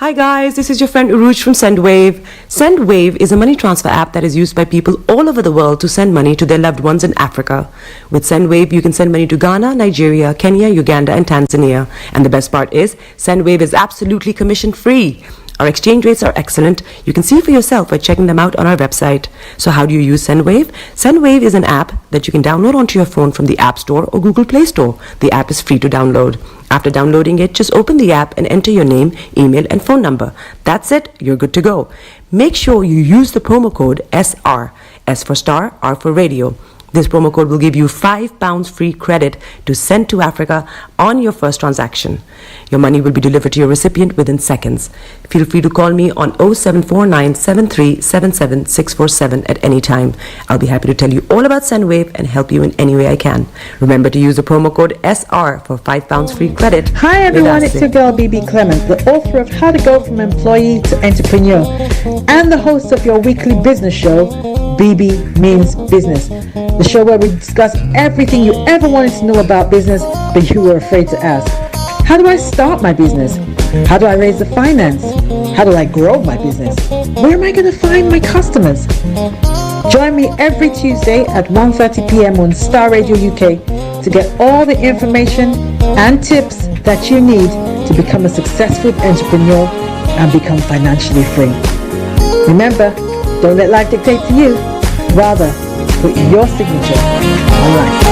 Hi guys, this is your friend Uruj from SendWave. SendWave is a money transfer app that is used by people all over the world to send money to their loved ones in Africa. With SendWave, you can send money to Ghana, Nigeria, Kenya, Uganda, and Tanzania. And the best part is, SendWave is absolutely commission-free. Our exchange rates are excellent. You can see for yourself by checking them out on our website. So how do you use SendWave? SendWave is an app that you can download onto your phone from the App Store or Google Play Store. The app is free to download. After downloading it, just open the app and enter your name, email, and phone number. That's it. You're good to go. Make sure you use the promo code SR. S for star, R for radio. This promo code will give you £5 free credit to send to Africa on your first transaction. Your money will be delivered to your recipient within seconds. Feel free to call me on 0749 7377 647 at any time. I'll be happy to tell you all about SendWave and help you in any way I can. Remember to use the promo code SR for £5 free credit. Hi everyone, it's your girl BB Clement, the author of How to Go From Employee to Entrepreneur and the host of your weekly business show, BB Means Business. The show where we discuss everything you ever wanted to know about business, but you were afraid to ask. How do I start my business? How do I raise the finance? How do I grow my business? Where am I going to find my customers? Join me every Tuesday at 1:30 p.m. on Star Radio UK to get all the information and tips that you need to become a successful entrepreneur and become financially free. Remember, don't let life dictate to you. Rather, put your signature on life.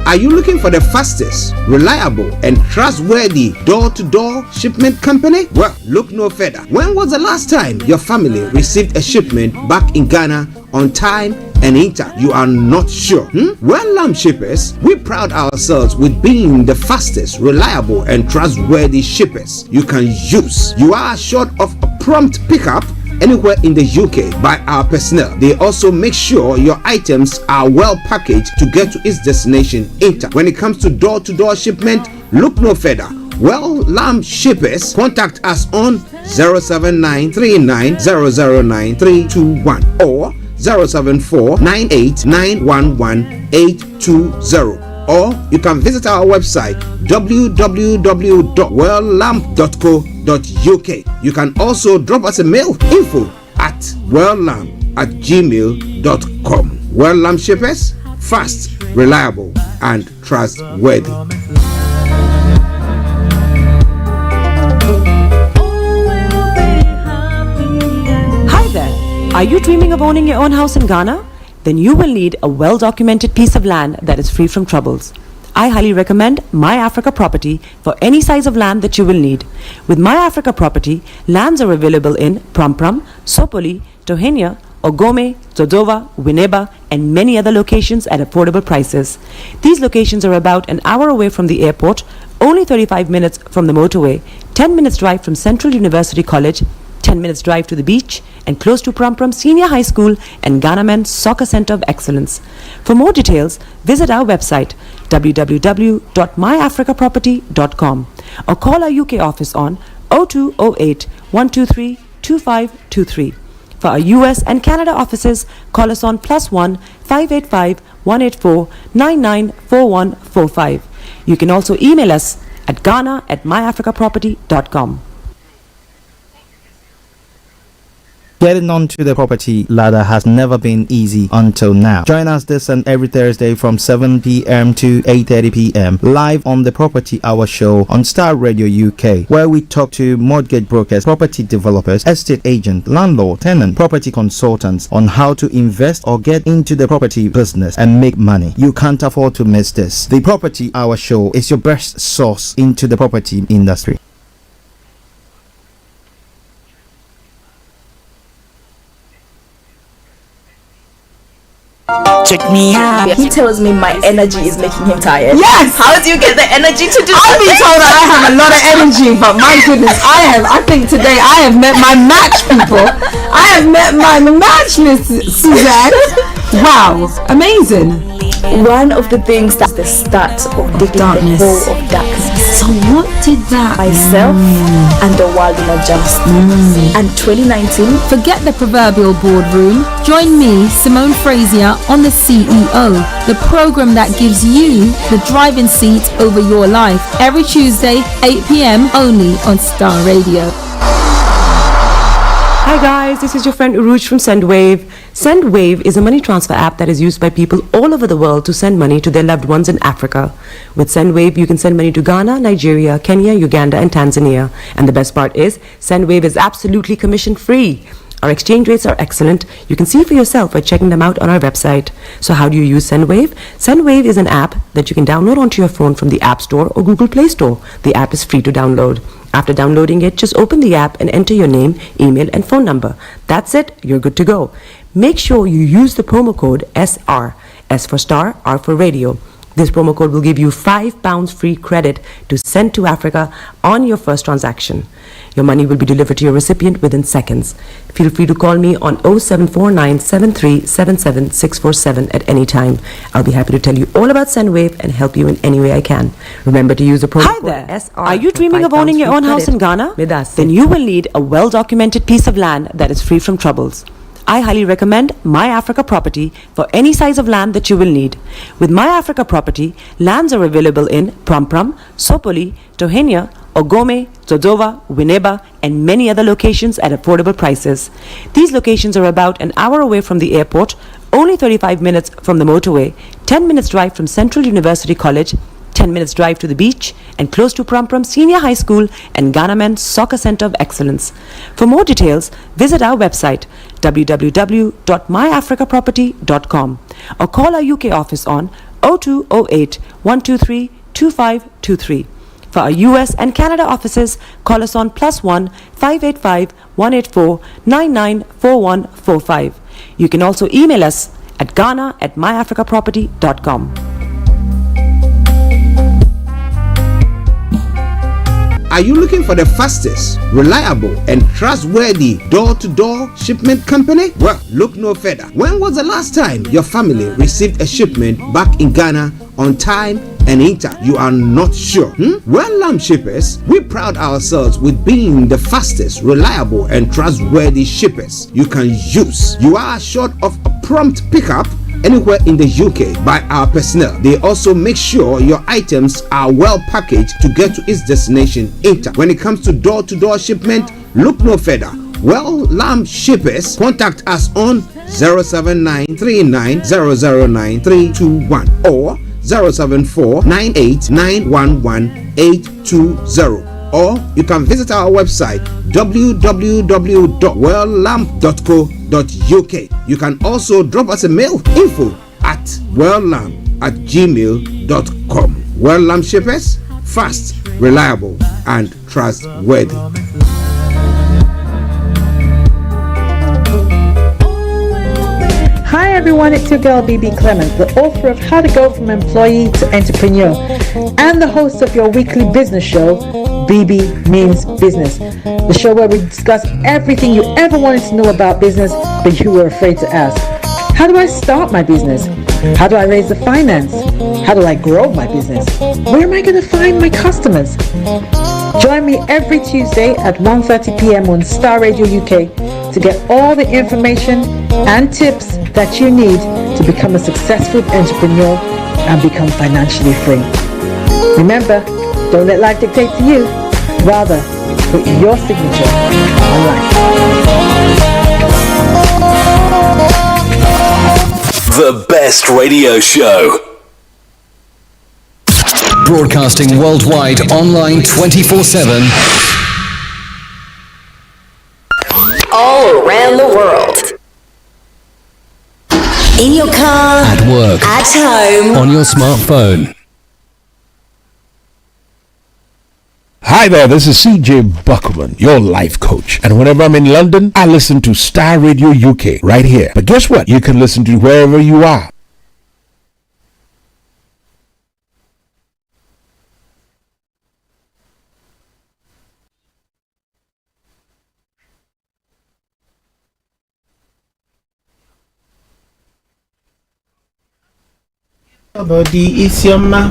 Are you looking for the fastest, reliable, and trustworthy door-to-door shipment company? Well, look no further. When was the last time your family received a shipment back in Ghana on time and in time? You are not sure? Well, Lamb Shippers, we pride ourselves with being the fastest, reliable, and trustworthy shippers you can use. You are assured of a prompt pickup anywhere in the UK by our personnel. They also make sure your items are well packaged to get to its destination in time. When it comes to door-to-door shipment, look no further. Well, Lamb Shippers, contact us on 07939009321 or 07498911820. Or you can visit our website www.welllamp.co.uk. You can also drop us a mail, info@welllamp@gmail.com. Well Lamp Shippers, fast, reliable, and trustworthy. Hi there. Are you dreaming of owning your own house in Ghana? Then you will need a well-documented piece of land that is free from troubles. I highly recommend My Africa Property for any size of land that you will need. With My Africa Property, lands are available in Pram, Sopoli, Tohenia, Ogome, Dodova, Winneba, and many other locations at affordable prices. These locations are about an hour away from the airport, only 35 minutes from the motorway, 10 minutes drive from Central University College, 10 minutes drive to the beach, and close to Pram Senior High School and Ghana Men's Soccer Center of Excellence. For more details, visit our website www.myafricaproperty.com or call our UK office on 0208 123 2523. For our US and Canada offices, call us on +1 585 184 994145. You can also email us at ghana@myafricaproperty.com. Getting onto the property ladder has never been easy until now. Join us this and every Thursday from 7 p.m. to 8:30 p.m. live on the Property Hour show on Star Radio UK, where we talk to mortgage brokers, property developers, estate agents, landlord, tenant, property consultants on how to invest or get into the property business and make money. You can't afford to miss this. The Property Hour show is your best source into the property industry. Check me out. He tells me my energy is making him tired. Yes! How do you get the energy to do I've been told that I have a lot of energy, but my goodness, I think today I have met my match, people. I have met my match, Miss Suzanne. Wow, amazing. One of the things that's the start of the darkness. The hole of darkness. So what did that? Myself and the world in adjust. And 2019, Forget the proverbial boardroom. Join me, Simone Frazier, on The CEO, the program that gives you the driving seat over your life. Every Tuesday, 8 p.m. only on Star Radio. Hi guys, this is your friend Uruj from SendWave. SendWave is a money transfer app that is used by people all over the world to send money to their loved ones in Africa. With SendWave, you can send money to Ghana, Nigeria, Kenya, Uganda, and Tanzania. And the best part is, SendWave is absolutely commission free. Our exchange rates are excellent. You can see for yourself by checking them out on our website. So how do you use SendWave? SendWave is an app that you can download onto your phone from the App Store or Google Play Store. The app is free to download. After downloading it, just open the app and enter your name, email, and phone number. That's it. You're good to go. Make sure you use the promo code SR. S for star, R for radio. This promo code will give you £5 free credit to send to Africa on your first transaction. Your money will be delivered to your recipient within seconds. Feel free to call me on 0749 7377 647 at any time. I'll be happy to tell you all about SendWave and help you in any way I can. Remember to use the promo code SR. Are you dreaming of owning your own house in Ghana? With us. Then you will need a well-documented piece of land that is free from troubles. I highly recommend My Africa Property for any size of land that you will need. With My Africa Property, lands are available in Prampram, Sopoli, Tohenia, Ogome, Dodova, Winneba, and many other locations at affordable prices. These locations are about an hour away from the airport, only 35 minutes from the motorway, 10 minutes drive from Central University College, 10 minutes drive to the beach, and close to Prampram Senior High School and Ghana Men's Soccer Center of Excellence. For more details, visit our website www.myafricaproperty.com or call our UK office on 0208 123 2523. For our US and Canada offices, call us on +1 585 184 994145. You can also email us at ghana@myafricaproperty.com. Are you looking for the fastest, reliable, and trustworthy door-to-door shipment company? Well, look no further. When was the last time your family received a shipment back in Ghana on time and in time? You are not sure? Well, Lamb Shippers, we pride ourselves with being the fastest, reliable, and trustworthy shippers you can use. You are assured of a prompt pickup anywhere in the UK by our personnel. They also make sure your items are well packaged to get to its destination in time. When it comes to door-to-door shipment, look no further. Well, Lamb Shippers, contact us on 07939009321 or 07498911820. Or you can visit our website www.welllamp.co.uk. You can also drop us a mail, info@welllamp@gmail.com. Well Lamp Shippers, fast, reliable, and trustworthy. Hi everyone, it's your girl BB Clement, the author of How to Go from Employee to Entrepreneur and the host of your weekly business show, BB Means Business, the show where we discuss everything you ever wanted to know about business but you were afraid to ask. How do I start my business? How do I raise the finance? How do I grow my business? Where am I going to find my customers? Join me every Tuesday at 1:30 p.m. on Star Radio UK to get all the information and tips that you need to become a successful entrepreneur and become financially free. Remember, don't let life dictate to you. Rather, put your signature on life. The best radio show. Broadcasting worldwide, online 24/7. All around the world. In your car, At work, at home, on your smartphone. Hi there, this is CJ Buckman, your life coach. And whenever I'm in London, I listen to Star Radio UK right here. But guess what? You can listen to wherever you are. Body is your ma.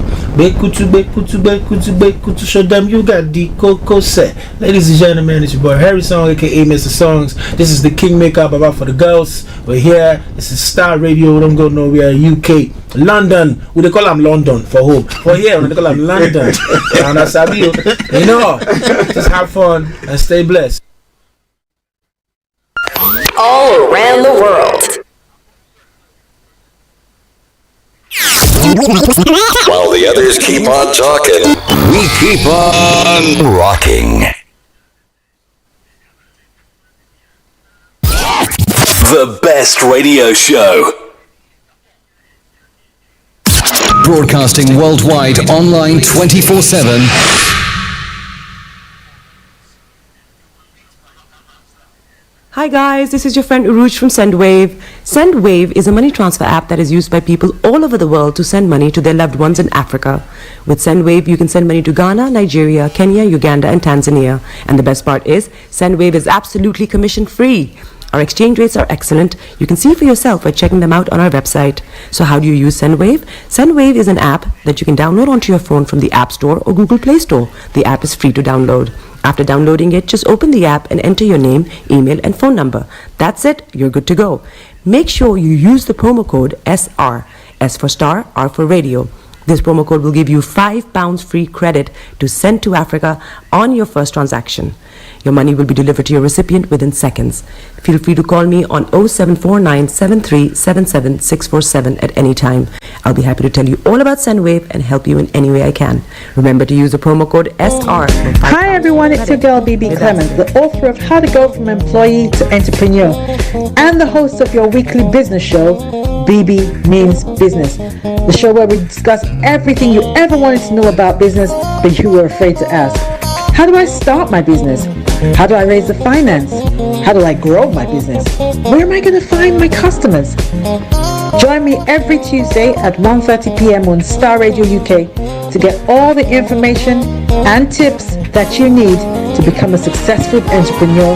Show them you got the coco set. Ladies and gentlemen, it's your boy Harry Song, aka Mr. Songs. This is the Kingmaker Baba for the girls. We're here. This is Star Radio. We don't go nowhere. UK, London. We they call them London for home. For here, we they call them London. And that's how you know. Just have fun and stay blessed. All around the world. While the others keep on talking, we keep on rocking. The best radio show. Broadcasting worldwide, online 24/7. Hi guys, this is your friend Uruj from SendWave. SendWave is a money transfer app that is used by people all over the world to send money to their loved ones in Africa. With SendWave, you can send money to Ghana, Nigeria, Kenya, Uganda, and Tanzania. And the best part is, SendWave is absolutely commission-free. Our exchange rates are excellent. You can see for yourself by checking them out on our website. So how do you use SendWave? SendWave is an app that you can download onto your phone from the App Store or Google Play Store. The app is free to download. After downloading it, just open the app and enter your name, email, and phone number. That's it. You're good to go. Make sure you use the promo code SR. S for star, R for radio. This promo code will give you £5 free credit to send to Africa on your first transaction. Your money will be delivered to your recipient within seconds. Feel free to call me on 0749 7377 647 at any time. I'll be happy to tell you all about SendWave and help you in any way I can. Remember to use the promo code SR. Hi everyone, it's your girl BB Clement, the author of How to Go From Employee to Entrepreneur and the host of your weekly business show, BB Means Business. The show where we discuss everything you ever wanted to know about business but you were afraid to ask. How do I start my business? How do I raise the finance? How do I grow my business? Where am I going to find my customers? Join me every Tuesday at 1:30 p.m. on Star Radio UK to get all the information and tips that you need to become a successful entrepreneur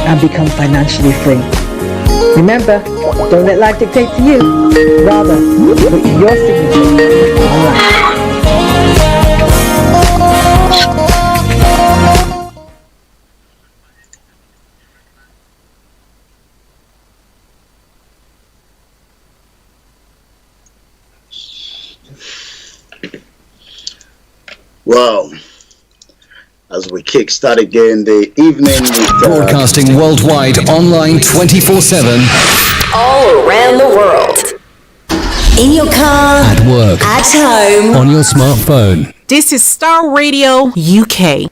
and become financially free. Remember, don't let life dictate to you. Rather, put your signature on life. Well, as we kickstart again the evening with broadcasting worldwide, online 24/7. All around the world. In your car. At work. At home. On your smartphone. This is Star Radio UK.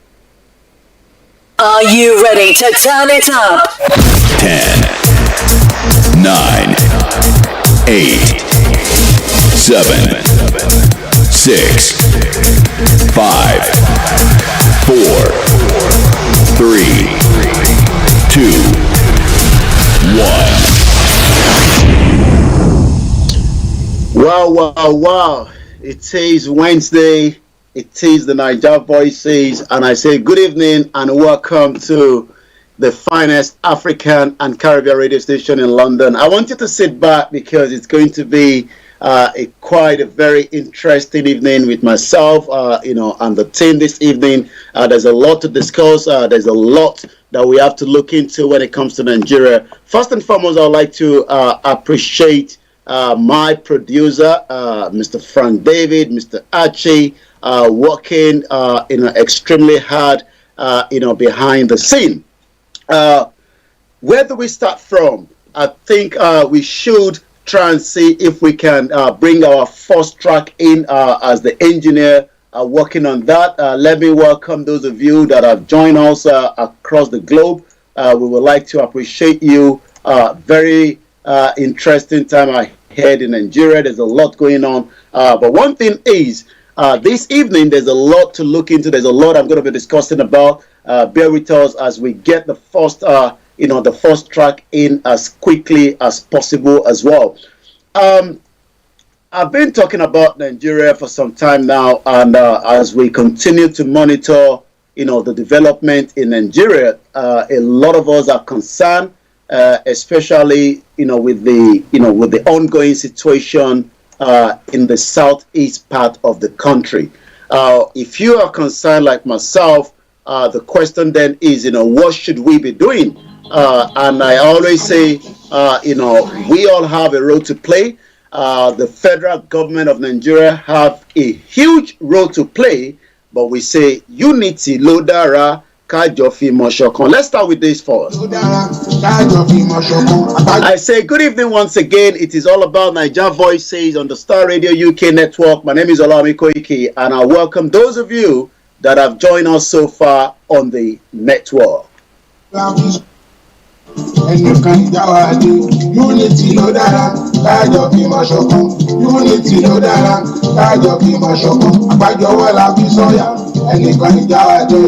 Are you ready to turn it up? 10, 9, 8, 7, 6, 5, 4, 3, 2, 1. Wow. It is Wednesday. It is the Niger Voices, and I say good evening and welcome to the finest African and Caribbean radio station in London. I want you to sit back because it's going to be quite a very interesting evening with myself, and the team this evening. There's a lot to discuss. There's a lot that we have to look into when it comes to Nigeria. First and foremost, I'd like to appreciate my producer, Mr. Frank David, Mr. Archie, working extremely hard, behind the scene. Where do we start from? I think we should try and see if we can bring our first track in as the engineer working on that. Let me welcome those of you that have joined us across the globe. We would like to appreciate you. Very interesting time ahead in Nigeria. There's a lot going on. But one thing is, this evening, there's a lot to look into. There's a lot I'm going to be discussing about. Bear with us as we get the first the first track in as quickly as possible as well. I've been talking about Nigeria for some time now, and as we continue to monitor, the development in Nigeria, a lot of us are concerned, especially, with the ongoing situation, in the southeast part of the country. If you are concerned like myself, the question then is, what should we be doing? And I always say, we all have a role to play. The federal government of Nigeria have a huge role to play, but we say unity, lodara, kajofi moshokon. Let's start with this first. I say good evening once again. It is all about Niger Voices on the Star Radio UK network. My name is Olayomi Koiki, and I welcome those of you that have joined us so far on the network. Ẹnìkan jáwádé unity ló dára kájọ fi mọ̀ ṣọ̀kan unity ló dára kájọ fi mọ̀ ṣọ̀kan àgbájọwọ́ la fi sọ̀yà ẹnìkan jáwádé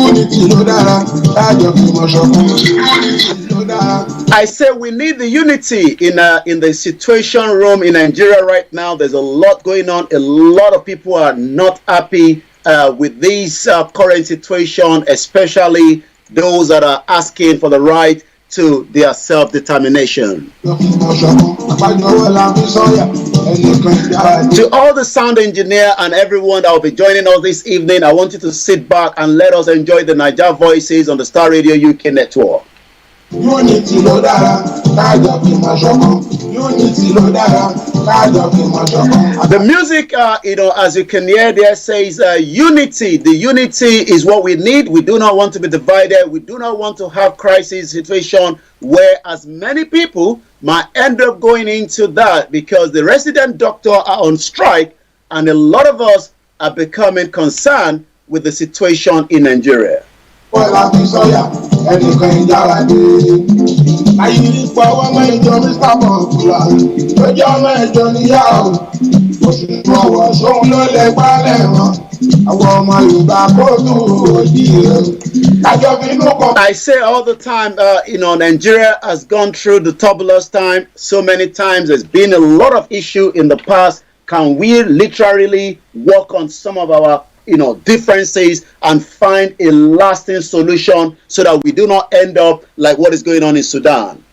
unity ló dára kájọ fi mọ̀ ṣọ̀kan unity ló dára. I say we need the unity in the situation room in Nigeria right now. There's a lot going on. A lot of people are not happy with this current situation, especially those that are asking for the right to their self-determination. To all the sound engineer and everyone that will be joining us this evening, I want you to sit back and let us enjoy the Niger Voices on the Star Radio UK network. Unity ló dára kájọ fi mọ̀ ṣọ̀kan unity ló dára kájọ fi mọ̀ ṣọ̀kan. The music, as you can hear there, says unity. The unity is what we need. We do not want to be divided. We do not want to have crisis situation where as many people might end up going into that because the resident doctor are on strike and a lot of us are becoming concerned with the situation in Nigeria. Bọ́lá fi sọ́yà ẹnìkan ìjáwádé. Àyírípo ọmọ ìjọ Mr. Bọ̀kúlà lójú ọmọ ìjọ níyà o. Òṣùṣù ọwọ́ sóhun ló lè gbálẹ̀ wọn. Àwọn ọmọ Yorùbá kó tó òjì rẹ̀. Kájọ fi inú kan. I say all the time, Nigeria has gone through the turbulence time so many times. There's been a lot of issue in the past. Can we literally work on some of our differences and find a lasting solution so that we do not end up like what is going on in Sudan?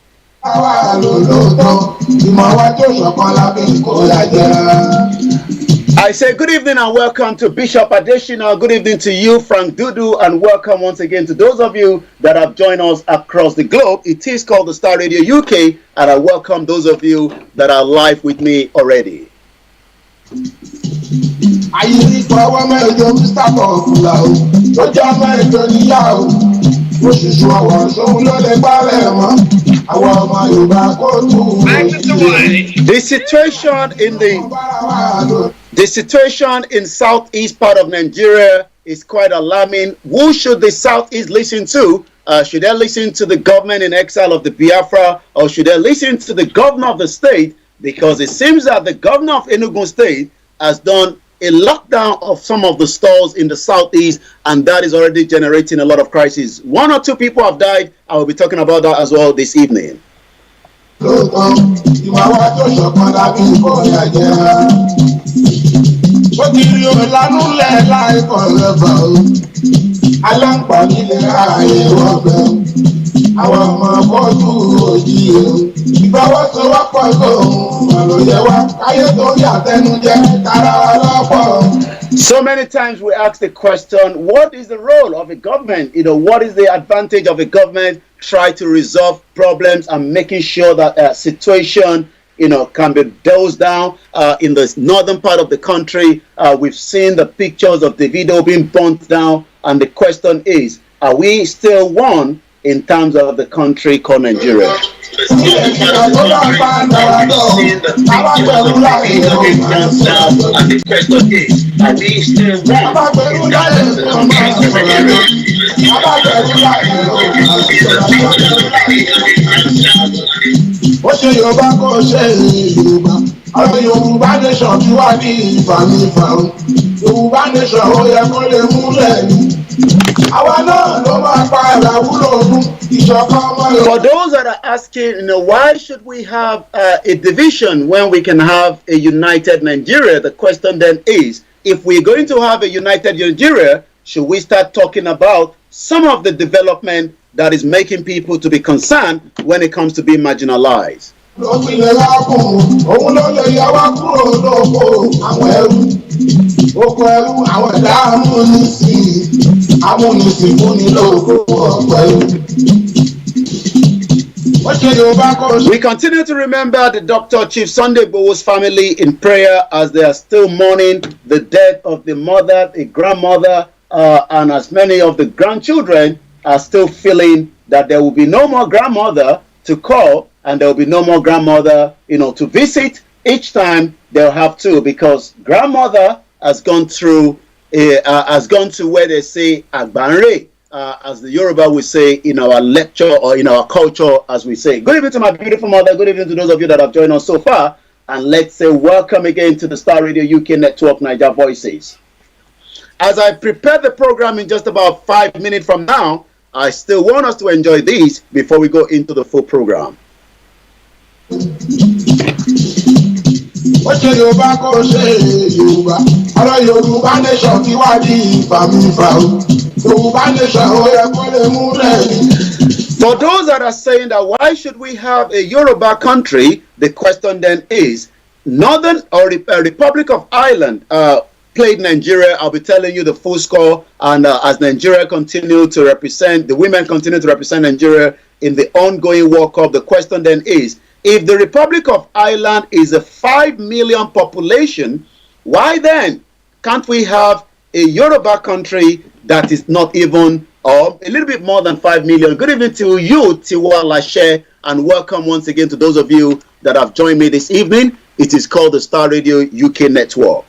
I say good evening and welcome to Bishop Adeshina. Good evening to you, Frank Dudu, and welcome once again to those of you that have joined us across the globe. It is called the Star Radio UK, and I welcome those of you that are live with me already. Àyírípo ọmọ ìjọ Mr. Bọ̀kúlà o lójú ọmọ ìjọ níyà o. Òṣùṣù ọwọ́ sóhun ló lè gbálẹ̀ wọn. Àwọn ọmọ Yorùbá kó tó òjì. The situation in southeast part of Nigeria is quite alarming. Who should the southeast listen to? Should they listen to the government in exile of the Biafra, or should they listen to the governor of the state? Because it seems that the governor of Enugu State has done a lockdown of some of the stores in the southeast, and that is already generating a lot of crises. 1 or 2 people have died. I will be talking about that as well this evening. Àwọn ọmọ kóòtù òjì o ìfọwọ́sowọ́pọ̀ lòun àlòyé wa káyé torí àtẹnujẹ tara wa lọ́pọ̀. So many times we ask the question, what is the role of a government? What is the advantage of a government try to resolve problems and making sure that a situation can be dosed down in the northern part of the country. We've seen the pictures of Davido being burnt down, and the question is, are we still one in terms of the country called Nigeria? Ó ṣe Yorùbá kó ṣe Yorùbá, àwọn Yorùbá nation tí wà ní ìfàmìfà o. Yorùbá nation ó yẹ kó lè múlẹ̀ ni. Àwa náà ló máa pa àlàwúlò ọdún ìṣọ̀kan ọmọ Yorùbá. For those that are asking, why should we have a division when we can have a united Nigeria? The question then is, if we're going to have a united Nigeria, should we start talking about some of the development that is making people to be concerned when it comes to being marginalized? lópinlẹ̀ lákùn òun ló lè yọ wá kúrò lóko àwọn ẹrú oko ẹrú àwọn ẹ̀dá amúnisìn fúnni lóko ọ̀pọ̀ ẹrú. We continue to remember the Dr. Chief Sunday Igboho's family in prayer as they are still mourning the death of the mother, the grandmother, and as many of the grandchildren are still feeling that there will be no more grandmother to call and there will be no more grandmother, to visit. Each time they'll have to, because grandmother has gone to where they say Agbanre. As the Yoruba will say in our lecture or in our culture, as we say. Good evening to my beautiful mother. Good evening to those of you that have joined us so far. And let's say welcome again to the Star Radio UK Network Niger Voices. As I prepare the program in just about 5 minutes from now, I still want us to enjoy these before we go into the full program. For those that are saying that why should we have a Yoruba country, the question then is, Northern or Republic of Ireland played Nigeria. I'll be telling you the full score, and as Nigeria continue to represent, the women continue to represent Nigeria in the ongoing World Cup, the question then is, if the Republic of Ireland is a 5 million population, why then can't we have a Yoruba country that is not even, or a little bit more than 5 million? Good evening to you, Tiwa Lashe, and welcome once again to those of you that have joined me this evening. It is called the Star Radio UK Network.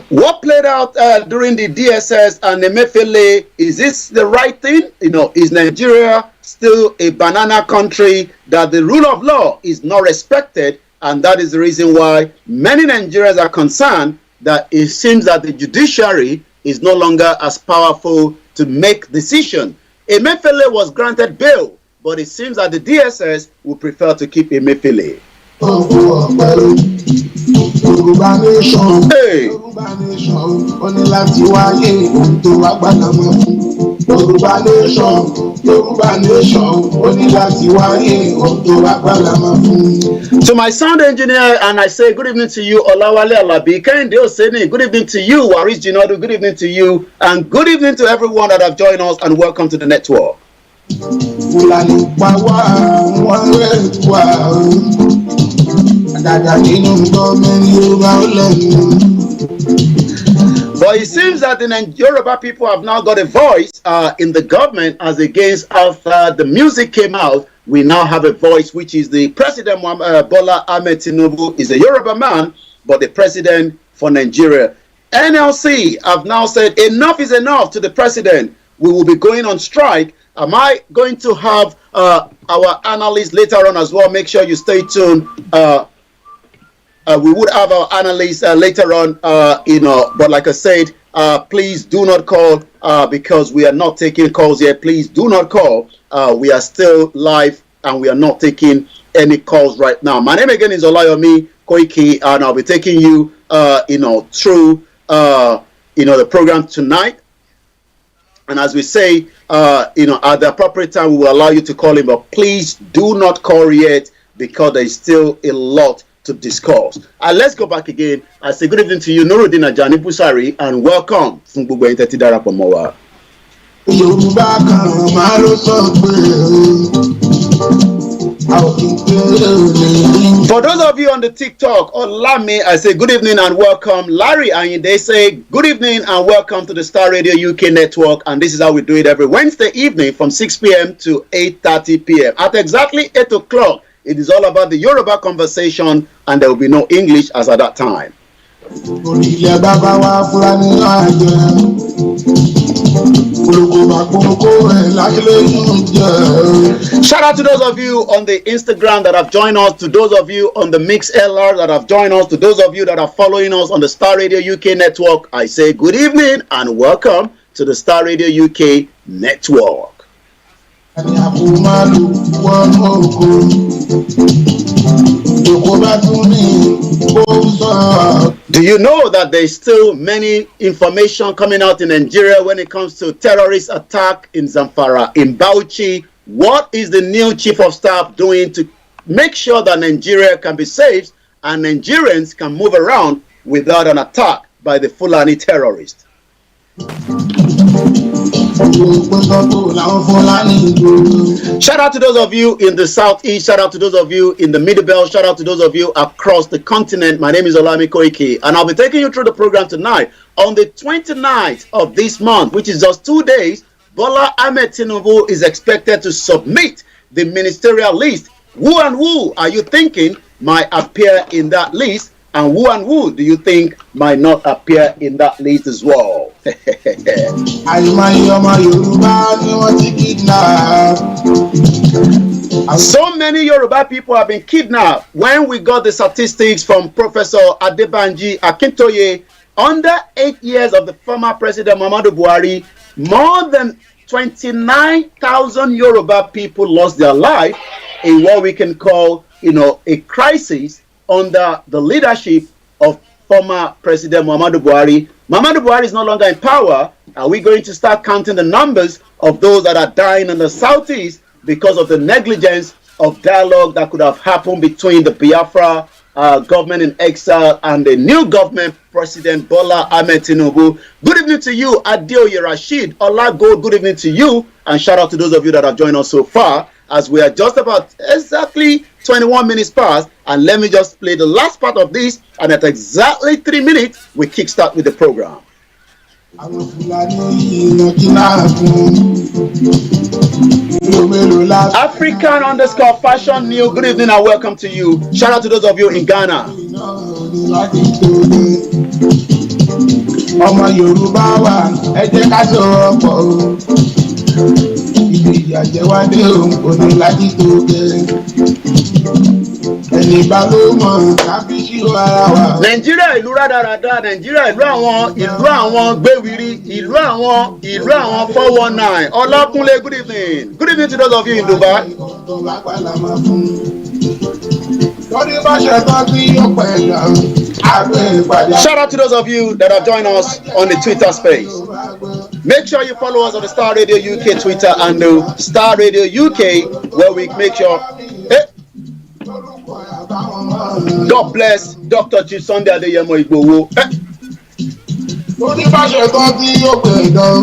What played out during the DSS and the Emefiele, is this the right thing? Is Nigeria still a banana country that the rule of law is not respected? And that is the reason why many Nigerians are concerned that it seems that the judiciary is no longer as powerful to make decisions. Emefiele was granted bail, but it seems that the DSS would prefer to keep Emefiele. Hey. To my sound engineer, and I say good evening to you, Olawale Alabi. Kehinde Oseni, good evening to you, Waris Jinodu, good evening to you, and good evening to everyone that have joined us, and welcome to the network. But it seems that the Yoruba people have now got a voice in the government, as against after the music came out. We now have a voice, which is the President Bola Ahmed Tinubu is a Yoruba man, but the president for Nigeria. NLC have now said enough is enough to the president. We will be going on strike. Am I going to have our analysts later on as well? Make sure you stay tuned. We would have our analysts later on, but like I said, please do not call because we are not taking calls yet. Please do not call. We are still live and we are not taking any calls right now. My name again is Olayomi Koiki, and I'll be taking you, through, the program tonight. And as we say, at the appropriate time, we will allow you to call in, but please do not call yet because there is still a lot to discuss. Let's go back again. I say good evening to you, Nuruddin Ajani Busari, and welcome. For those of you on the TikTok, Olami, I say good evening and welcome. Larry and they say good evening and welcome to the Star Radio UK Network. And this is how we do it every Wednesday evening from 6 p.m. to 8:30 p.m. At exactly 8 o'clock, it is all about the Yoruba conversation, and there will be no English as at that time. Shout out to those of you on the Instagram that have joined us, to those of you on the MixLR that have joined us, to those of you that are following us on the Star Radio UK Network. I say good evening and welcome to the Star Radio UK Network. Do you know that there's still many information coming out in Nigeria when it comes to terrorist attack in Zamfara, in Bauchi? What is the new chief of staff doing to make sure that Nigeria can be safe and Nigerians can move around without an attack by the Fulani terrorists? Shout out to those of you in the southeast, shout out to those of you in the middle belt, shout out to those of you across the continent. My name is Olayomi Koiki, and I'll be taking you through the program tonight. On the 29th of this month, which is just 2 days, Bola Ahmed Tinubu is expected to submit the ministerial list. Who and who are you thinking might appear in that list? And who do you think might not appear in that list as well? So many Yoruba people have been kidnapped. When we got the statistics from Professor Adebanji Akintoye, under 8 years of the former President Muhammadu Buhari, more than 29,000 Yoruba people lost their life in what we can call, a crisis under the leadership of former President Muhammadu Buhari. Muhammadu Buhari is no longer in power. Are we going to start counting the numbers of those that are dying in the southeast because of the negligence of dialogue that could have happened between the Biafra government in exile and the new government, President Bola Ahmed Tinubu? Good evening to you, Adeoye Rashid Olago. Good evening to you, and shout out to those of you that have joined us so far, as we are just about exactly 21 minutes past, and let me just play the last part of this, and at exactly 3 minutes, we kickstart with the program. African_fashion new. Good evening and welcome to you. Shout out to those of you in Ghana. Nàìjíríà ìlú rádaràda, Nàìjíríà ìlú àwọn gbéwìrì, ìlú àwọn 419. Ọlákúnlé, good evening. Good evening to those of you in Dubai. Shout out to those of you that have joined us on the Twitter space. Make sure you follow us on the Star Radio UK Twitter and the Star Radio UK, where we make sure. God bless Dr. Chisunde Adeyemo Igboho.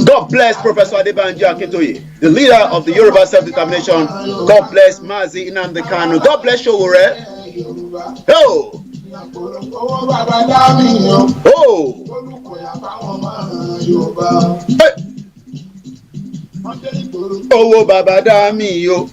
God bless Professor Adebanji Akintoye, the leader of the Yoruba Self-Determination. God bless Mazi Nnamdi Kanu. God bless Showore. Oh! Hey! Owó bàbá dá mi o.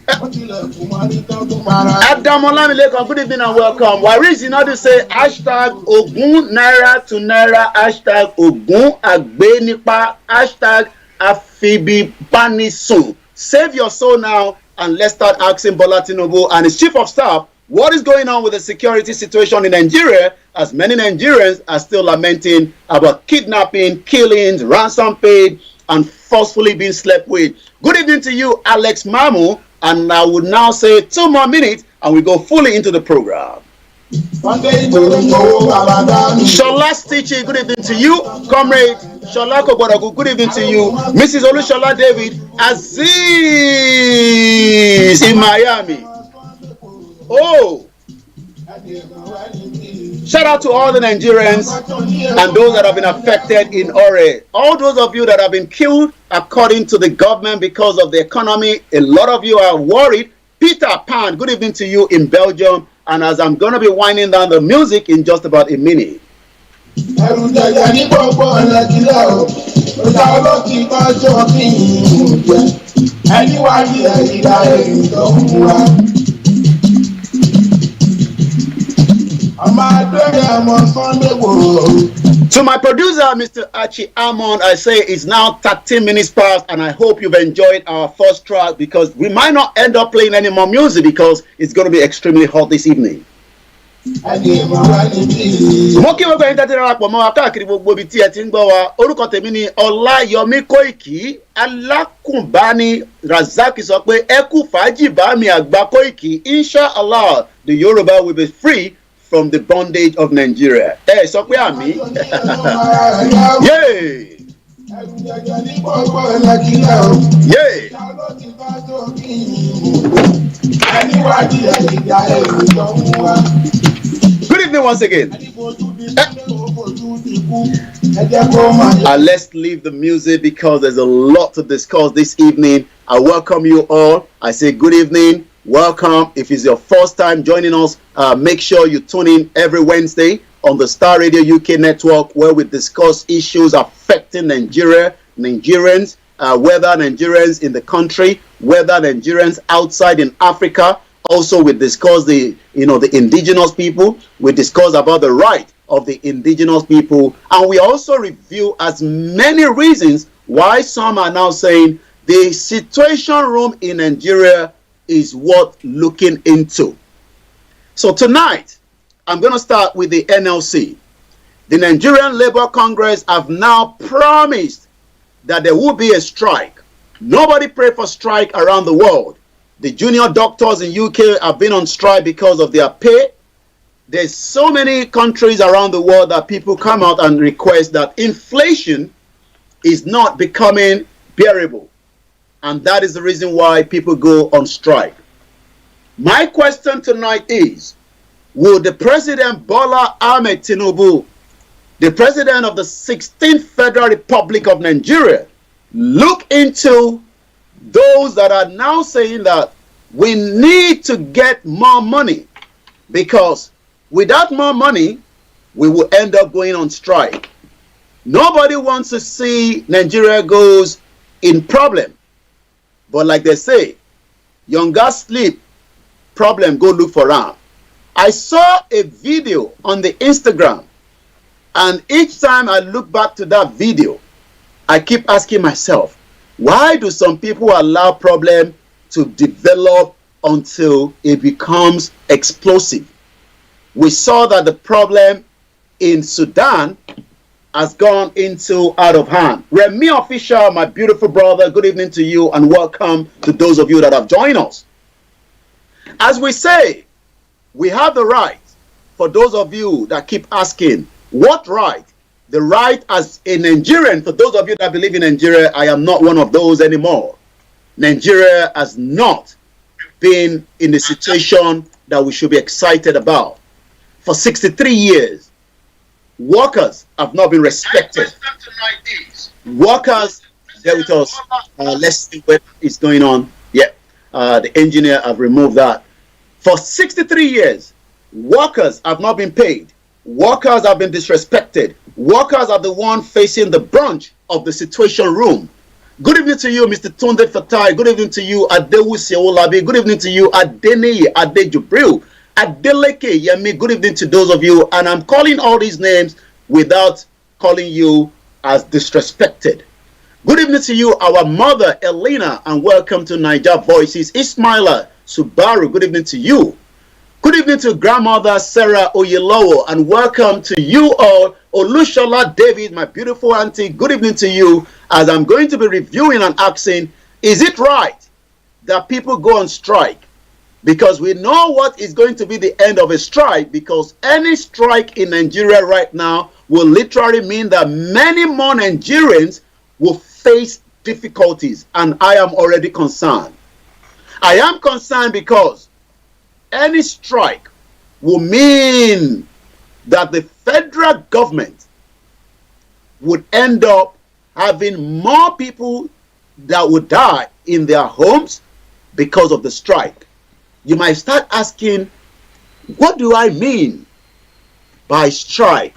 Adamolamilekon, good evening and welcome. Waris Inadu say hashtag Ogun Naira to Naira, hashtag Ogun Agbenipa, hashtag Afibi Banisun. Save your soul now, and let's start asking Bola Tinubu and his chief of staff what is going on with the security situation in Nigeria, as many Nigerians are still lamenting about kidnapping, killings, ransom paid, and forcefully being slept with. Good evening to you, Alex Mamu, and I would now say 2 more minutes and we go fully into the program. Shola Stichi, good evening to you. Comrade Shola Koboragu, good evening to you. Mrs. Olushola David Aziz in Miami. Oh! Shout out to all the Nigerians and those that have been affected in Ore. All those of you that have been killed according to the government because of the economy, a lot of you are worried. Peter Pan, good evening to you in Belgium. And as I'm going to be winding down the music in just about a minute. To my producer, Mr. Archie Amon, I say it's now 13 minutes past, and I hope you've enjoyed our first track, because we might not end up playing any more music because it's going to be extremely hot this evening. mo kí gbogbo ẹ̀yin tẹ́tí darapọ̀ mọ́ wa káàkiri gbogbo ibi tí ẹ ti ń gbọ́ wa orúkọ tèmi ni Olayomi Koiki alákùnbáni Razaki sọ pé ẹ kú fàájì bá mi àgbà Koiki inshallah the Yoruba will be free from the bondage of Nigeria. Ẹ sọ pé àmì. Yay! Yay! Good evening once again. Let's leave the music because there's a lot to discuss this evening. I welcome you all. I say good evening. Welcome. If it's your first time joining us, make sure you tune in every Wednesday on the Star Radio UK network where we discuss issues affecting Nigeria, Nigerians, whether Nigerians in the country, whether Nigerians outside in Africa. Also, we discuss the indigenous people. We discuss about the right of the indigenous people. And we also review as many reasons why some are now saying the situation room in Nigeria is worth looking into. So tonight, I'm going to start with the NLC. The Nigerian Labour Congress have now promised that there will be a strike. Nobody prayed for strike around the world. The junior doctors in UK have been on strike because of their pay. There's so many countries around the world that people come out and request that inflation is not becoming bearable. And that is the reason why people go on strike. My question tonight is, will the President Bola Ahmed Tinubu, the President of the 16th Federal Republic of Nigeria, look into those that are now saying that we need to get more money, because without more money, we will end up going on strike. Nobody wants to see Nigeria goes in problem. But like they say, younger sleep, problem go look for ram. I saw a video on the Instagram, and each time I look back to that video, I keep asking myself, why do some people allow problem to develop until it becomes explosive? We saw that the problem in Sudan has gone into out of hand. Remy Official, my beautiful brother, good evening to you and welcome to those of you that have joined us. As we say, we have the right, for those of you that keep asking, what right? The right as a Nigerian, for those of you that believe in Nigeria, I am not one of those anymore. Nigeria has not been in the situation that we should be excited about. For 63 years, workers have not been respected. Workers, there with us. Let's see what is going on. Yeah, the engineer have removed that. For 63 years, workers have not been paid. Workers have been disrespected. Workers are the one facing the brunt of the situation room. Good evening to you, Mr. Tunde Fatai. Good evening to you, Adewusi Olabi. Good evening to you, Adeniyi Adejubril. Adeleke Yemi. Good evening to those of you. And I'm calling all these names without calling you as disrespected. Good evening to you, our mother, Elena, and welcome to Niger Voices. Ismaila Subaru, good evening to you. Good evening to grandmother Sarah Oyelowo, and welcome to you all. Olushola David, my beautiful auntie, good evening to you, as I'm going to be reviewing and asking, is it right that people go on strike? Because we know what is going to be the end of a strike, because any strike in Nigeria right now will literally mean that many more Nigerians will face difficulties, and I am already concerned. I am concerned because any strike will mean that the federal government would end up having more people that would die in their homes because of the strike. You might start asking, what do I mean by strike?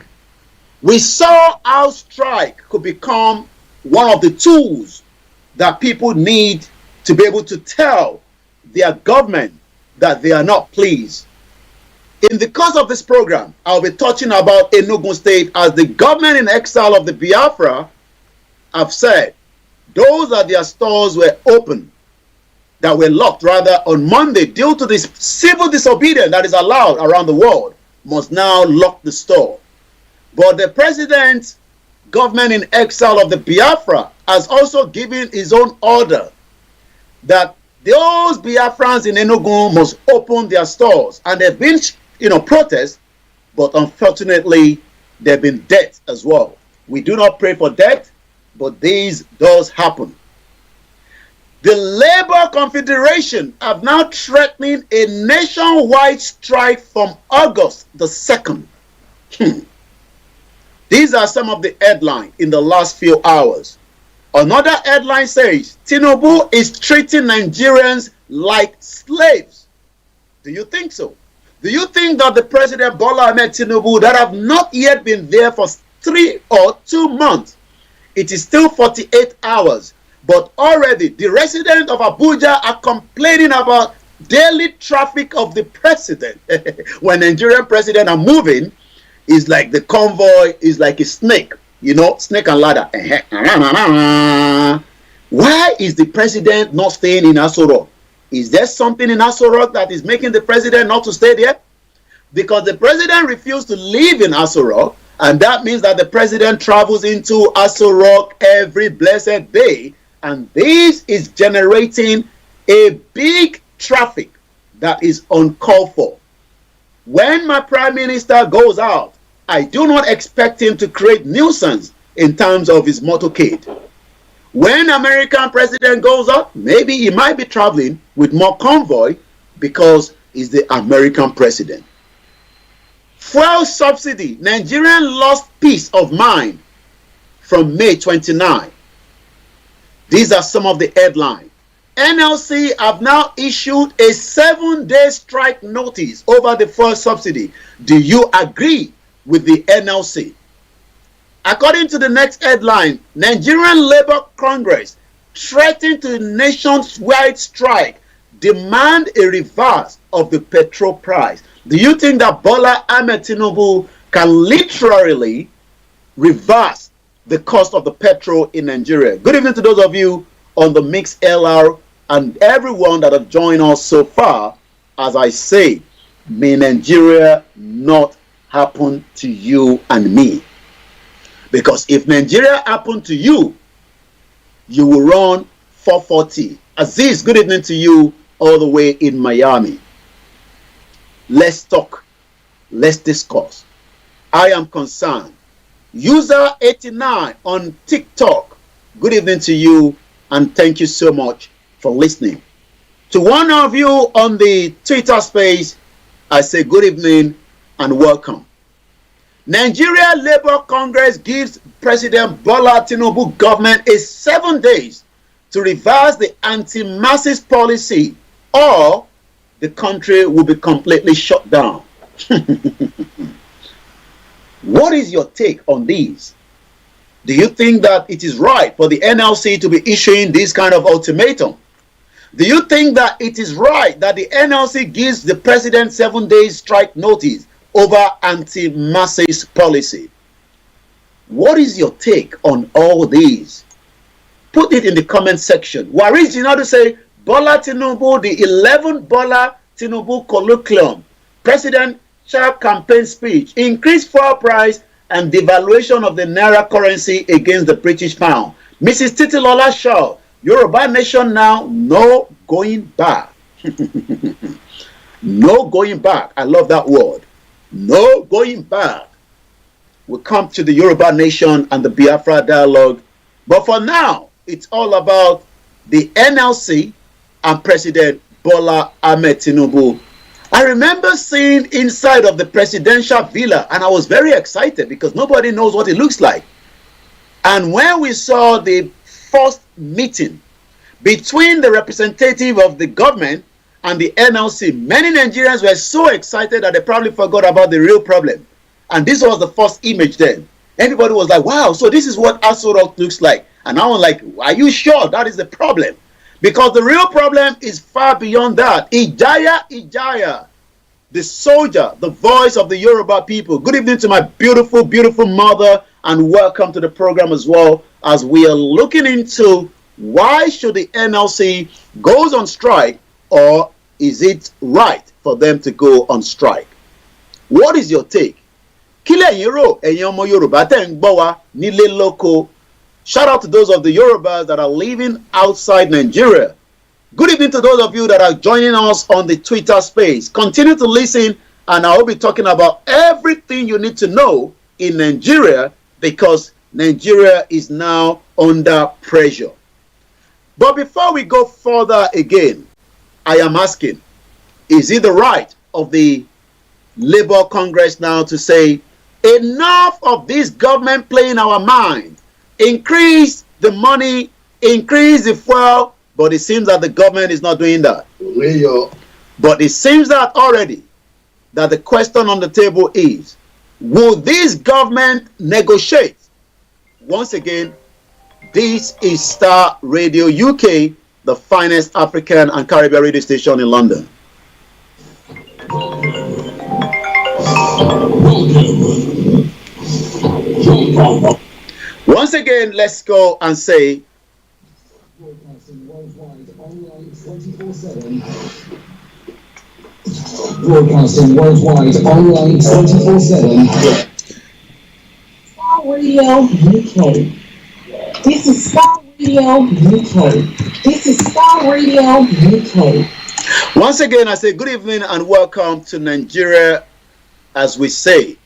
We saw how strike could become one of the tools that people need to be able to tell their government that they are not pleased. In the course of this program, I'll be touching about Enugu State, as the government in exile of the Biafra have said those are their stores were open, that were locked rather, on Monday due to this civil disobedience that is allowed around the world. must now lock the store. But the president, government in exile of the Biafra, has also given his own order that those Biafrans in Enugu must open their stores. And there have been, protests, but unfortunately, there have been deaths as well. We do not pray for death, but this does happen. The Labour Confederation have now threatening a nationwide strike from August the 2nd. These are some of the headlines in the last few hours. Another headline says, Tinubu is treating Nigerians like slaves. Do you think so? Do you think that the President Bola Ahmed Tinubu, that have not yet been there for 3 or 2 months, it is still 48 hours, but already the residents of Abuja are complaining about daily traffic of the president. When Nigerian president are moving, it's like the convoy is like a snake, snake and ladder. Why is the president not staying in Aso Rock? Is there something in Aso Rock that is making the president not to stay there? Because the president refused to live in Aso Rock, and that means that the president travels into Aso Rock every blessed day, and this is generating a big traffic that is uncalled for. When my prime minister goes out, I do not expect him to create nuisance in terms of his motorcade. When American president goes out, maybe he might be traveling with more convoy because he's the American president. Fuel subsidy, Nigerian lost peace of mind from May 29. These are some of the headlines. NLC have now issued a 7-day strike notice over the fuel subsidy. Do you agree with the NLC? According to the next headline, Nigerian Labour Congress threatened to nationwide strike, demand a reverse of the petrol price. Do you think that Bola Ahmed Tinubu can literally reverse the cost of the petrol in Nigeria? Good evening to those of you on the Mix LR and everyone that have joined us so far. As I say, may Nigeria not happen to you and me. Because if Nigeria happened to you, you will run 440. Aziz, good evening to you all the way in Miami. Let's talk. Let's discuss. I am concerned. User 89 on TikTok, good evening to you and thank you so much for listening. To one of you on the Twitter space, I say good evening and welcome. Nigeria Labour Congress gives President Bola Tinubu government a 7 days to reverse the anti-masses policy, or the country will be completely shut down. What is your take on these? Do you think that it is right for the NLC to be issuing this kind of ultimatum? Do you think that it is right that the NLC gives the president 7 days strike notice over anti-masses policy? What is your take on all these? Put it in the comment section. Waris Jinadu say, Bola Tinubu, the 11th Bola Tinubu colloquium, presidential campaign speech, increased fuel price and devaluation of the naira currency against the British pound. Mrs. Titilola Shaw, Yoruba nation now, no going back. No going back. I love that word. No going back. We'll come to the Yoruba nation and the Biafra dialogue. But for now, it's all about the NLC and President Bola Ahmed Tinubu. I remember seeing inside of the presidential villa, and I was very excited because nobody knows what it looks like. And when we saw the first meeting between the representative of the government and the NLC, many Nigerians were so excited that they probably forgot about the real problem. And this was the first image then. Everybody was like, wow, so this is what Aso Rock looks like. And I was like, are you sure that is the problem? Because the real problem is far beyond that. Ijaya, the soldier, the voice of the Yoruba people. Good evening to my beautiful, beautiful mother, and welcome to the program as well, as we are looking into why should the NLC goes on strike, or is it right for them to go on strike? What is your take? Kí lẹ̀yin rò, ẹ̀yin ọmọ Yorùbá tẹ́ ń gbọ́ wa nílé lóko. Shout out to those of the Yorubas that are living outside Nigeria. Good evening to those of you that are joining us on the Twitter space. Continue to listen, and I will be talking about everything you need to know in Nigeria, because Nigeria is now under pressure. But before we go further again, I am asking, is it the right of the Labour Congress now to say, enough of this government playing our mind? Increase the money, increase the fuel, but it seems that the government is not doing that. But it seems that already that the question on the table is, will this government negotiate? Once again, this is Star Radio UK, the finest African and Caribbean radio station in London. Once again, let's go and say, broadcasting worldwide online 24/7. Broadcasting worldwide online 24/7. Star Radio UK. This is Star Radio UK. This is Star Radio UK. Once again, I say good evening and welcome to Nigeria, as we say.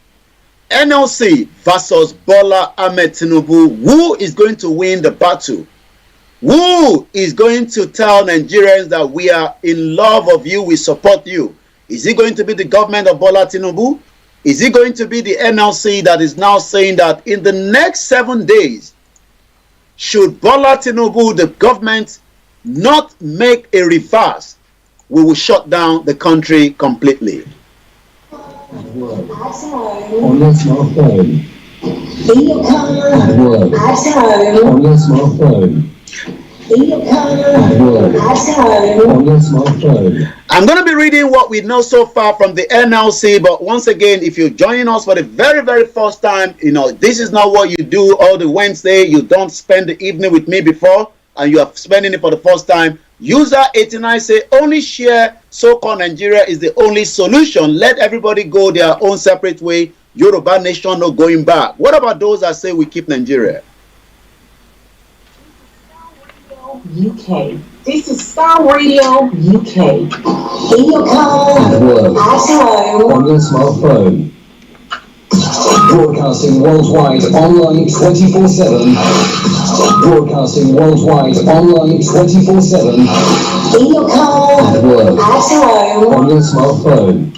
NLC versus Bola Ahmed Tinubu. Who is going to win the battle? Who is going to tell Nigerians that we are in love of you, we support you? Is it going to be the government of Bola Tinubu? Is it going to be the NLC that is now saying that in the next 7 days, should Bola Tinubu, the government, not make a reverse, we will shut down the country completely? On your smartphone. In your car. At work. At home. On your smartphone. In your car. At work. At home. On your smartphone. I'm going to be reading what we know so far from the NLC, but once again, if you're joining us for the very, very first time, this is not what you do all the Wednesday. You don't spend the evening with me before, and you are spending it for the first time. User 89 say only share so-called Nigeria is the only solution. Let everybody go their own separate way. Yoruba nation no going back. What about those that say we keep Nigeria? UK. This is Star Radio UK. In your car. At work. At home. On your smartphone. Broadcasting worldwide online 24/7. Broadcasting worldwide online 24/7. In your car. At work. At home. On your smartphone.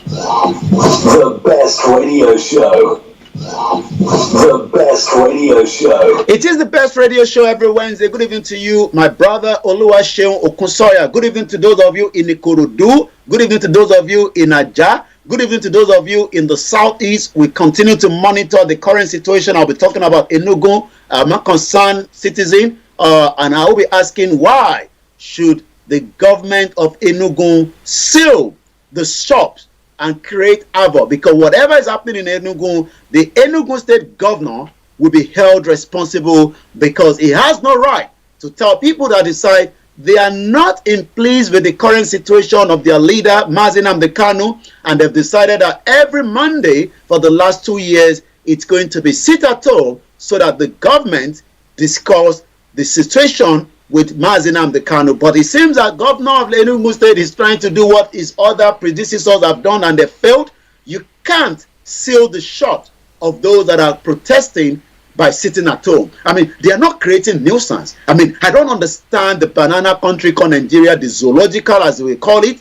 The best radio show. The best radio show. It is the best radio show every Wednesday. Good evening to you, my brother Oluwaseun Okunsoya. Good evening to those of you in Ikorodu. Good evening to those of you in Aja. Good evening to those of you in the southeast. We continue to monitor the current situation. I'll be talking about Enugu. I'm a concerned citizen, and I will be asking, why should the government of Enugu seal the shops and create havoc? Because whatever is happening in Enugu, the Enugu state governor will be held responsible, because he has no right to tell people that decide they are not pleased with the current situation of their leader, Mazi Nnamdi Kanu, and they've decided that every Monday for the last 2 years, it's going to be sit at home so that the government discuss the situation with Mazi Nnamdi Kanu. But it seems that governor of Enugu State is trying to do what his other predecessors have done and they failed. You can't seal the shops of those that are protesting by sitting at home. I mean, they are not creating nuisance. I mean, I don't understand the banana country called Nigeria, the zoological as we call it,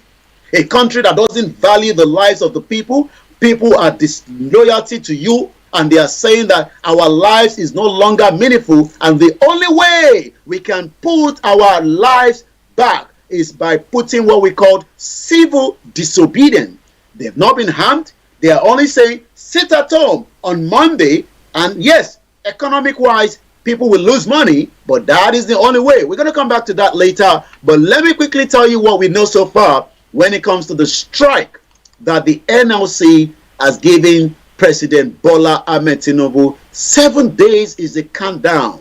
a country that doesn't value the lives of the people. People are disloyalty to you, and they are saying that our lives is no longer meaningful, and the only way we can put our lives back is by putting what we call civil disobedience. They've not been harmed. They are only saying sit at home on Monday, and yes, economic-wise, people will lose money, but that is the only way. We're going to come back to that later, but let me quickly tell you what we know so far when it comes to the strike that the NLC has given President Bola Ahmed Tinubu. 7 days is the countdown.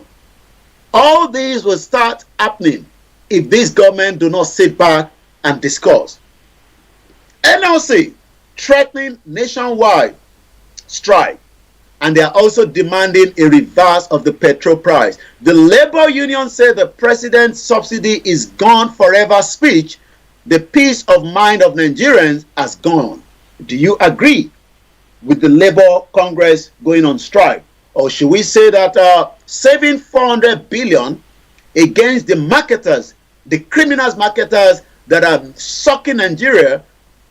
All these will start happening if this government do not sit back and discuss. NLC, threatening nationwide strike, and they are also demanding a reverse of the petrol price. The labor union said the president's subsidy is gone forever speech. The peace of mind of Nigerians has gone. Do you agree with the Labour Congress going on strike? Or should we say that saving 400 billion against the marketers, the criminals marketers that are sucking Nigeria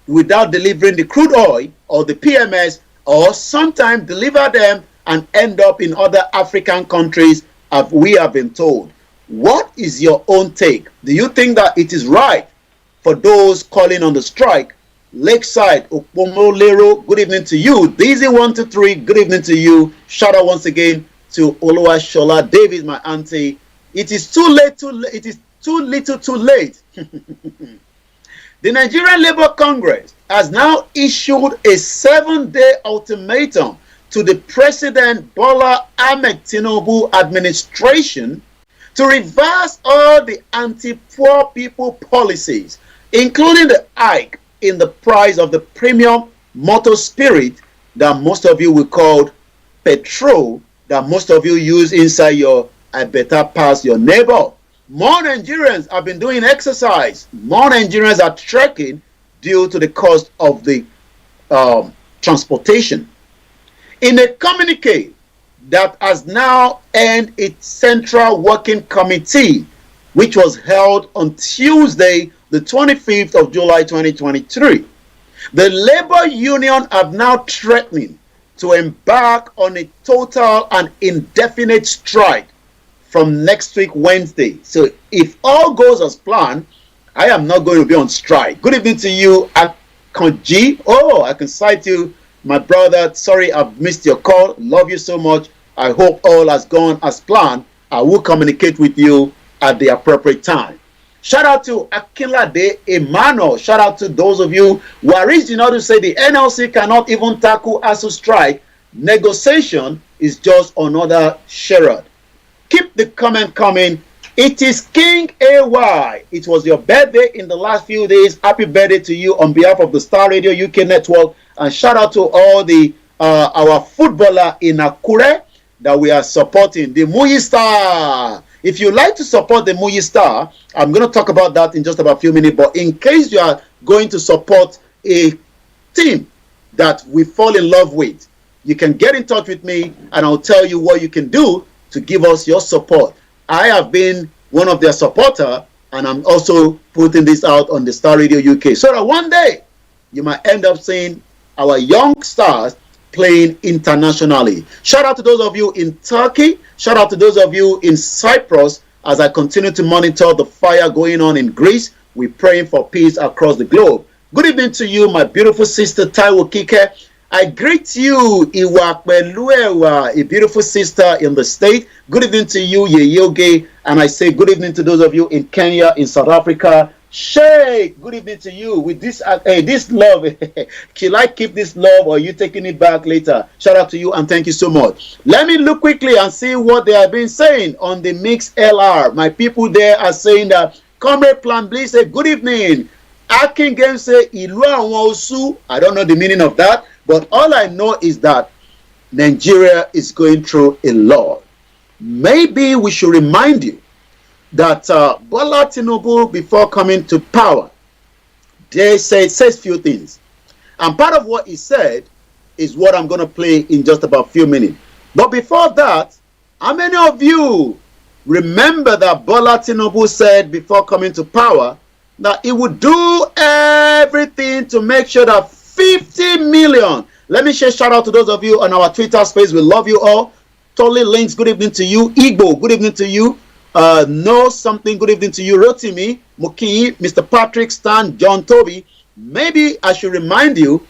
without delivering the crude oil or the PMS, or sometimes deliver them and end up in other African countries, as we have been told? What is your own take? Do you think that it is right for those calling on the strike? Lakeside, Okpomolero, good evening to you. Daisy123, good evening to you. Shout out once again to Oluwashola Davis, my auntie. It is too late, it is too little too late. The Nigerian Labour Congress has now issued a 7-day ultimatum to the President Bola Ahmed Tinubu administration to reverse all the anti-poor people policies, including the hike in the price of the premium motor spirit that most of you will call petrol, that most of you use inside your I better pass your neighbor. More Nigerians have been doing exercise. More Nigerians are trekking due to the cost of the transportation. In a communique that has now ended its central working committee, which was held on Tuesday, the 25th of July 2023, the labor union have now threatening to embark on a total and indefinite strike from next week Wednesday. So if all goes as planned, I am not going to be on strike. Good evening to you, Akonji. Oh, I can cite you, my brother. Sorry, I've missed your call. Love you so much. I hope all has gone as planned. I will communicate with you at the appropriate time. Shout out to Akinlade Emmanuel. Shout out to those of you who are reaching out to say the NLC cannot even tackle ASU strike. Negotiation is just another charade. Keep the comment coming. It is King AY. It was your birthday in the last few days. Happy birthday to you on behalf of the Star Radio UK network. And shout out to all the our footballer in Akure that we are supporting, the Muyi Star. If you like to support the Muyi Star, I'm going to talk about that in just about a few minutes. But in case you are going to support a team that we fall in love with, you can get in touch with me and I'll tell you what you can do to give us your support. I have been one of their supporters, and I'm also putting this out on the Star Radio UK, so that one day you might end up seeing our young stars playing internationally. Shout out to those of you in Turkey. Shout out to those of you in Cyprus as I continue to monitor the fire going on in Greece. We're praying for peace across the globe. Good evening to you, my beautiful sister Taiwo Kike. I greet you, Iwakbeluewa, a beautiful sister in the state. Good evening to you, Yeyoge. And I say good evening to those of you in Kenya, in South Africa. Shay, good evening to you. With this, this love, can I keep this love or are you taking it back later? Shout out to you and thank you so much. Let me look quickly and see what they have been saying on the Mix LR. My people there are saying that Comrade Plan B say good evening. Akin Game say Ilu Awon Osu. I don't know the meaning of that. But all I know is that Nigeria is going through a lot. Maybe we should remind you that Bola Tinubu, before coming to power, says few things. And part of what he said is what I'm going to play in just about a few minutes. But before that, how many of you remember that Bola Tinubu said before coming to power that he would do everything to make sure that 50 million. Let me share shout out to those of you on our Twitter space. We love you all. Totally Links, good evening to you. Igbo, good evening to you. Know Something, good evening to you. Rotimi, Muki, Mr. Patrick, Stan, John Toby. Maybe I should remind you,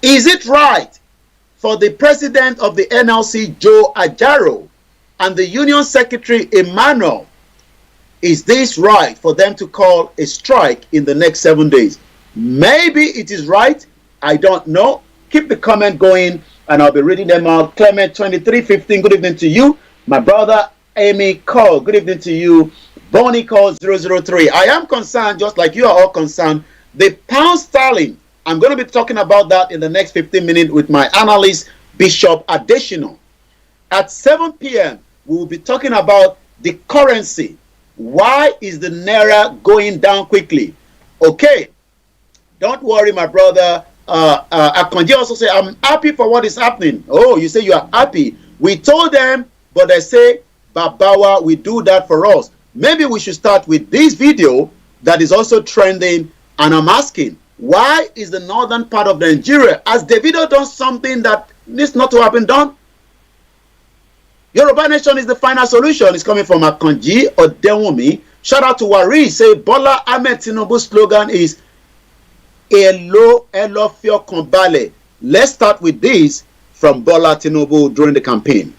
is it right for the president of the NLC, Joe Ajaro, and the union secretary, Emmanuel, is this right for them to call a strike in the next 7 days? Maybe it is right. I don't know. Keep the comment going and I'll be reading them out. Clement 2315, good evening to you. My brother Amy Cole, good evening to you. Bonnie Cole 003. I am concerned, just like you are all concerned, the pound sterling I'm going to be talking about that in the next 15 minutes with my analyst, Bishop Adesina. At 7 p.m., we will be talking about the currency. Why is the Naira going down quickly? Okay, don't worry, my brother. Akonji also say, I'm happy for what is happening. Oh, you say you are happy. We told them, but they say, Babawa, we do that for us. Maybe we should start with this video that is also trending, and I'm asking, why is the northern part of Nigeria, has Davido done something that needs not to have been done? Yoruba Nation is the final solution. It's coming from Akonji Olayomi. Shout out to Wari. Say Bola Ahmed Tinubu's slogan is Elo Elofio Kombale. Let's start with this from Bola Tinubu during the campaign.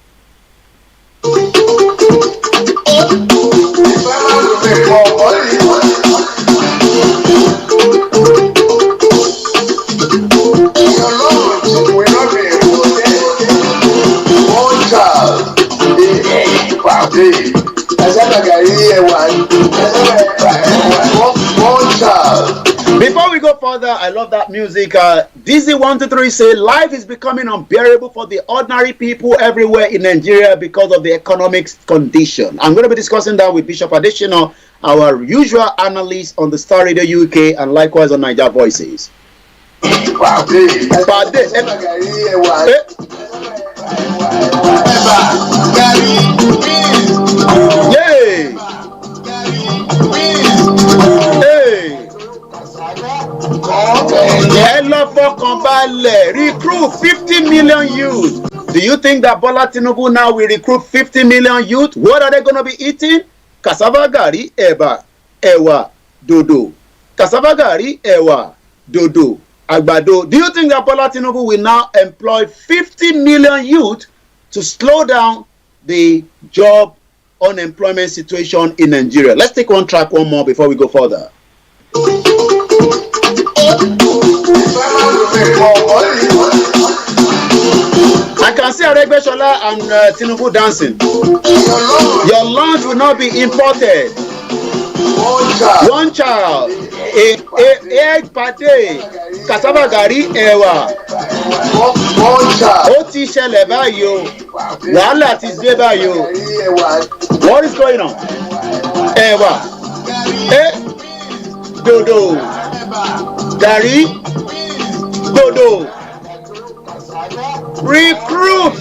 Before we go further, I love that music. Dizzy123 say life is becoming unbearable for the ordinary people everywhere in Nigeria because of the economic condition. I'm going to be discussing that with Bishop Adesina, our usual analyst on the Star Radio UK and likewise on Niger Voices. Yay! Recruit 50 million youth. Do you think that Bola Tinubu now will recruit 50 million youth? What are they going to be eating? Cassava gari, eba, ewa, dodo. Cassava gari, ewa, dodo, agbado. Do you think that Bola Tinubu will now employ 50 million youth to slow down the job unemployment situation in Nigeria? Let's take one track, one more before we go further. I can see Aregbesola and Tinubu dancing. Your lunch will not be imported. One child, egg per day, cassava gari ewa. Ó ti ṣẹlẹ̀ báyìí o, wàhálà ti dé báyìí o. What is going on? Ewa, dodo, gari, dodo. Recruit.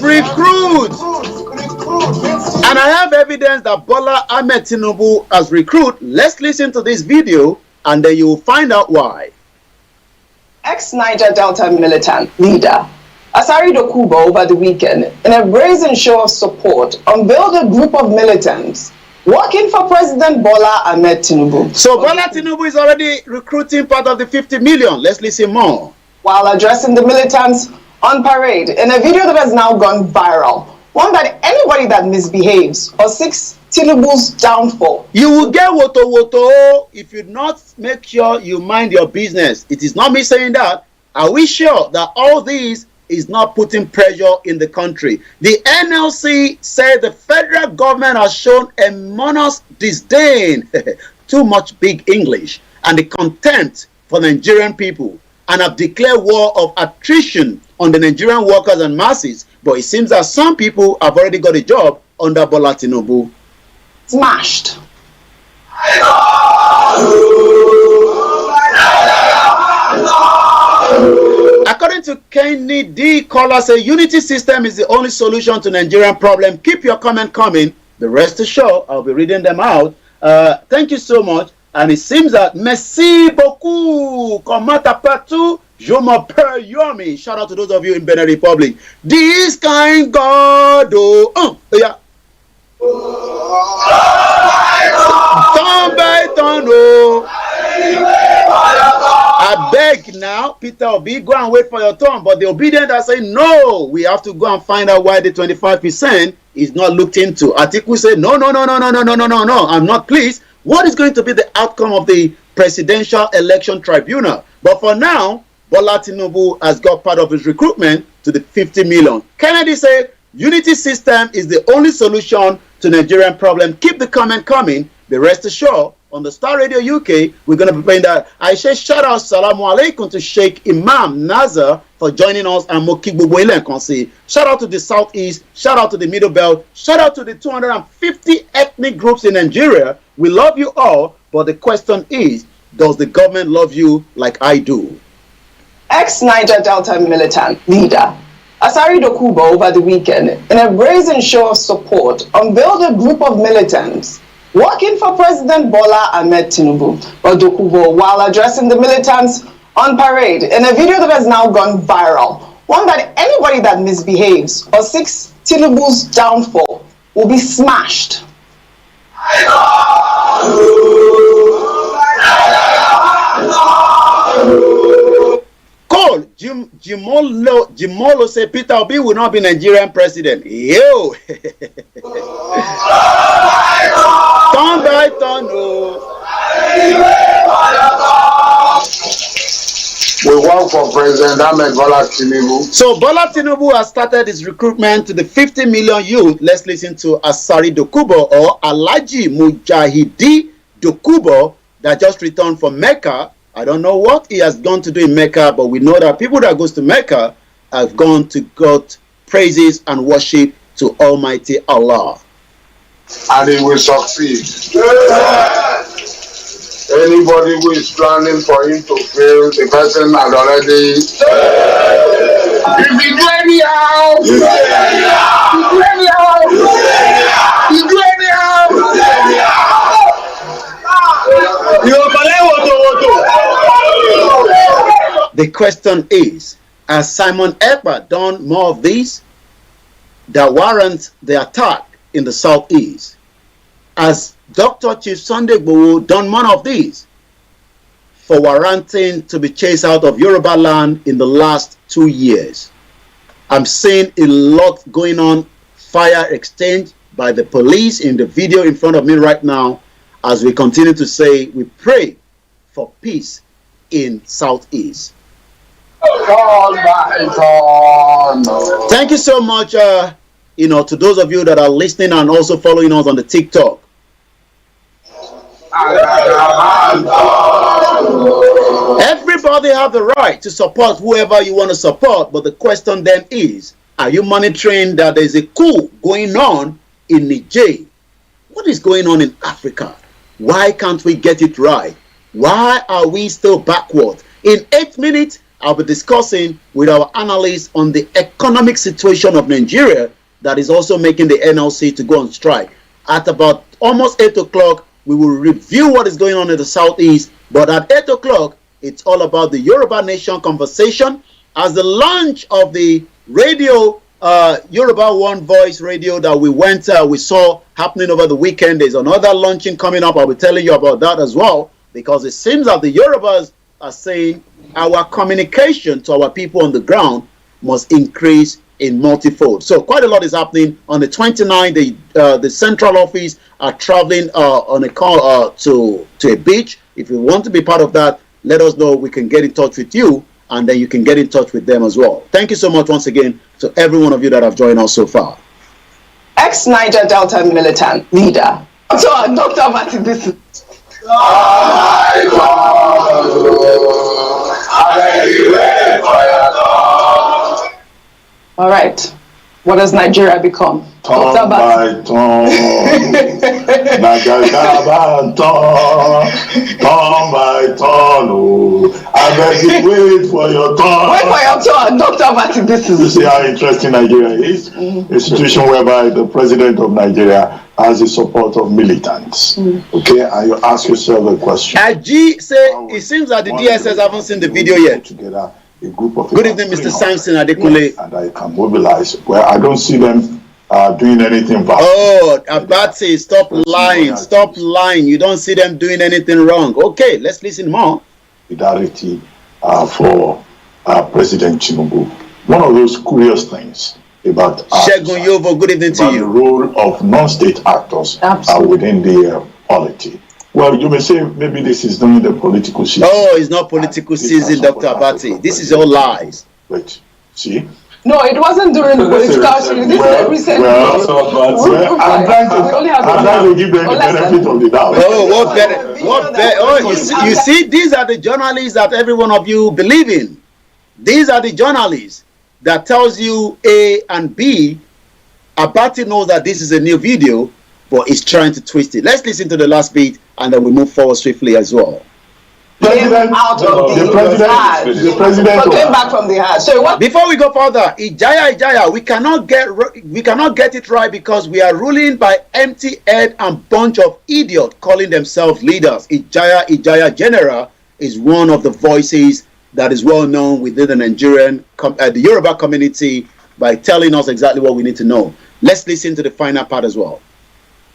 And I have evidence that Bola Ahmed Tinubu has recruited. Let's listen to this video and then you will find out why. Ex-Niger Delta militant leader Asari Dokubo over the weekend, in a brazen show of support, unveiled a group of militants working for President Bola Ahmed Tinubu. So Bola Tinubu is already recruiting part of the 50 million. Let's listen more. While addressing the militants on parade in a video that has now gone viral, one that anybody that misbehaves or seeks Tinubu's downfall, you will get woto if you not make sure you mind your business. It is not me saying that. Are we sure that all these is not putting pressure in the country? The NLC said the federal government has shown enormous disdain, too much big English, and the contempt for Nigerian people, and have declared war of attrition on the Nigerian workers and masses. But it seems that some people have already got a job under Bola Tinubu. Smashed. According to Kenny D. Collar, a unity system is the only solution to Nigerian problem. Keep your comment coming. The rest of the show, I'll be reading them out. Thank you so much. And it seems that merci beaucoup. Komata patu, je m'appelle Yomi. Shout out to those of you in Benin Republic. This kind God, yeah. Turn by turn, I beg now, Peter Obi, go and wait for your turn. But the obedient are saying, no, we have to go and find out why the 25% is not looked into. Atiku said, no, I'm not pleased. What is going to be the outcome of the Presidential Election Tribunal? But for now, Bola Tinubu has got part of his recruitment to the 50 million. Kennedy said, unity system is the only solution to Nigerian problem. Keep the comment coming. The rest assured, on the Star Radio UK, we're going to be playing that. I say shout out, salamu alaikum to Sheikh Imam Nazar for joining us and Moki Gbogbo Konsi. Shout out to the Southeast, shout out to the Middle Belt, shout out to the 250 ethnic groups in Nigeria. We love you all, but the question is, does the government love you like I do? Ex-Niger Delta militant leader Asari Dokubo over the weekend, in a brazen show of support, unveiled a group of militants working for President Bola Ahmed Tinubu. But Dokubo, while addressing the militants on parade in a video that has now gone viral, one that anybody that misbehaves or seeks Tinubu's downfall will be smashed. Call Jimolo say Peter Obi will not be Nigerian president. Yo! Turn by turn, We work for President Ahmed Bola Tinubu. So Bola Tinubu has started his recruitment to the 50 million youth. Let's listen to Asari Dokubo or Alhaji Mujahidi Dokubo that just returned from Mecca. I don't know what he has gone to do in Mecca, but we know that people that goes to Mecca have gone to God praises and worship to Almighty Allah. And he will succeed. Anybody who is planning for him to fail, the person has already. If you do anyhow, you do anyhow, you do anyhow, The question is, has Simon Ekpa done more of these that warrant the attack in the Southeast? Has Dr. Chief Sunday Igboho done more of these for warranting to be chased out of Yoruba land in the last 2 years? I'm seeing a lot going on, fire exchange by the police in the video in front of me right now, as we continue to say we pray for peace in Southeast. Thank you so much, to those of you that are listening and also following us on the TikTok. Everybody have the right to support whoever you want to support, but the question then is, are you monitoring that there's a coup going on in Niger? What is going on in Africa? Why can't we get it right? Why are we still backward? In 8 minutes, I'll be discussing with our analysts on the economic situation of Nigeria that is also making the NLC to go on strike. At about almost 8 o'clock, we will review what is going on in the Southeast. But at 8 o'clock, it's all about the Yoruba Nation conversation. As the launch of the radio, Yoruba One Voice radio that we saw happening over the weekend. There's another launching coming up. I'll be telling you about that as well, because it seems that the Yorubas are saying our communication to our people on the ground must increase in multifold. So quite a lot is happening. On the 29th, the central office are traveling on a call to a beach. If you want to be part of that, let us know. We can get in touch with you, and then you can get in touch with them as well. Thank you so much once again to every one of you that have joined us so far. Ex-Niger Delta militant leader. So, Dr. Martin, this is... All right. What has Nigeria become? Turn by turn. Nigeria turn by turn. I beg you, wait for your turn. Wait for your turn, Dr. Martin. This is. You see how interesting Nigeria is? A situation whereby the president of Nigeria has the support of militants. Okay, and you ask yourself a question. Aji say it seems that the DSS haven't seen the video yet. Together, a group of good evening, Mr. Samson Adekunle. And I can mobilize. Well, I don't see them doing anything wrong. Oh, Abati, stop lying. Stop lying. You don't see them doing anything wrong. Okay, let's listen more. Solidarity for President Tinubu. One of those curious things about Shegun Yovo, good evening to you. The role of non-state actors within the polity. Well, you may say maybe this is during the political season. Oh, it's not political season, Dr. Abati. This is all lies. Wait, see, No, it wasn't during the discussion. This is a recent. I'm trying to give them the benefit of the doubt. You see, these are the journalists that every one of you believe in. These are the journalists that tells you A and B. Abati knows that this is a new video, but he's trying to twist it. Let's listen to the last bit, and then we move forward swiftly as well. The president came back from the heart. So what? Before we go further, Ijaya, we cannot get it right because we are ruling by empty head and bunch of idiots calling themselves leaders. Ijaya General is one of the voices that is well known within the Nigerian, the Yoruba community by telling us exactly what we need to know. Let's listen to the final part as well.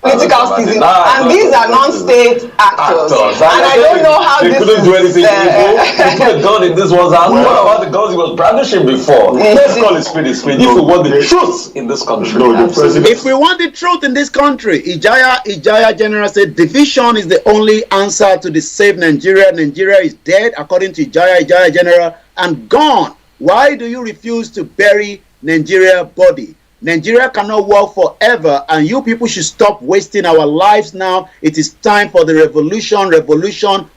Political season, and these are non-state actors. And I don't know how they couldn't do anything. They put a gun in this one's hand. What about the guns he was brandishing before? Let's call it spade a spade. If we want the truth in this country, if we want the truth in this country, Ijaya General said division is the only answer to the save Nigeria. Nigeria is dead, according to Ijaya General, and gone. Why do you refuse to bury Nigeria body? Nigeria cannot work forever, and you people should stop wasting our lives now. It is time for the revolution.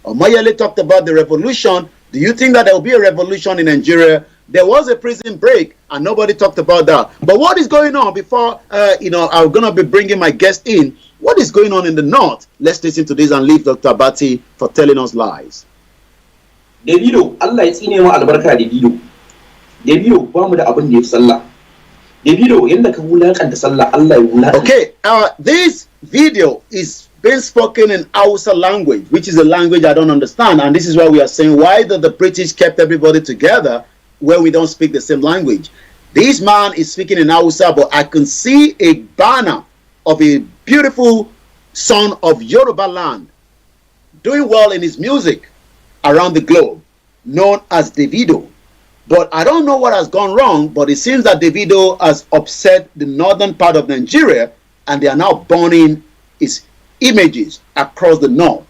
Omoyele talked about the revolution. Do you think that there will be a revolution in Nigeria? There was a prison break, and nobody talked about that. But what is going on before, I'm going to be bringing my guest in. What is going on in the north? Let's listen to this and leave Dr. Abati for telling us lies. Davido, Allah ya tsine mu albarka Davido. Davido, ba mu da abin da ya sallah. Okay, this video is being spoken in Hausa language, which is a language I don't understand, and this is why we are saying, why did the British kept everybody together where we don't speak the same language? This man is speaking in Hausa, but I can see a banner of a beautiful son of Yoruba land doing well in his music around the globe, known as Davido. But I don't know what has gone wrong, but it seems that Davido has upset the northern part of Nigeria, and they are now burning his images across the north.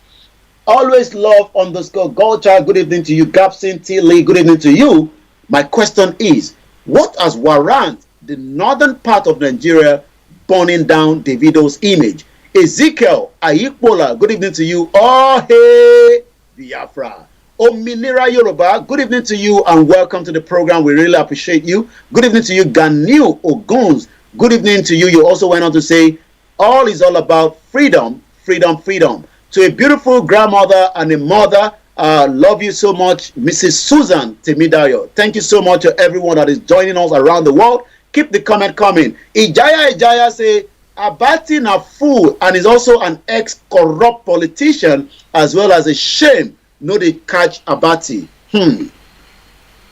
Always love _Golcha. Good evening to you. Gapsin T. Lee. Good evening to you. My question is, what has warranted the northern part of Nigeria burning down Davido's image? Ezekiel Ayikpola. Good evening to you. Oh, hey, Biafra. Ominira Yoruba, good evening to you and welcome to the program. We really appreciate you. Good evening to you, Ganiu Oguns. Good evening to you. You also went on to say, all is all about freedom, freedom, freedom. To a beautiful grandmother and a mother, love you so much, Mrs. Susan Temidayo. Thank you so much to everyone that is joining us around the world. Keep the comment coming. Ijaya say, Abati na fool and is also an ex-corrupt politician as well as a shame. No, they catch Abati.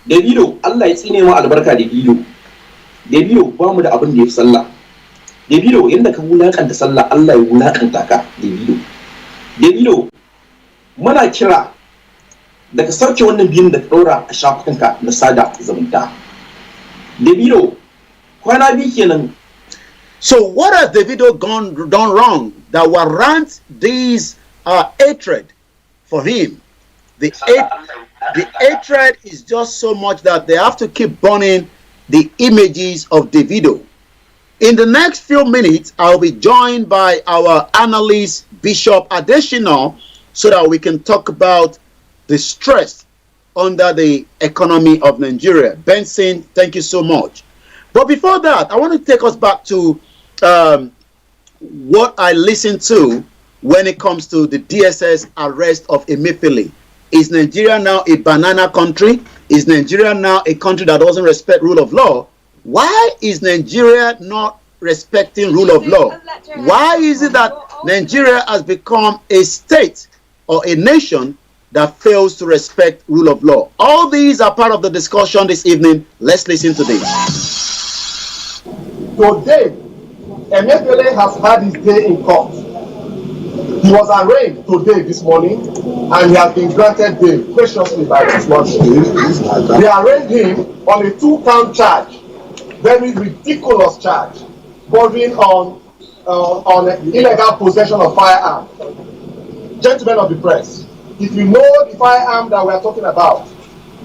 Davido, Allah ya tsine mu albarka Davido. Davido ba mu da abin da ya fi sallah. Davido yanda ka wulakanta sallah Allah ya wulakanta ka Davido. Davido muna kira daga sauke wannan biyun da ka daura a shafukanka na sada zumunta. Davido kwana biyu kenan. So what has Davido done wrong that warrant these hatred for him? The hatred is just so much that they have to keep burning the images of Davido. In the next few minutes, I'll be joined by our analyst, Bishop Adeshina, so that we can talk about the stress under the economy of Nigeria. Benson, thank you so much. But before that, I want to take us back to what I listened to when it comes to the DSS arrest of Emefiele. Is Nigeria now a banana country? Is Nigeria now a country that doesn't respect rule of law? Why is Nigeria not respecting rule of law? Why is it that Nigeria has become a state or a nation that fails to respect rule of law? All these are part of the discussion this evening. Let's listen to this. Today, Emefiele has had his day in court. He was arraigned today, this morning, and he has been granted bail graciously by his lordship. They arraigned him on a 2-count charge, very ridiculous charge, bordering on illegal possession of firearm. Gentlemen of the press, if you know the firearm that we are talking about,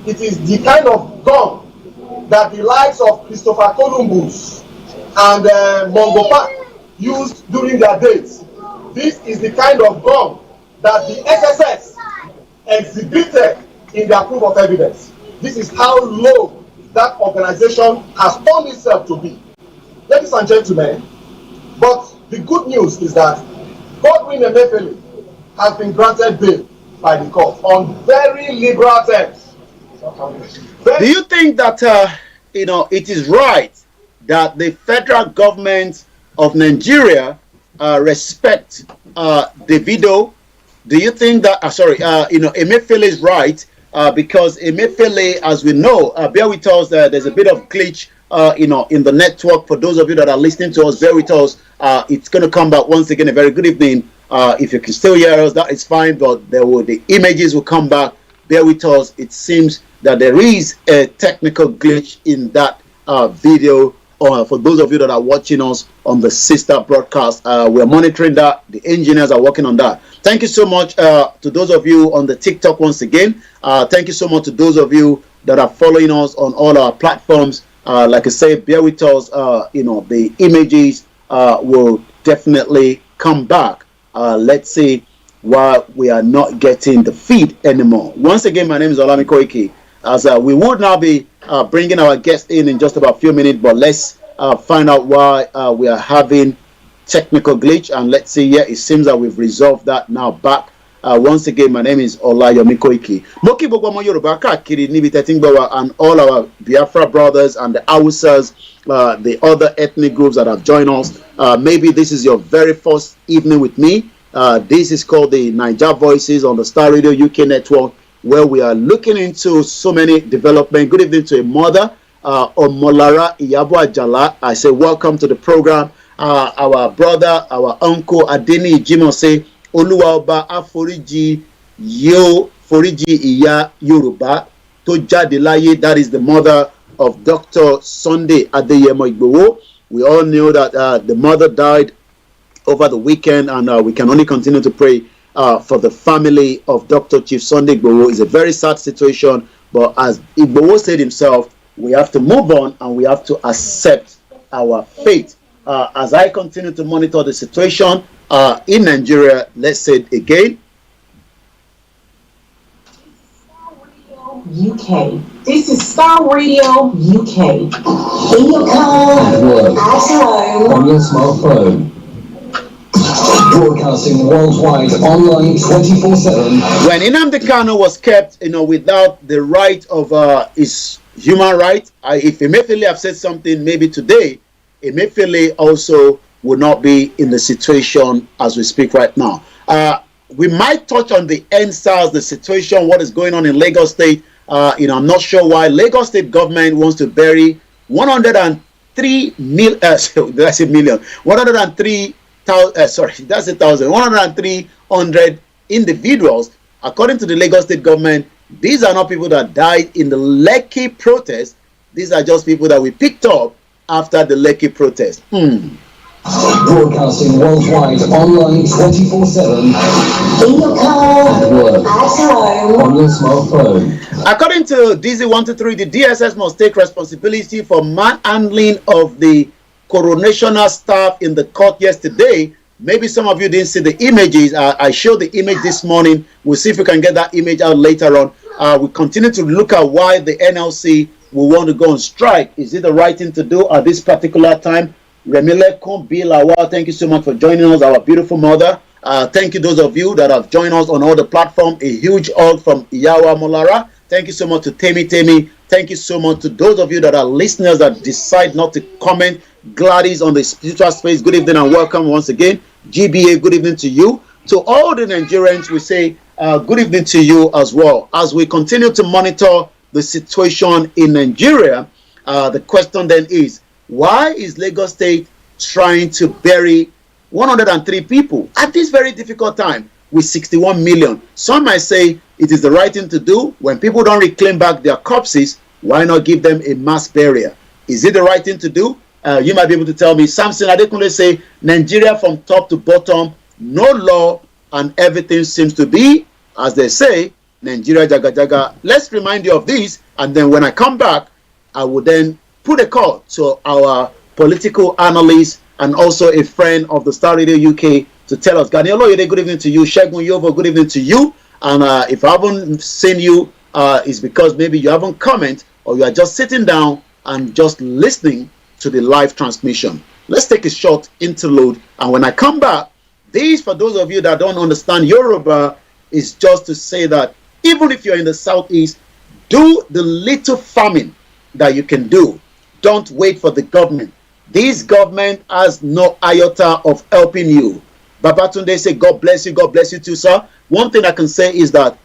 it is the kind of gun that the likes of Christopher Columbus and Mungo Park used during their days. This is the kind of gun that the SSS exhibited in their proof of evidence. This is how low that organization has turned itself to be. Ladies and gentlemen, but the good news is that Godwin Emefiele has been granted bail by the court on very liberal terms. Do you think that it is right that the federal government of Nigeria respect Davido? Do you think that Emefiele is right? Because Emefiele, as we know, bear with us, there's a bit of glitch in the network. For those of you that are listening to us, bear with us. It's going to come back once again. A very good evening. If you can still hear us, that is fine, but the images will come back. Bear with us. It seems that there is a technical glitch in that video. For those of you that are watching us on the sister broadcast, we're monitoring that. The engineers are working on that. Thank you so much to those of you on the TikTok once again. Thank you so much to those of you that are following us on all our platforms. Like I say, bear with us. The images will definitely come back. Let's see why we are not getting the feed anymore. Once again, my name is Olayomi Koiki. As we would now be bringing our guest in just about a few minutes, but let's find out why we are having technical glitch, and let's see. Yeah, it seems that we've resolved that now. Back once again, my name is Olayomi Koiki. Moki Bogwamo Yoruba Kakiri Nibi Tetingbawa and all our Biafra brothers and the Hausas, the other ethnic groups that have joined us. Maybe this is your very first evening with me. This is called the Niger Voices on the Star Radio UK network, where we are looking into so many development. Good evening to a mother, Omolara Iyabo Ajala. I say welcome to the program. Our brother, our uncle Adeni Jimose Oluwaoba Aforiji Yo Foriji Iya Yoruba to Jadilaye. That is the mother of Dr. Sunday Adeyemo Igboho. We all knew that the mother died over the weekend, and we can only continue to pray for the family of Dr. Chief Sunday Igboho. It's a very sad situation, but as Igboho said himself, we have to move on and we have to accept our fate. As I continue to monitor the situation in Nigeria, let's say it again. UK. This is Star Radio UK. In your car, At work, at home, on your smartphone. Broadcasting worldwide, online 24/7. When Nnamdi Kanu was kept, without the right of his human right, if Emefiele have said something maybe today, Emefiele also will not be in the situation as we speak right now. We might touch on the NSAS, the situation, what is going on in Lagos State. I'm not sure why Lagos State government wants to bury 103 million. Did I say million? 103. That's 1,000. 103 individuals. According to the Lagos State government, these are not people that died in the Lekki protest. These are just people that we picked up after the Lekki protest. Broadcasting worldwide, online 24/7. in your car, At work, at home. on your smartphone. According to DZ123, the DSS must take responsibility for manhandling of the coronational staff in the court yesterday. Maybe some of you didn't see the images. I showed the image this morning. We'll see if we can get that image out later on. We continue to look at why the NLC will want to go on strike. Is it the right thing to do at this particular time? Remile Kombilawa, thank you so much for joining us, our beautiful mother. Thank you those of you that have joined us on all the platforms. A huge hug from Iyawa Molara. Thank you so much to Temi. Thank you so much to those of you that are listeners that decide not to comment. Gladys on the spiritual space, good evening and welcome once again. GBA, good evening to you. To all the Nigerians, we say good evening to you as well. As we continue to monitor the situation in Nigeria, the question then is, why is Lagos State trying to bury 103 people at this very difficult time with 61 million? Some might say it is the right thing to do. When people don't reclaim back their corpses, why not give them a mass burial? Is it the right thing to do? You might be able to tell me. Samson Adekunle say Nigeria from top to bottom, no law, and everything seems to be, as they say, Nigeria jaga jaga. Let's remind you of this, and then when I come back, I would then put a call to our political analyst and also a friend of the Star Radio UK to tell us, Gani Oloyede, good evening to you. Shegun Yovo, good evening to you. And if I haven't seen you, it's because maybe you haven't commented or you are just sitting down and just listening to the live transmission. Let's take a short interlude. And when I come back, this, for those of you that don't understand Yoruba, is just to say that even if you're in the southeast, do the little farming that you can do. Don't wait for the government. This government has no iota of helping you. Babatunde say, God bless you too, sir. One thing I can say is that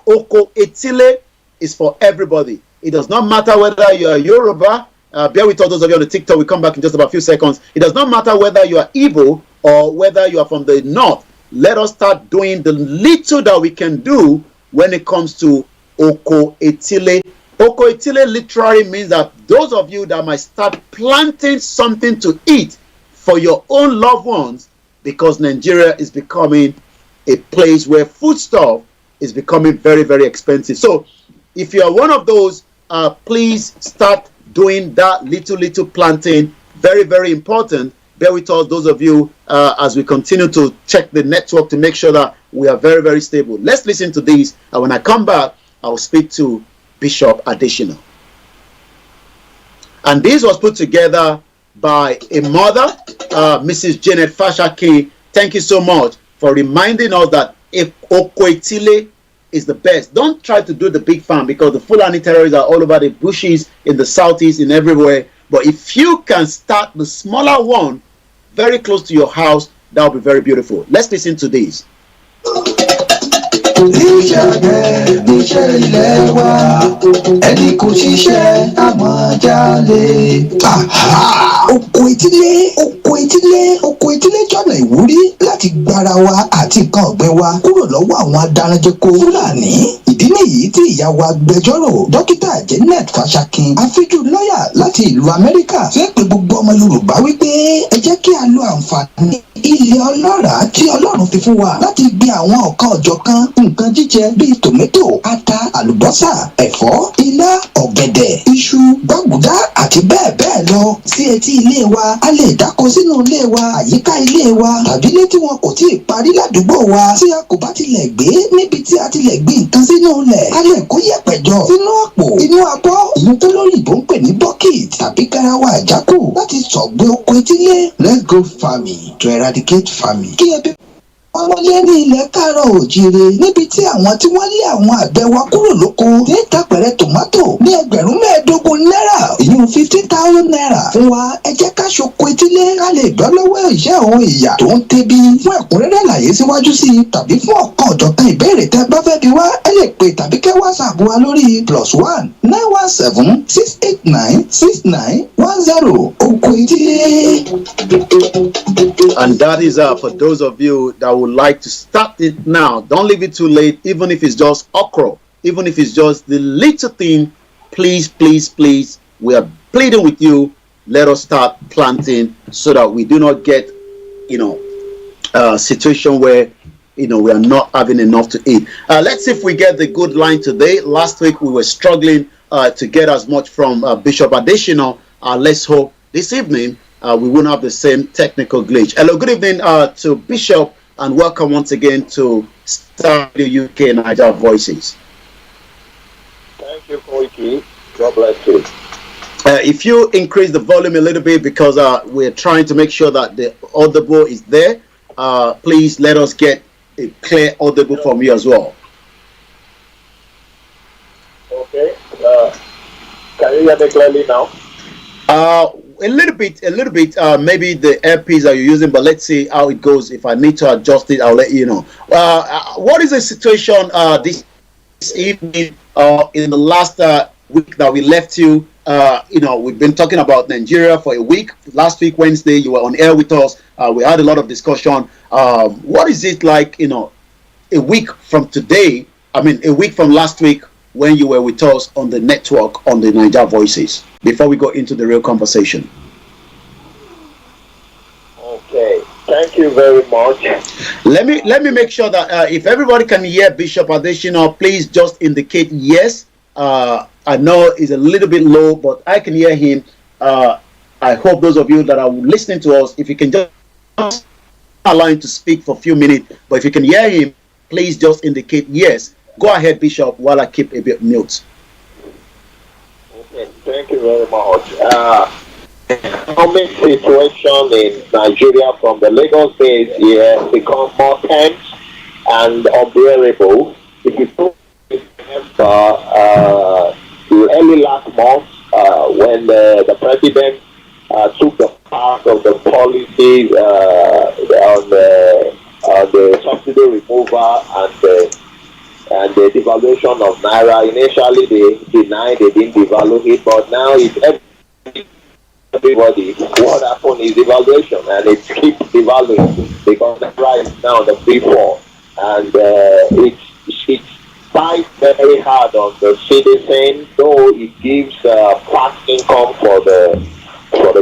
Oko Etile is for everybody. It does not matter whether you are Yoruba, bear with all those of you on the TikTok, we'll come back in just about a few seconds. It does not matter whether you are Igbo or whether you are from the north. Let us start doing the little that we can do when it comes to Oko Etile. Oko Etile literally means that those of you that might start planting something to eat for your own loved ones, because Nigeria is becoming a place where foodstuff is becoming very, very expensive. So if you are one of those, please start doing that little planting. Very, very important. Bear with us, those of you, as we continue to check the network to make sure that we are very, very stable. Let's listen to this. And when I come back, I'll speak to Bishop Additional. And this was put together by a mother, Mrs. Janet Fashaki. Thank you so much for reminding us that if Okoetile is the best. Don't try to do the big farm because the Fulani terrorists are all over the bushes, in the southeast, in everywhere. But if you can start the smaller one very close to your house, that will be very beautiful. Let's listen to this. Níṣẹ́ ilé wa, ẹni kò ṣiṣẹ́ àmọ́ jalè. Oko etílé jọ̀nà ìwúrí láti gbára wa àti nǹkan ọ̀gbìn wa kúrò lọ́wọ́ àwọn adaranjẹko Fúlàní. Ìdí nìyí tí ìyàwó agbẹjọ́rò dókítà Janet Fashakin, afíjú lọ́yà láti ìlú Amẹ́ríkà, fẹ́ pe gbogbo ọmọ Yorùbá wípé ẹ jẹ́ kí a lo àǹfààní ilẹ̀ ọlọ́ràá tí Ọlọ́run fi fún wa láti gbin àwọn ọ̀kan ọ̀jọ̀kan nǹkan jíjẹ bíi tòmẹ́tò, ata, àlùbọ́sà, ẹ̀fọ́, ilá, ọ̀gẹ̀dẹ̀, iṣu, gbàgùdá àti bẹ́ẹ̀ bẹ́ẹ̀ lọ sí etí ilé wa. A lè dáko sínú ilé wa, àyíká ilé wa, tàbí ilé tí wọn kò tí ì parí ládùúgbò wa. Tí a kò bá tilẹ̀ gbé níbi tí a tilẹ̀ gbin nǹkan sínú ilẹ̀, a lè kó yẹ̀pẹ̀ jọ sínú àpò, inú abọ́, ìyẹn tó lóyìnbó ń pè ní bucket tàbí garawa àjákù láti sọ̀gbìn oko etílé. Let's go farming to eradicate farming. Kí ẹbí wọ́n lé ní ilẹ̀ Káàárọ̀ Oòjíire níbi tí àwọn tí wọ́n lé àwọn àgbẹ̀ wa kúrò lóko ní ìtàpẹ̀rẹ̀ tòmátò ní ẹgbẹ̀rún mẹ́ẹ̀ẹ́dógún náírà, ìyún 15,000 naira. Fún wa, ẹ jẹ́ ká ṣoko etílé ká lè bọ́ lọ́wọ́ ìṣẹ́ òun ìyà tó ń tẹ́bí. Fún ẹ̀kúnrẹ́rẹ́ àlàyé síwájú sí i tàbí fún ọ̀kan ọ̀jọ̀kan ìbéèrè tẹ́ bá fẹ́ bi wá, ẹ lè pè tàbí kẹ́ WhatsApp wa lórí +1 917 689 6910. Oko etílé. And that is for those of you that would like to start it now. Don't leave it too late, even if it's just okra, even if it's just the little thing. Please, please, please, we are pleading with you. Let us start planting so that we do not get, a situation where, we are not having enough to eat. Let's see if we get the good line today. Last week we were struggling to get as much from Bishop Additional. Let's hope this evening we won't have the same technical glitch. Hello, good evening to Bishop, and welcome once again to Star Radio UK Niger Voices. Thank you, Koiki. God bless you. If you increase the volume a little bit, because we're trying to make sure that the audible is there, please let us get a clear audible from you as well. Okay. Can you hear me clearly now? A little bit. Maybe the earpiece that you're using, but let's see how it goes. If I need to adjust it, I'll let you know. What is the situation this evening? In the last week that we left you, we've been talking about Nigeria for a week. Last week, Wednesday, you were on air with us. We had a lot of discussion. What is it like, a week from today? A week from last week, when you were with us on the network on the Niger Voices, before we go into the real conversation. Okay, thank you very much. Let me make sure that if everybody can hear Bishop Additional, please just indicate yes. I know it's a little bit low, but I can hear him. I hope those of you that are listening to us, if you can just allow him to speak for a few minutes, but if you can hear him, please just indicate yes. Go ahead, Bishop, while I keep a bit mute. Okay, thank you very much. Economic situation in Nigeria from the Lagos base here becomes more tense and unbearable. If you remember, early last month, when the president took the part of the policies on the subsidy removal and the devaluation of Naira. Initially, they denied they didn't devalue it, but now it's everybody. What happened is devaluation, and it keeps devaluing because Naira is now the free fall, and it's fight very hard on the citizen, though it gives past income for the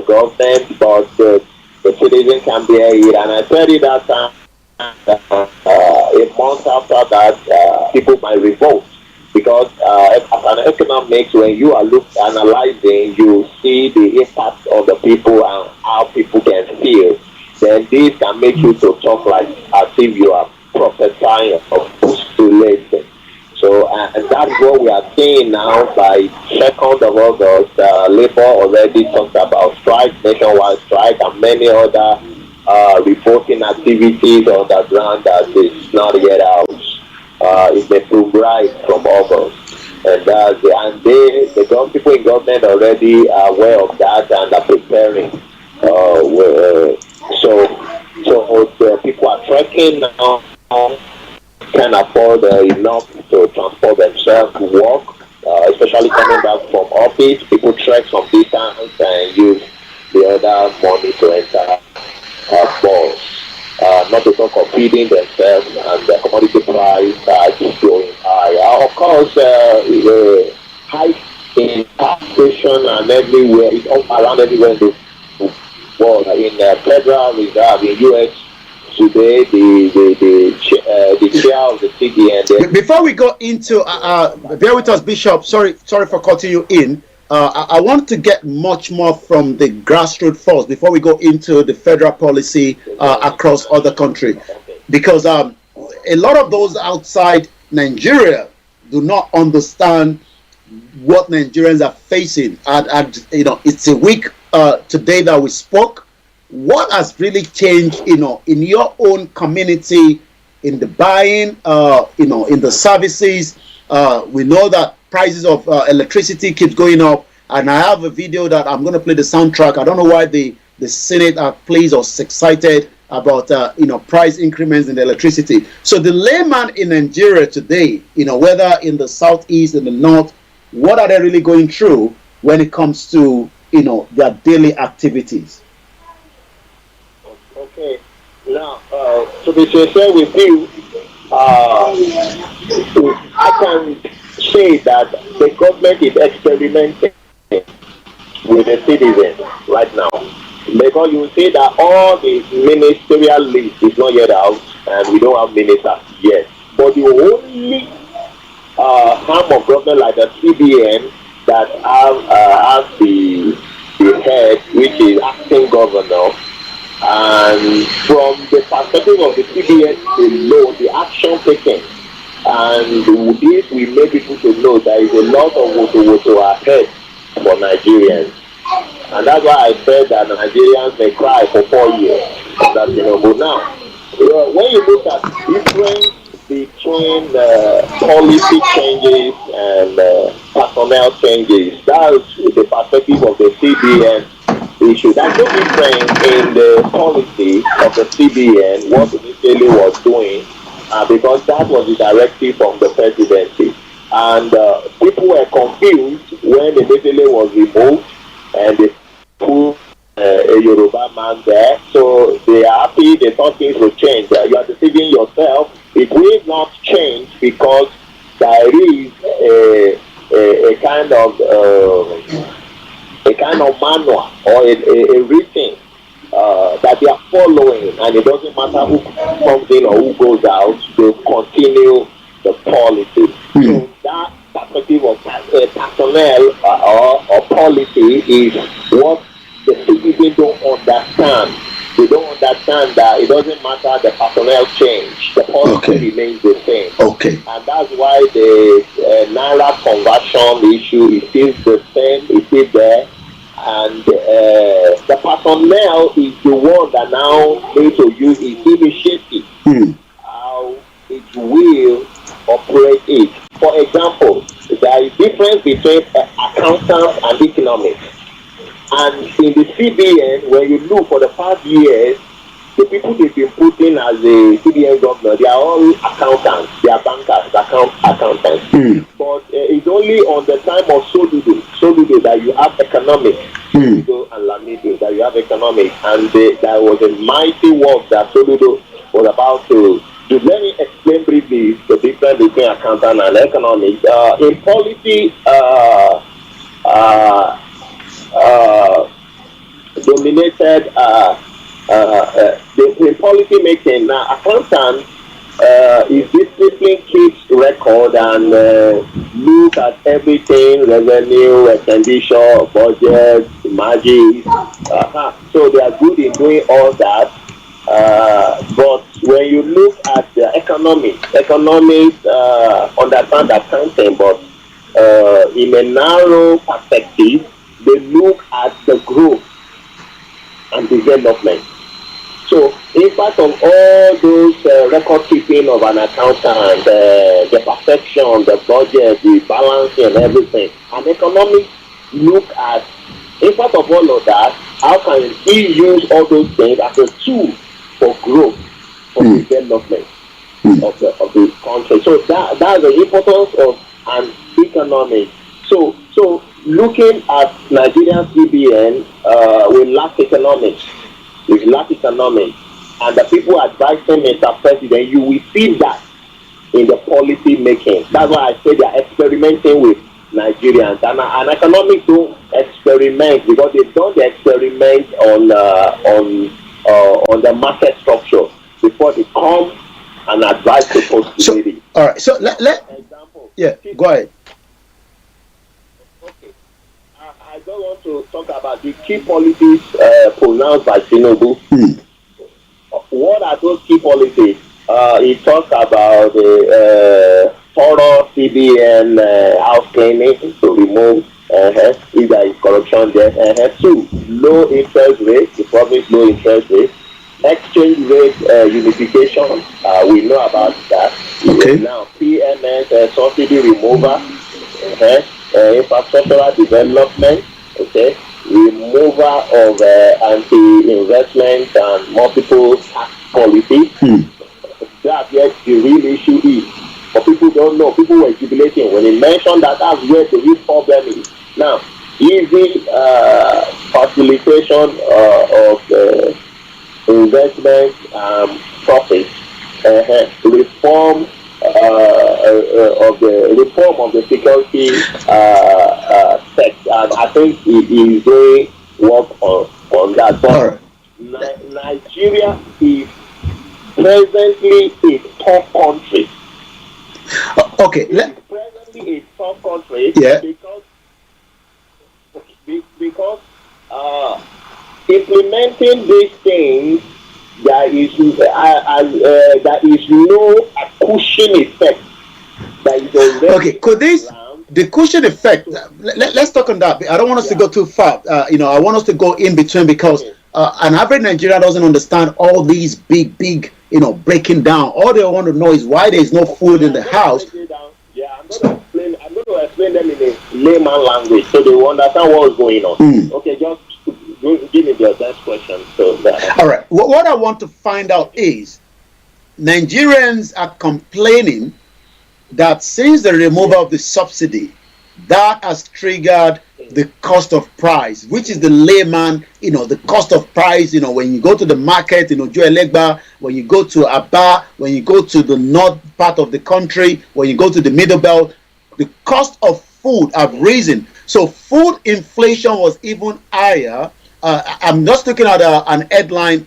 government, but the citizen can bear it. And I said it that time, a month after that, people might revolt because as an economics, when you are analyzing, you see the impact of the people and how people can feel. Then this can make you to talk like as if you are prophesying or postulating. So, and that's what we are seeing now. By 2nd of August, Labour already talked about strike, nationwide strike, and many other reporting activities on the ground that is not yet out. It's a fulbright from August. And the people in government already are aware of that and are preparing. So the people are trekking now. Can afford enough to transport themselves to work, especially coming back from office. People trek some distance and use the other money to enter malls. Not to talk of feeding themselves, and the commodity price keeps going high. Of course, the high in taxation and everywhere, it's all around everywhere in the world. In Federal Reserve in U.S. today, the chair of the CBN. Before we go into, bear with us, Bishop. Sorry for cutting you in. I want to get much more from the grassroots first before we go into the federal policy across other countries, because a lot of those outside Nigeria do not understand what Nigerians are facing. And it's a week today that we spoke. What has really changed, in your own community, in the buying, in the services? We know that prices of electricity keeps going up, and I have a video that I'm going to play the soundtrack. I don't know why the Senate are pleased or excited about price increments in the electricity. So the layman in Nigeria today, whether in the southeast, in the north, what are they really going through when it comes to their daily activities? Okay, now to be sincere with you, I can say that the government is experimenting with the citizens right now, because you see that all the ministerial list is not yet out, and we don't have ministers yet. But the only arm of government like the CBN that has the head, which is acting governor. And from the perspective of the CBN alone, the action taken, and this will make people to know there is a lot of woto ahead for Nigerians. And that's why I said that Nigerians may cry for 4 years. But now, when you look at the difference between policy changes and personnel changes, that's the perspective of the CBN issue. That's no difference in the policy of the CBN, what initially was doing, because that was the directive from the presidency. And people were confused when the initially was removed and they put a Yoruba man there. So they are happy, they thought things would change. You are deceiving yourself. It will not change because there is a kind of manual or a written that they are following, and it doesn't matter who comes in or who goes out, they continue the policy. So that perspective of personnel or policy is what the citizens don't understand. They don't understand that it doesn't matter the personnel change, the policy remains the same. Okay. And that's why the Naira conversion issue is still the same, is still there. And the personnel is the one that now needs to use its initiative, how it will operate it. For example, there is difference between accountants and economics. And in the CBN, when you look for the past years, the people they've been putting as the CBN governor, they are all accountants, they are bankers, accountants. But it's only on the time of Soludo that you have economics, Soludo and Lamido, that you have economics. And there was a mighty work that Soludo was about to do. Let me explain briefly the difference between accountant and economics. In policy, dominated in policy making. Now, accountant is discipline, keeps record and look at everything, revenue, expenditure, budget, margins. So they are good in doing all that. But when you look at the economics understand accounting, but in a narrow perspective, they look at the growth and development. So, impact of all those record keeping of an accountant, the perfection, the budget, the balancing and everything, and economics look at impact of all of that. How can he use all those things as a tool for growth, for development of the country? So that's the importance of an economic. So looking at Nigerian CBN, we lack economics. We lack economics. And the people advising Mr. President, you will see that in the policy making. That's why I say they are experimenting with Nigerians. And economics don't experiment because they've done the experiment on the market structure before they come and advise the post-committee. All right. So let example. Yeah, go ahead. I don't want to talk about the key policies pronounced by Tinubu. What are those key policies? He talks about the thorough CBN house cleaning to remove if there is corruption there. 2, low interest rate, the promised low interest rate. Exchange rate unification, we know about that. Okay. Now, PMS subsidy remover. Infrastructural development, removal of anti-investment and multiple tax policies. That's where the real issue is. But people don't know. People were jubilating when they mentioned that. That's where the real problem is. Now, easy facilitation of investment profits, reform of the security sector, and I think he is doing work on that. But Nigeria is presently a tough country. Presently a tough country because implementing these things, there is no cushion effect. Could the cushion effect, let's talk on that. I don't want us to go too far. I want us to go in between because an average Nigerian doesn't understand all these big, breaking down. All they want to know is why there is no food in the house. I'm going to explain them in a layman language so they will understand what is going on. Okay, just give me the next question. All right. What I want to find out is Nigerians are complaining that since the removal of the subsidy, that has triggered the cost of price, which is the layman, the cost of price, when you go to the market, Joelegba, when you go to Aba, when you go to the north part of the country, when you go to the middle belt, the cost of food have risen. So food inflation was even higher. I'm just looking at an headline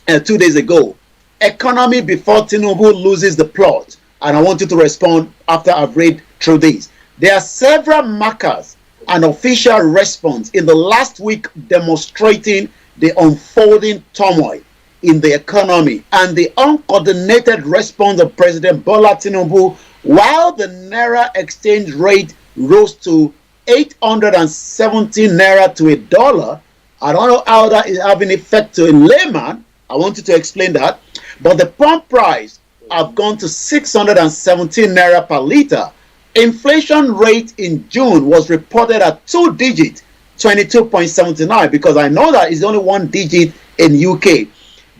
2 days ago. Economy before Tinubu loses the plot. And I want you to respond after I've read through this. There are several markers and official response in the last week demonstrating the unfolding turmoil in the economy and the uncoordinated response of President Bola Tinubu while the Naira exchange rate rose to 870 Naira to a dollar. I don't know how that is having effect to a layman. I want you to explain that. But the pump price have gone to 617 Naira per litre. Inflation rate in June was reported at 2 digits, 22.79, because I know that it's only 1 digit in UK.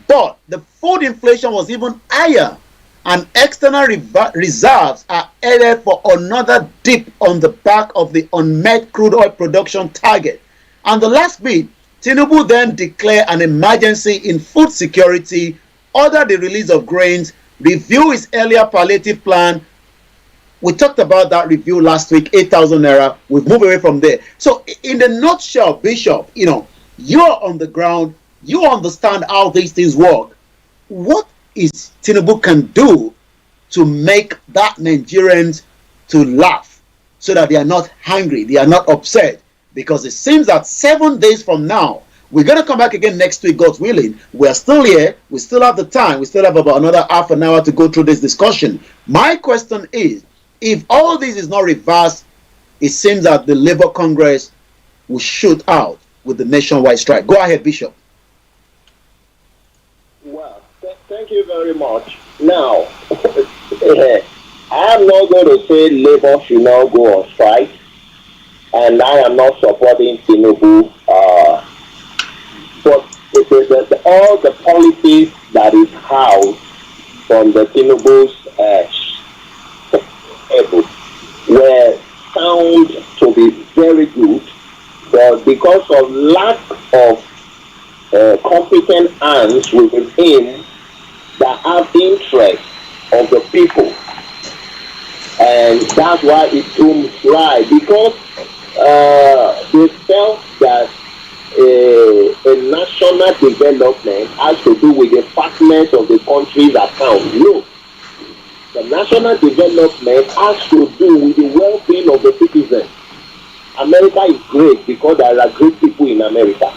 But the food inflation was even higher, and external reserves are headed for another dip on the back of the unmet crude oil production target. And the last bit, Tinubu then declared an emergency in food security, ordered the release of grains, review his earlier palliative plan. We talked about that review last week, 8,000 Naira. We've moved away from there. So in the nutshell, Bishop, you're on the ground. You understand how these things work. What is Tinubu can do to make that Nigerians to laugh so that they are not hungry, they are not upset? Because it seems that 7 days from now, we're going to come back again next week, God willing. We're still here. We still have the time. We still have about another half an hour to go through this discussion. My question is, if all this is not reversed, it seems that the Labour Congress will shoot out with the nationwide strike. Go ahead, Bishop. Well, thank you very much. Now, I'm not going to say Labour should now go on strike, and I am not supporting Tinubu. But all the policies that is housed from the Tinubu's were found to be very good, but because of lack of competent hands within him that have interest of the people, and that's why it doomed dry, because they felt that a national development has to do with the fatness of the country's account. No, the national development has to do with the well-being of the citizens. America is great because there are great people in America.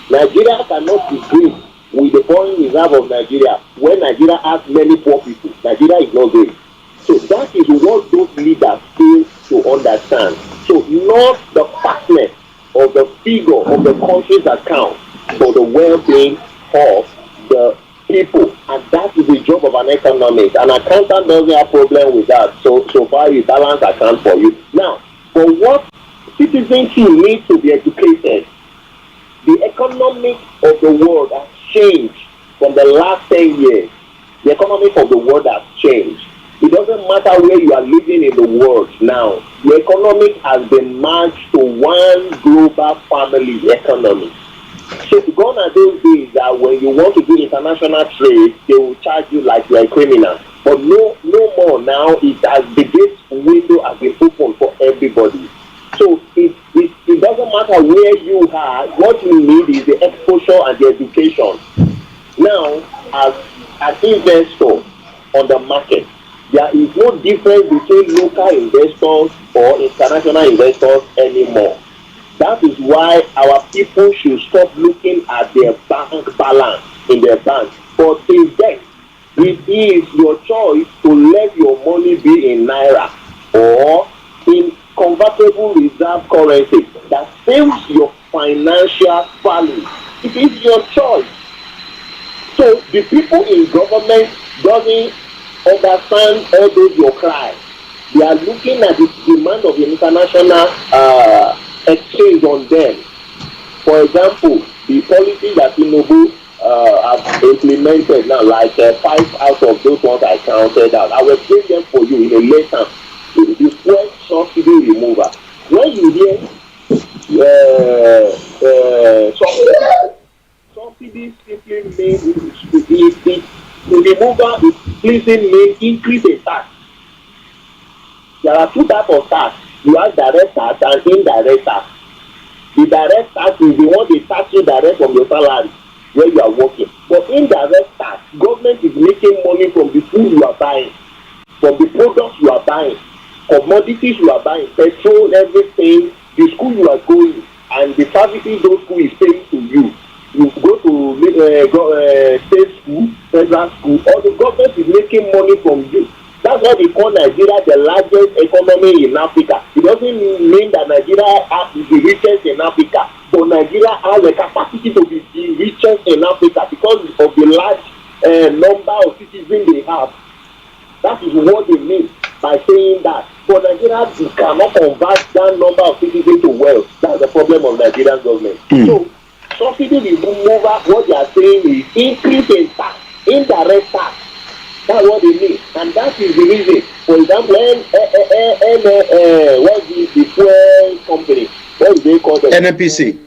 Nigeria cannot be great with the foreign reserve of Nigeria when Nigeria has many poor people. Nigeria is not great. So that is what those leaders fail to understand. So not the fatness of the figure of the country's account for the well-being of the people, and that is the job of an economist. An accountant doesn't have problem with that. So far you balance account for you. Now, for what citizens need to be educated, the economics of the world has changed from the last 10 years. The economics of the world has changed. It doesn't matter where you are living in the world now. The economic has been merged to one global family economy. So gone are those days that when you want to do international trade, they will charge you like you're a criminal. But no more now. It has the gate window has been opened for everybody. So it doesn't matter where you are. What you need is the exposure and the education. Now, as an investor on the market, there is no difference between local investors or international investors anymore. That is why our people should stop looking at their bank balance in their bank. But instead, it is your choice to let your money be in Naira or in convertible reserve currency that saves your financial value. It is your choice. So the people in government doesn't understand all those your cries. They are looking at the demand of the international exchange on them. For example, the policy that Tinubu have implemented now, like 5 out of those ones I counted out. I will explain them for you in a later. The fuel subsidy remover. When you hear subsidy simply means the remover is pleasing means increase in tax. There are 2 types of tax. You have direct tax and indirect tax. The direct tax is the one they tax you direct from your salary where you are working. But indirect tax, government is making money from the food you are buying, from the products you are buying. commodities you are buying, petrol, everything, the school you are going, and the services those school is paying to you. You go to state school, federal school, or the government is making money from you. That's why they call Nigeria the largest economy in Africa. It doesn't mean that Nigeria is the richest in Africa, but Nigeria has the capacity to be the richest in Africa because of the large number of citizens they have. That is what they mean by saying that. For Nigeria, you cannot convert that number of citizens to wealth. That's the problem of Nigerian government. So, subsidy removal, what they are saying is increase in tax, indirect tax. That's what they mean. And that is the reason. For example, what's the fuel company? What do they call them? NNPC.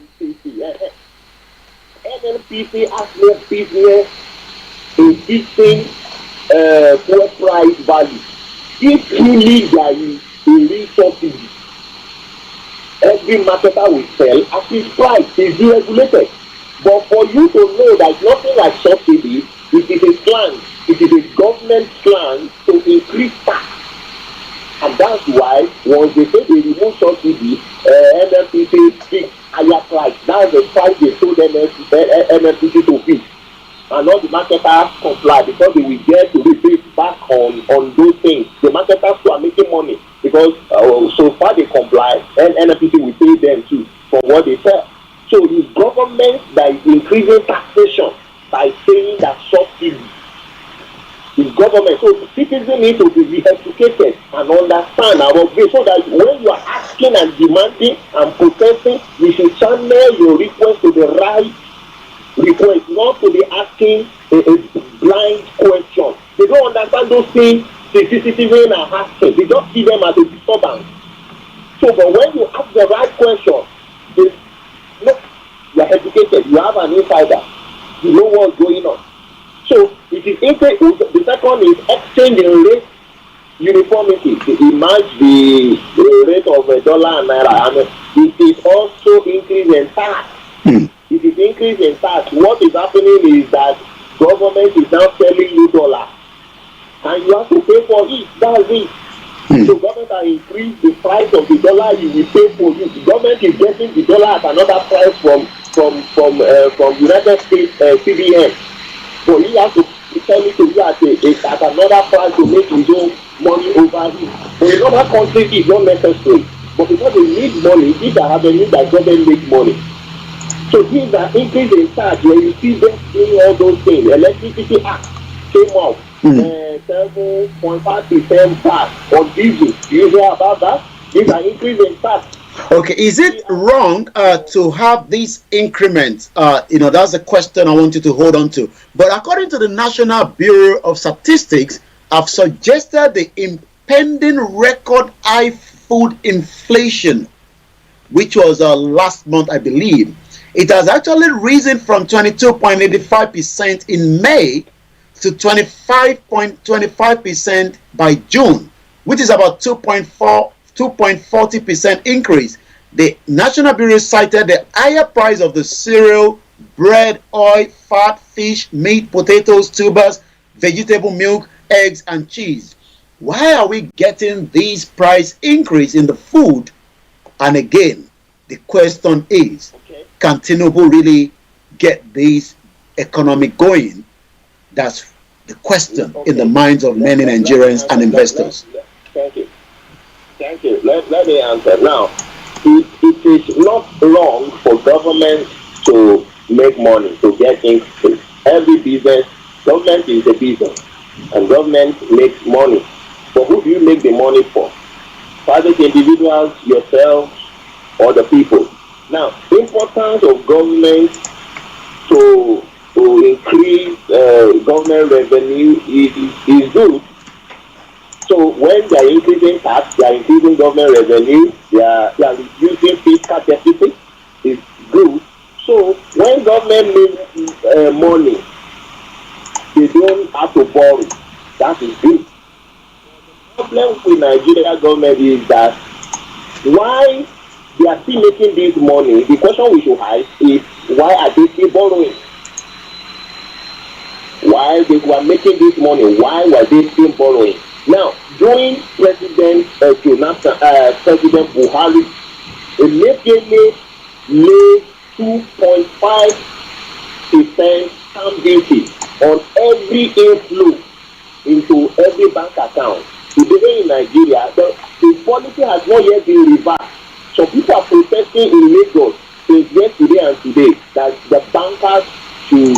NNPC has no business in fixing fuel price value. If truly there is a real subsidy, every marketer will sell at his price. It's deregulated. But for you to know that nothing like subsidy, it is a slang. It is a government plan to increase tax. And that's why once they say they remove subsidy, NNPC fix higher price. That's the price they told NNPC to fix. And all the marketers comply because they will get to rebate back on those things. The marketers who are making money because so far they comply, and NNPC will pay them too for what they sell. So it's government that is increasing taxation by saying that subsidy. It's government. So citizens need to be educated and understand our view so that when you are asking and demanding and protesting, you should channel your request to the right request, not to be asking a blind question. They don't understand those things the citizens are asking. They just see them as a disturbance. So, but when you ask the right question, look, you are educated, you have an insider, you know what's going on. So, it is the second is exchange in rate uniformity. It match the rate of a dollar and naira. And it is also increase in tax. It is increase in tax. What is happening is that government is now selling you dollar, and you have to pay for it. That's it. So government has increased the price of the dollar. You will pay for it. The government is getting the dollar at another price from United States CBN. So he has to sell it to you at another price to make his own money over here. But in other countries, it's not necessary. But because they need money, these are avenues that government make money. So these are increase in tax when you see them doing all those things. Electricity Act came out, 7.5% tax on diesel. Do you hear about that? These are increase in tax. Okay, is it wrong to have these increments? That's a question I want you to hold on to. But according to the National Bureau of Statistics, I've suggested the impending record high food inflation, which was last month, I believe. It has actually risen from 22.85% in May to 25.25% by June, which is about 2.40% increase. The National Bureau cited the higher price of the cereal, bread, oil, fat, fish, meat, potatoes, tubers, vegetable milk, eggs, and cheese. Why are we getting these price increase in the food? And again, the question is, can Tinubu really get this economy going? That's the question in the minds of many Nigerians and investors. Thank you. Let me answer. Now, it is not wrong for government to make money, to get increase. Every business, government is a business, and government makes money. But who do you make the money for? Private individuals, yourself, or the people? Now, the importance of government to increase government revenue is good. So when they are increasing tax, they are increasing government revenue, they are reducing fiscal deficit, is good. So when government makes money, they don't have to borrow. That is good. The problem with Nigeria government is that why they are still making this money. The question we should ask is, why are they still borrowing? While they were making this money, why were they still borrowing? Now, during President President Buhari, Emefiele laid 2.5% stamp duty on every inflow into every bank account. Today in Nigeria, the policy has not yet been reversed. So people are protesting in Lagos since yesterday and today that the bankers should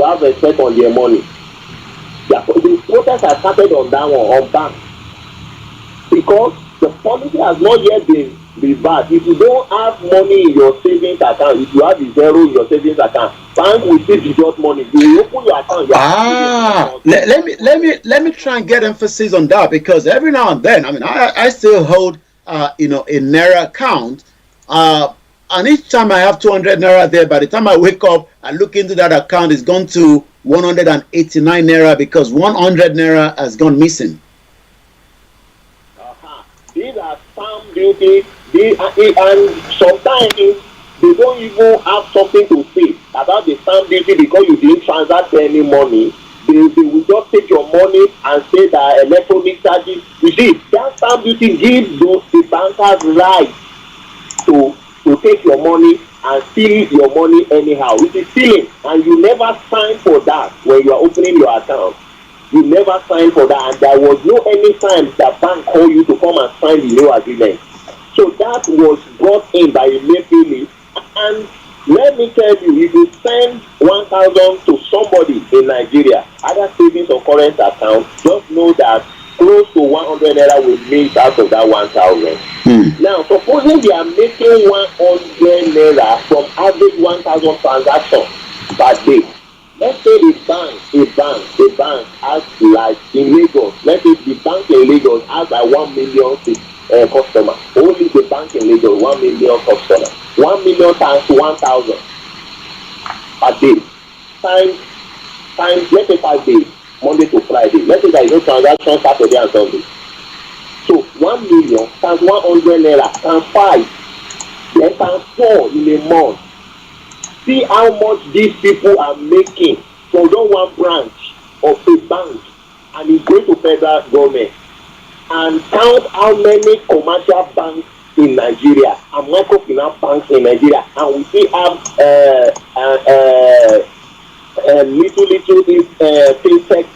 have respect on their money. The protest has started on that one, on banks, because the policy has not yet been reversed. If you don't have money in your savings account, if you have a zero in your savings account, bank will still deduct money. You open your account. Let me try and get emphasis on that, because every now and then, I mean, I still hold a Naira account, and each time I have 200 Naira there, by the time I wake up, I look into that account, it's gone to 189 Naira because 100 Naira has gone missing. These are stamp duty, and sometimes they don't even have something to say about the stamp duty because you didn't transact any money. They will just take your money and say that electronic charges. You see, that stamp duty gives the bankers right to take your money and steal your money anyhow. It is stealing, and you never sign for that when you are opening your account. You never signed for that, and there was no any time that bank called you to come and sign the new agreement. So that was brought in by Emefiele, and let me tell you, if you send 1,000 to somebody in Nigeria, either savings or current account, just know that close to 100 Naira will make out of that 1,000. Now, supposing they are making 100 Naira from average 1,000 transactions per day. Let's say a bank has, like in Lagos, let's say the bank in Lagos has like 1 million customers. Only the bank in Lagos, 1 million customers. 1 million times 1,000 per day. Times, let's say 5 days, Monday to Friday. Let's say there is no transaction Saturday and Sunday. So 1 million times 100 Naira times 5, then times 4 in a month. See how much these people are making from just one branch of a bank, and it's going to federal government. And count how many commercial banks in Nigeria and microfinance banks in Nigeria, and we still have little fintech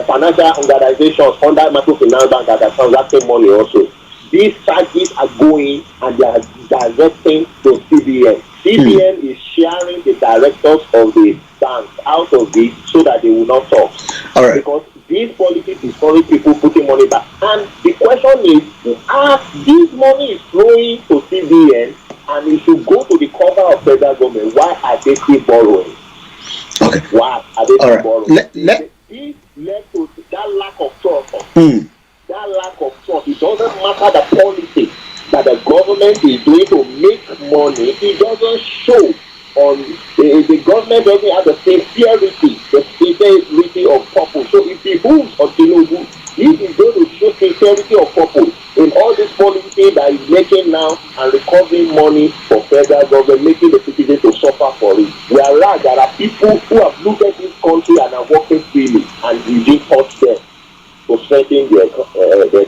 financial organizations under microfinance bank that are transacting money also. These charges are going and they are directing to CBN. CBN is sharing the directors of the banks out of this so that they will not talk. All right. Because this politics is only people putting money back. And the question is, as this money is flowing to CBN and it should go to the cover of federal government, why are they still borrowing? Okay. Why are they still borrowing? This led to that lack of trust. That lack of trust. It doesn't matter the policy that the government is doing to make money. It doesn't show on the government doesn't have the sincerity of purpose. So if the moves of Tinubu, he is going to show sincerity of purpose in all this policy that is making now and recovering money for federal government, making the citizens to suffer for it. Whereas there are people who have looked at this country and are working freely, and we didn't touch them to strengthen the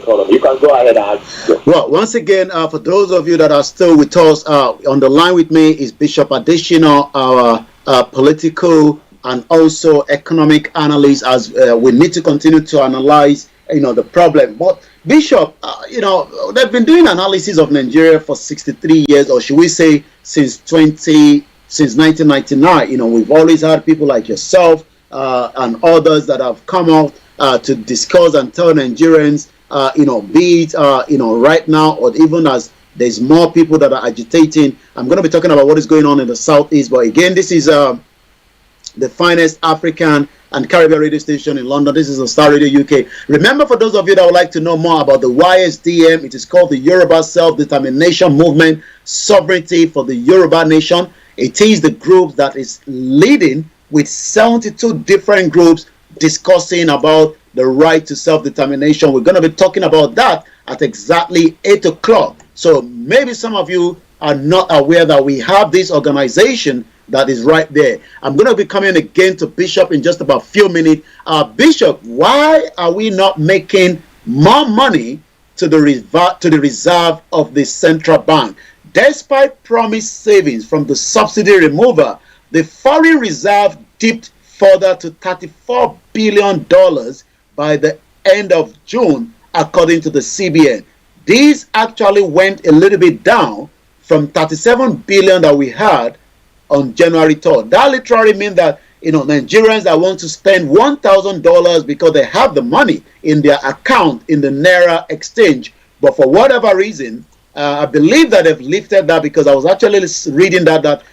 economy. You can go ahead and ask. Well, once again, for those of you that are still with us, on the line with me is Bishop Adesina, our political and also economic analyst, as we need to continue to analyze, the problem. But Bishop, they've been doing analysis of Nigeria for 63 years, or should we say since 1999. We've always had people like yourself and others that have come out to discuss and tell Nigerians, be it, right now, or even as there's more people that are agitating. I'm going to be talking about what is going on in the Southeast. But again, this is the finest African and Caribbean radio station in London. This is the Star Radio UK. Remember, for those of you that would like to know more about the YSDM, it is called the Yoruba Self-Determination Movement, Sovereignty for the Yoruba Nation. It is the group that is leading with 72 different groups discussing about the right to self-determination. We're going to be talking about that at exactly 8 o'clock. So maybe some of you are not aware that we have this organization that is right there. I'm going to be coming again to Bishop in just about a few minutes. Bishop, why are we not making more money to the reserve of the central bank? Despite promised savings from the subsidy removal, the foreign reserve dipped further to $34 billion by the end of June, according to the CBN. These actually went a little bit down from $37 billion that we had on January 3rd. That literally means that Nigerians that want to spend $1,000 because they have the money in their account in the Naira exchange, but for whatever reason, I believe that they've lifted that, because I was actually reading that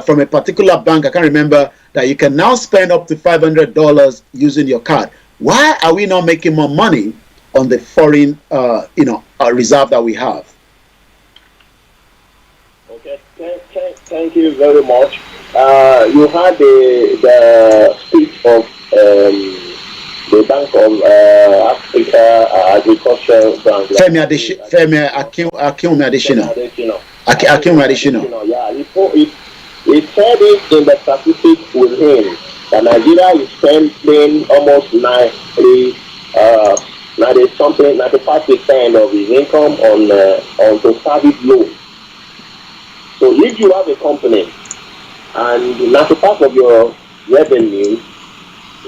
from a particular bank, I can't remember, that you can now spend up to $500 using your card. Why are we not making more money on the foreign, reserve that we have? Okay, thank you very much. You had the speech of the Bank of Africa Agricultural Bank. Femi Adesina. Yeah, he said it in the statistics with him that Nigeria is spending almost 95% of his income on to service loans. So if you have a company and 95% of your revenue,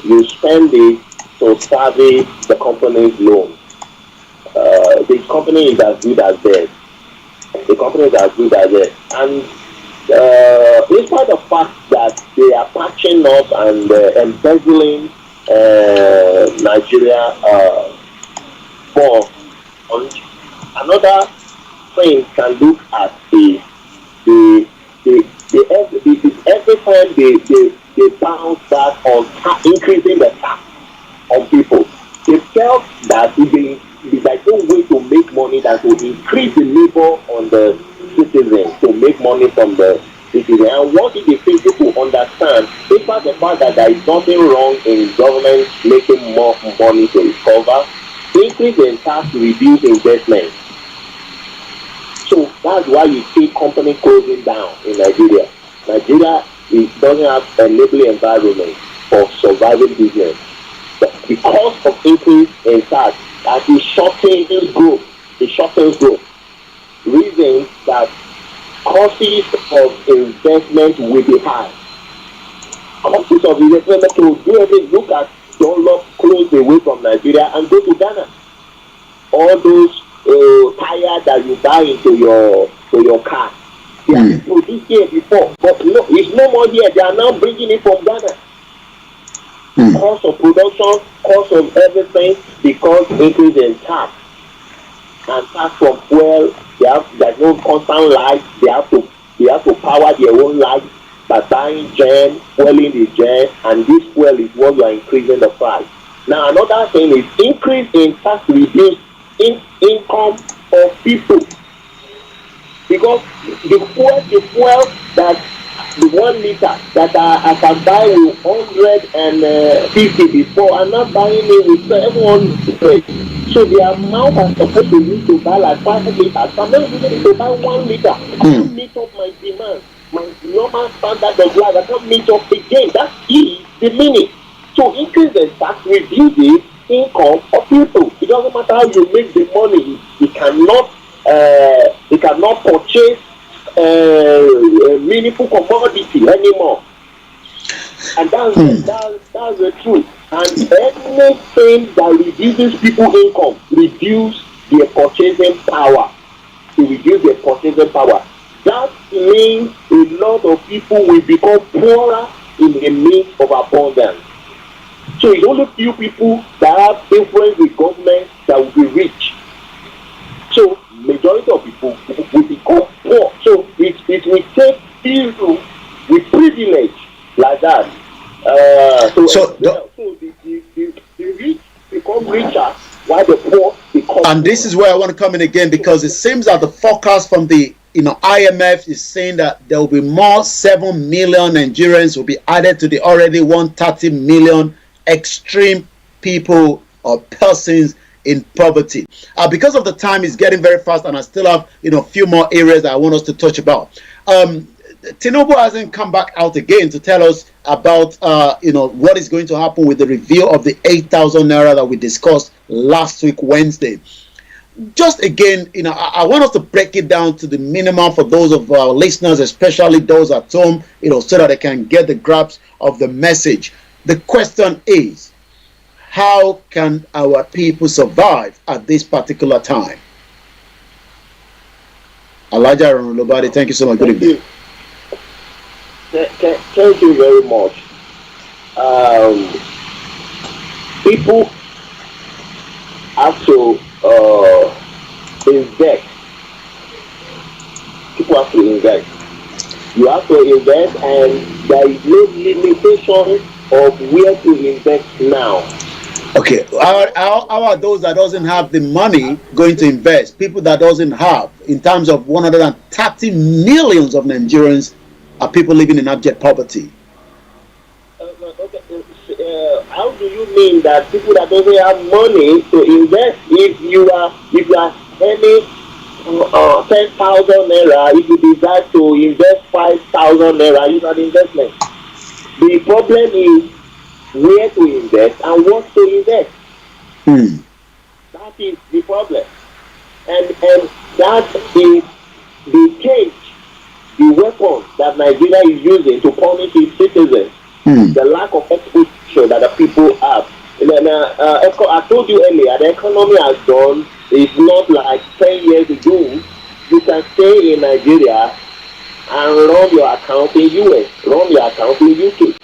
you spend it to service the company's loan. The company is as good as dead. And in spite of the fact that they are patching up and embezzling Nigeria for another thing can look at every time they bounce back on increasing the tax on people. They felt that there's no way to make money that will increase the labor on the citizens, to make money from the citizens. And what if they think people understand, despite the fact that there is nothing wrong in government making more money to recover, increase in tax to reduce investment. So that's why you see company closing down in Nigeria. Nigeria doesn't have a enabling environment for surviving business. But because of increase in tax, that is shortening growth. Reasons that costs of investment will be high. Costs of investment to do everything. Look at Dunlop close away from Nigeria and go to Ghana. All those tires that you buy into your car, they are produced here before, but no, it's no more here. They are now bringing it from Ghana. Cost of production, cost of everything, because increase in tax and tax from fuel. There's no constant light. They have to power their own light by buying gen, fueling the gen, and this fuel is what you are increasing the price. Now another thing is increase in tax reduce income of people, because the fuel that the 1 liter that I can buy with 150 before, I'm not buying it with 700. So the amount I'm supposed to use to buy like 5 liters, I'm not using to buy 1 liter. I can't meet up my demand, my normal standard of life. I can't meet up again. That is the meaning. So increase the tax reduces income of people. It doesn't matter how you make the money. You cannot purchase meaningful commodity anymore, and that's the truth. And anything that reduces people's income reduce their purchasing power. That means a lot of people will become poorer in the midst of abundance. So it's only few people that have influence with government that will be rich. So majority of people will become poor. So it will take people with privilege like that. The rich become richer while the poor become. And this is where I want to come in again, because it seems that the forecast from the IMF is saying that there will be more 7 million Nigerians will be added to the already 130 million extreme people or persons in poverty. Because of the time is getting very fast, and I still have a few more areas that I want us to touch about. Tinubu hasn't come back out again to tell us about what is going to happen with the review of the 8,000 naira that we discussed last week Wednesday. Just again, I want us to break it down to the minimum for those of our listeners, especially those at home, so that they can get the grasp of the message. The question is, how can our people survive at this particular time? Elijah Lobadi, thank you so much. Good evening. Thank you very much. People have to invest. People have to invest. You have to invest, and there is no limitation of where to invest now. Okay, how are those that doesn't have the money going to invest? People that doesn't have, in terms of 130 millions of Nigerians are people living in abject poverty. How do you mean that people that doesn't have money to invest? If you are earning 10,000 naira, if you decide to invest 5,000 naira, you have investment. The problem is where to invest and what to invest. That is the problem, and that is the cage, the weapon that Nigeria is using to punish its citizens. The lack of exposure that the people have. I told you earlier, the economy has done. It's not like 10 years ago. You can stay in Nigeria and run your account in US, run your account in UK,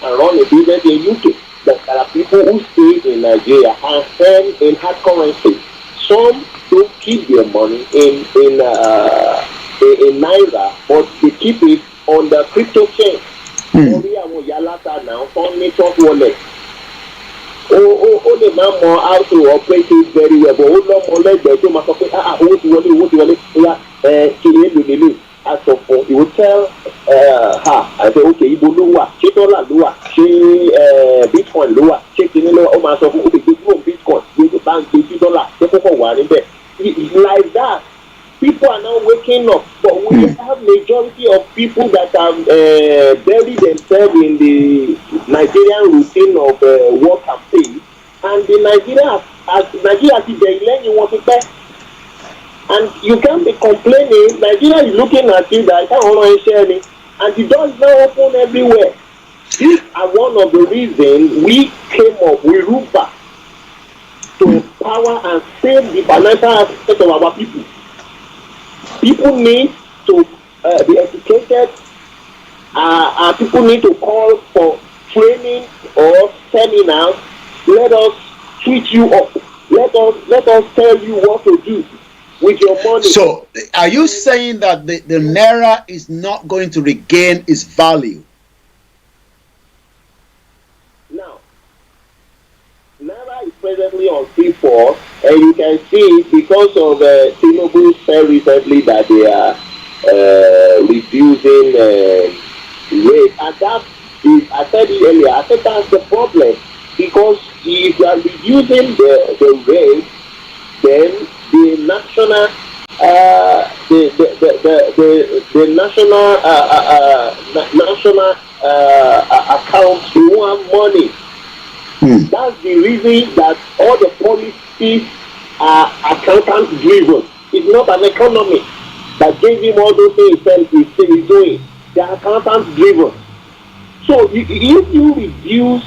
and run a business in UK. There are people who stay in Nigeria and earn in hard currency. Some don't keep their money in naira, but they keep it on the crypto chain. Orí àwọn ìyá látà náà fún network wallet. Ó lè máa mọ how to operate it very well, but ó lọ́mọ lẹ́gbẹ̀ẹ́ tó máa sọ pé owó ti wọlé bóyá kí ni èlò lélẹ̀ aṣọ fún. You will tell her, I say okay, ibo ló wà, ṣé dọ́là ló wà, ṣé bitcoin ló wà, ṣé kìíní ló wà, ó máa sọ fún òkè gbogbo bitcoin gbogbo báńkì sí dọ́là ṣé kókò wà níbẹ̀. Like that. People are now waking up, but we have majority of people that have buried themselves in the Nigerian routine of work and pay, and the Nigeria is the you want to pay, and you can't be complaining. Nigeria is looking at you that I can't want to share it, and the door is now open everywhere. These are one of the reasons we came up with RUPA to empower and save the financial aspect of our people. People need to be educated. People need to call for training or seminars. Let us treat you up. Let us tell you what to do with your money. So, are you saying that the naira is not going to regain its value? Now, naira is presently on free fall, and you can see because of Tinubu said recently that they are reducing rate, and that is, I said it earlier, I said that's the problem, because if you are reducing the rate, then the national national accounts, they won't have money. That's the reason that all the policies are accountant driven. It's not an economy that gave him all those things he's doing. They are accountant driven. So if you reduce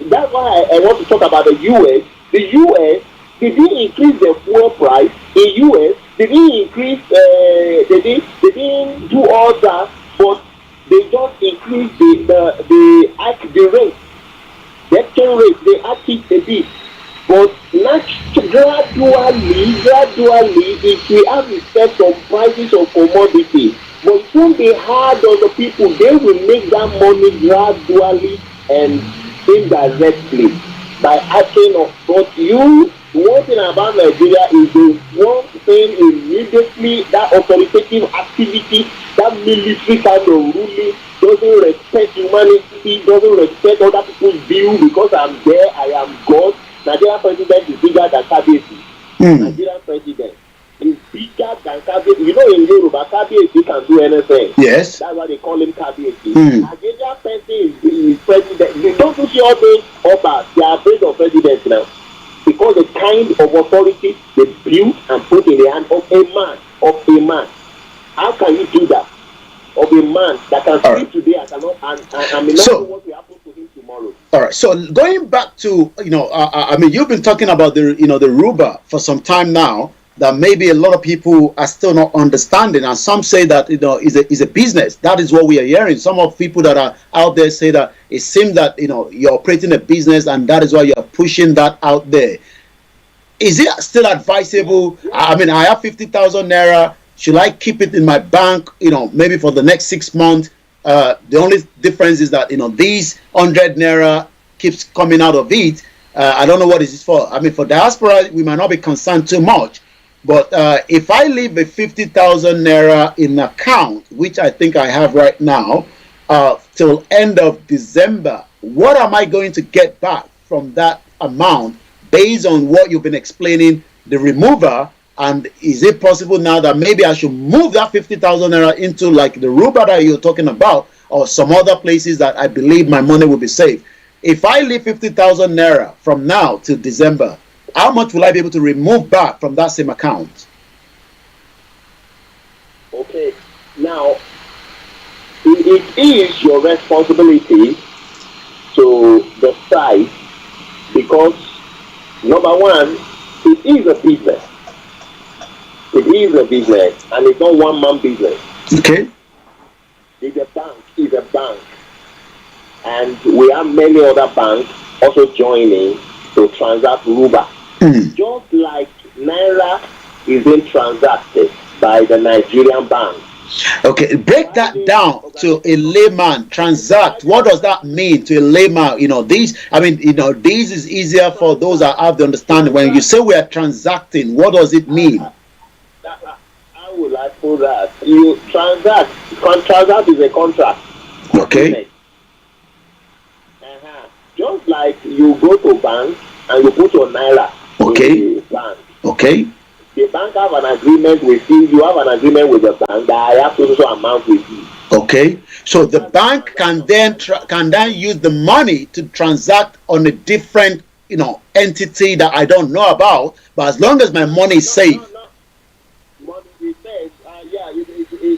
that's why I want to talk about the US. The US, they didn't increase the fuel price. In US, they didn't increase. They didn't do all that, but they just increased the rate. The exchange rate, they act it a bit, but gradually, if we have effect on prices of commodities, but it won't be hard on the people. They will make that money gradually and indirectly by acting of. But one thing about Nigeria is the one thing immediately, that authoritative activity, that military kind of ruling doesn't respect humanity, doesn't respect other people's view. Because I'm there, I am God. Nigerian president is bigger than Kabesi. Nigerian president is bigger than Kabi. You know, in Yoruba, Kabi can do anything. Yes. That's why they call him Kabi. Hmm. Nigerian person is president. You don't see all those Obas. They are afraid of presidents now. Because the kind of authority they build and put in the hand of a man. How can you do that? Of a man that can sleep today and cannot and may not know what will happen to him tomorrow. All right. So going back to I mean, you've been talking about the the Ruba for some time now. That maybe a lot of people are still not understanding, and some say that is a business. That is what we are hearing. Some of people that are out there say that it seems that you're operating a business, and that is why you are pushing that out there. Is it still advisable? I mean, I have 50,000 naira. Should I keep it in my bank? Maybe for the next 6 months. The only difference is that these 100 naira keeps coming out of it. I don't know what is it for. I mean, for diaspora, we might not be concerned too much. But if I leave a 50,000 naira in account, which I think I have right now, till end of December, what am I going to get back from that amount based on what you've been explaining, the remover? And is it possible now that maybe I should move that 50,000 naira into like the Ruba that you're talking about, or some other places that I believe my money will be safe? If I leave 50,000 naira from now till December, how much will I be able to remove back from that same account? Okay, now it is your responsibility to decide, because number one, it is a business. It is a business, and it's not one man business. Okay. It's a bank. It's a bank, and we have many other banks also joining to transact Ruba. Just like Naira is being transacted by the Nigerian bank. Okay, break that down to a layman. Transact. What does that mean to a layman? This is easier for those that have the understanding. When you say we are transacting, what does it mean? How will I put that? You transact. Transact is a contract. Okay. Just like you go to bank and you put your Naira. Okay. Bank. Okay. The bank have an agreement with you. You have an agreement with the bank that I have to amount with you. Okay. So the bank can then use the money to transact on a different entity that I don't know about. But as long as my money is safe. Money is safe.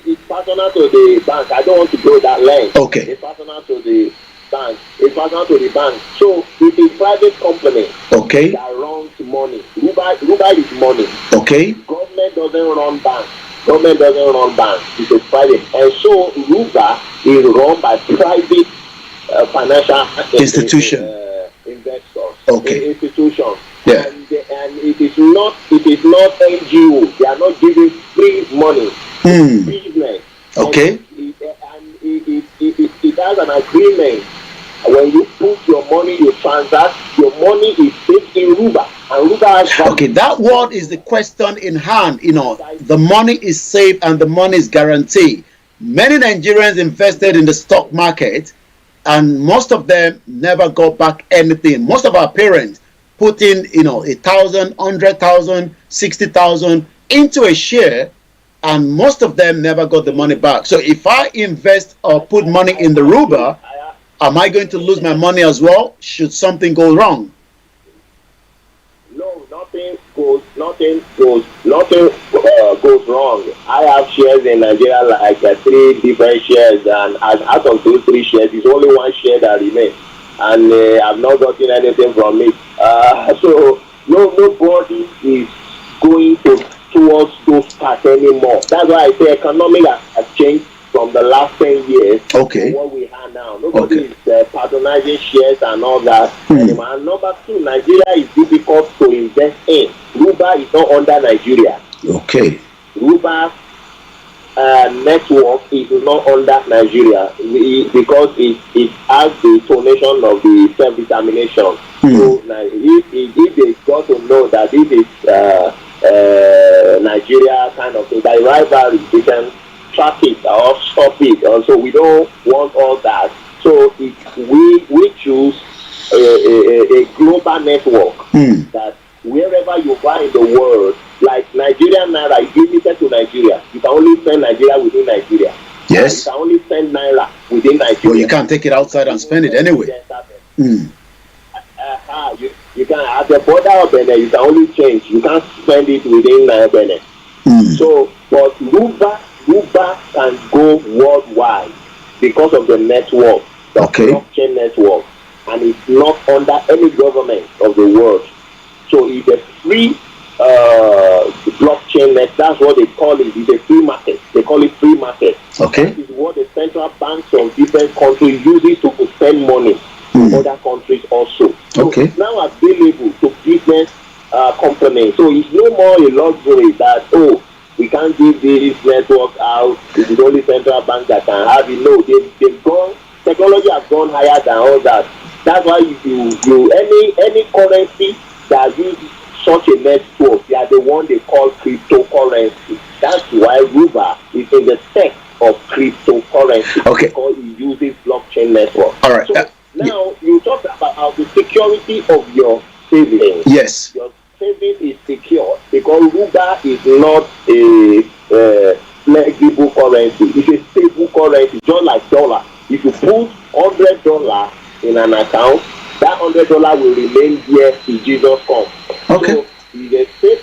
It's personal to the bank. I don't want to go that length. Okay. It's personal to the bank. It's personal to the bank. So it's a private company. Okay. That runs money. Ruba is money. Okay. Government doesn't run bank. Government doesn't run bank. It's a private. And so Ruba is run by private financial institution. Investors. Okay. Institutions. Yeah. And it is not NGO. They are not giving free money. Business. Okay. It has an agreement. When you put your money, you transact, your money is safe in Ruba. And Ruba has value. Okay, that word is the question in hand. The money is safe and the money is guaranteed. Many Nigerians invested in the stock market, and most of them never got back anything. Most of our parents put in 1,000, 100,000, 60,000 into a share, and most of them never got the money back. So if I invest or put money in the Ruba, am I going to lose my money as well? Should something go wrong? No, nothing goes wrong. I have shares in Nigeria, like 3 different shares, and out of those 3 shares, it's only 1 share that remains, and I've not gotten anything from it. So nobody is going towards those paths anymore. That's why I say economic has changed from the last 10 years to what we have now. Nobody is patronizing shares and all that anymore. And number 2, Nigeria is difficult to invest in. Ruba is not under Nigeria. Okay. Ruba network is not under Nigeria because it has the donation of the self-determination. So if they got to know that this is Nigeria kind of thing, by rivalry, they can track it or stop it. So we don't want all that. So we choose a global network that wherever you are in the world, like Nigerian Naira is send Nigeria within Nigeria. Yes. You can only send naira within Nigeria. Well, you can't take it outside and spend it anyway. You can at the border of Benin, you can only change. You can't spend it within Benin. So, but Ruba can go worldwide because of the network, the blockchain network, and it's not under any government of the world. So it's a free blockchain net. That's what they call it. It's a free market. They call it free market. Okay. That is what the central banks of different countries use to spend money to other countries also. So it's now available to business companies. So it's no more a luxury that, we can't give this network out. It is only central bank that can have it. No, they've gone. Technology has gone higher than all that. That's why you any currency that uses such a network, they are the one they call cryptocurrency. That's why Ruba is in the set of cryptocurrency. Okay. Because it uses blockchain network. All right. So now you talk about the security of your savings. Yes. Your savings is secure because Ruba is not a flexible currency. It's a stable currency, just like dollar. If you put $100 in an account, that $100 will remain here till Jesus comes. Okay. So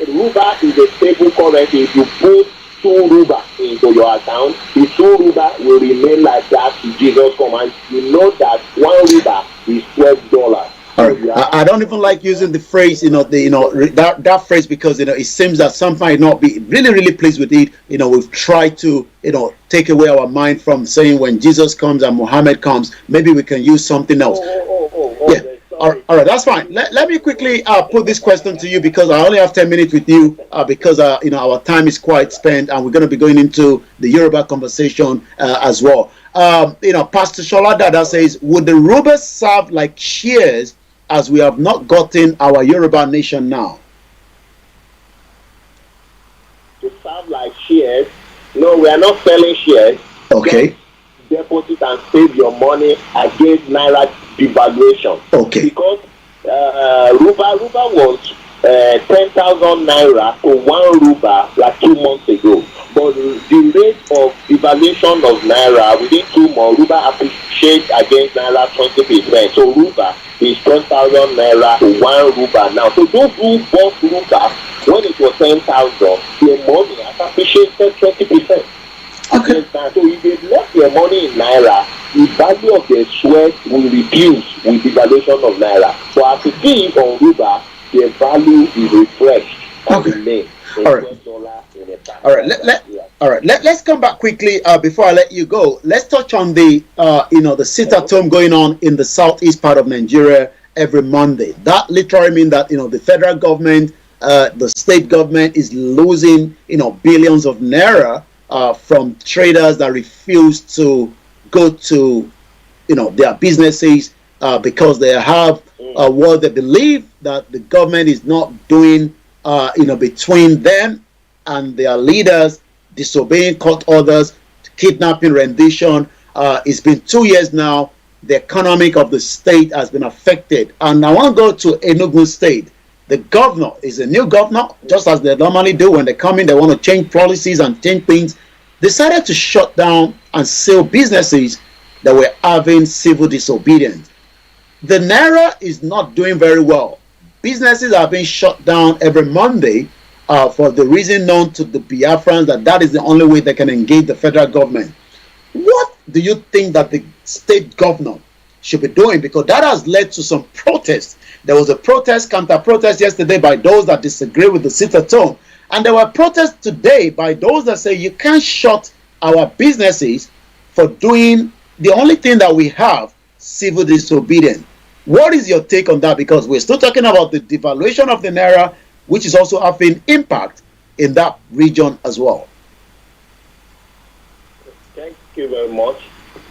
Ruba is a stable currency. If you put 2 Ruba into your account, the 2 Ruba will remain like that till Jesus comes. And you know that 1 Ruba is $12. All right. I don't even like using the phrase, that phrase because it seems that some might not be really pleased with it. We've tried to take away our mind from saying when Jesus comes and Muhammad comes, maybe we can use something else. Yeah. All right, that's fine. Let me quickly put this question to you because I only have 10 minutes with you because our time is quite spent and we're going to be going into the Yoruba conversation as well. Pastor Shola Dada says, would the Ruba serve like shares as we have not gotten our Yoruba nation now? To serve like shares? No, we are not selling shares. Okay. Just deposit and save your money against naira devaluation. Okay. Because Ruba was 10,000 naira to 1 Ruba like 2 months ago. But the rate of devaluation of naira within 2 months, Ruba appreciates against naira 20%. So Ruba is 10,000 naira to 1 Ruba now. So those who bought Ruba when it was 10,000, their money has appreciated 20%. Okay. So if they left their money in naira, the value of their sweat will reduce with the valuation of naira. So as it is on Ruba, their value is refreshed. Okay. All right. All right. Let's come back quickly before I let you go. Let's touch on the the sit-at-home going on in the southeast part of Nigeria every Monday. That literally means that the federal government, the state government is losing billions of naira from traders that refuse to go to their businesses because they have what they believe that the government is not doing between them and their leaders, disobeying court orders, kidnapping, rendition. It's been 2 years now. The economic of the state has been affected. And I want to go to Enugu State. The governor is a new governor, just as they normally do when they come in, they want to change policies and change things. Decided to shut down and seal businesses that were having civil disobedience. The Naira is not doing very well. Businesses are being shut down every Monday for the reason known to the Biafrans that is the only way they can engage the federal government. What do you think that the state governor should be doing? Because that has led to some protests. There was a counter-protest yesterday by those that disagree with the sit-at-home. And there were protests today by those that say you can't shut our businesses for doing the only thing that we have, civil disobedience. What is your take on that? Because we're still talking about the devaluation of the Naira, which is also having impact in that region as well. Thank you very much.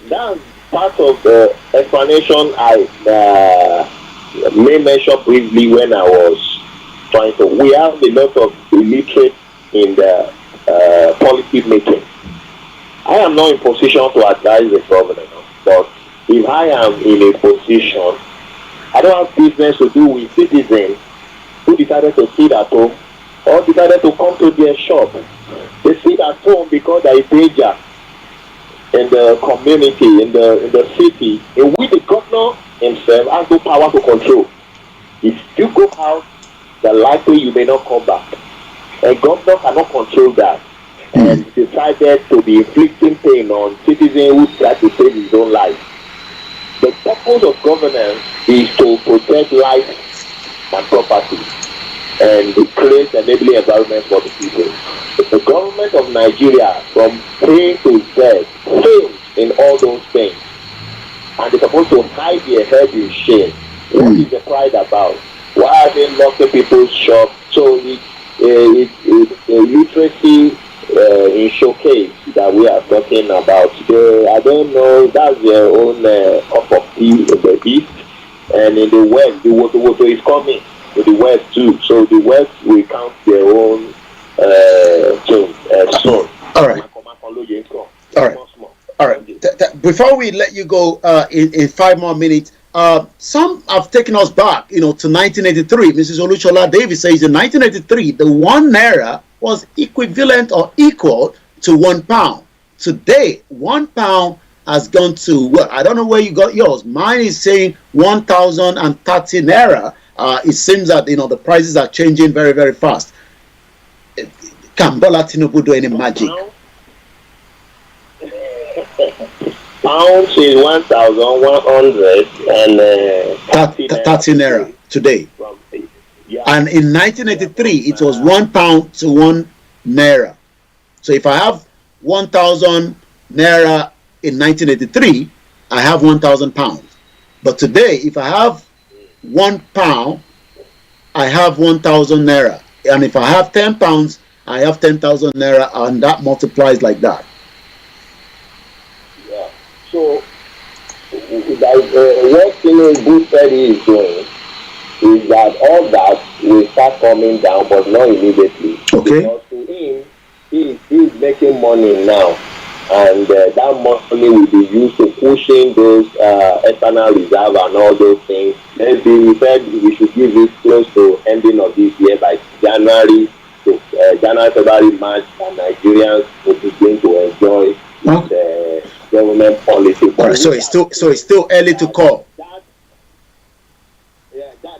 That's part of the explanation I may mention briefly when I was trying to. We have a lot of illiterate in the policy making. I am not in position to advise the governor, but if I am in a position, I don't have business to do with citizens who decided to sit at home or decided to come to their shop They sit at home because there is danger in the community, in the city, in which the governor himself has no power to control. If you go out, the likely you may not come back. A governor cannot control that, and decided to be inflicting pain on citizens who try to save his own life. The purpose of governance is to protect life and property and to create enabling environment for the people. The government of Nigeria, from A to Z, fails in all those things, and they're supposed to hide their head in shame. What is the pride about? Why are they locking people's shops? So it's literacy in showcase that we are talking about. I don't know, that's their own cup of tea in the east, and in the west, the water is coming to the west too. So the west will count their own soon. All right. All right. Before we let you go, in 5 more minutes, some have taken us back, to 1983. Mrs. Oluchola Davis says in 1983, the 1 naira was equivalent or equal to £1. Today, £1 has gone to, well, I don't know where you got yours. Mine is saying 1,030 naira. It seems that, the prices are changing very, very fast. Can Bola Tinubu do any magic? Pounds is 1,130 naira today. And in 1983, it was £1 to 1 naira. So if I have 1,000 naira in 1983, I have 1,000 pounds. But today, if I have £1, I have 1,000 naira. And if I have 10 pounds, I have 10,000 naira, and that multiplies like that. Yeah. So, what Tinubu said he is doing is that all that will start coming down, but not immediately. Okay. Because to him, he is making money now, and that money will be used to push in those external reserve and all those things. Maybe we said we should give it close to ending of this year, by January, February, March, and Nigerians will begin to enjoy the government policy. Right, so it's still early to call.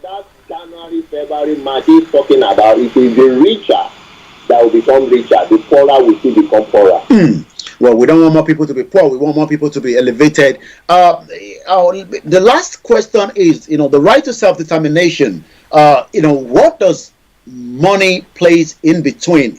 That January, February, March he's talking about, it is the richer that will become richer, the poorer will still become poorer. Well, we don't want more people to be poor. We want more people to be elevated. The last question is, the right to self-determination. What does money plays in between?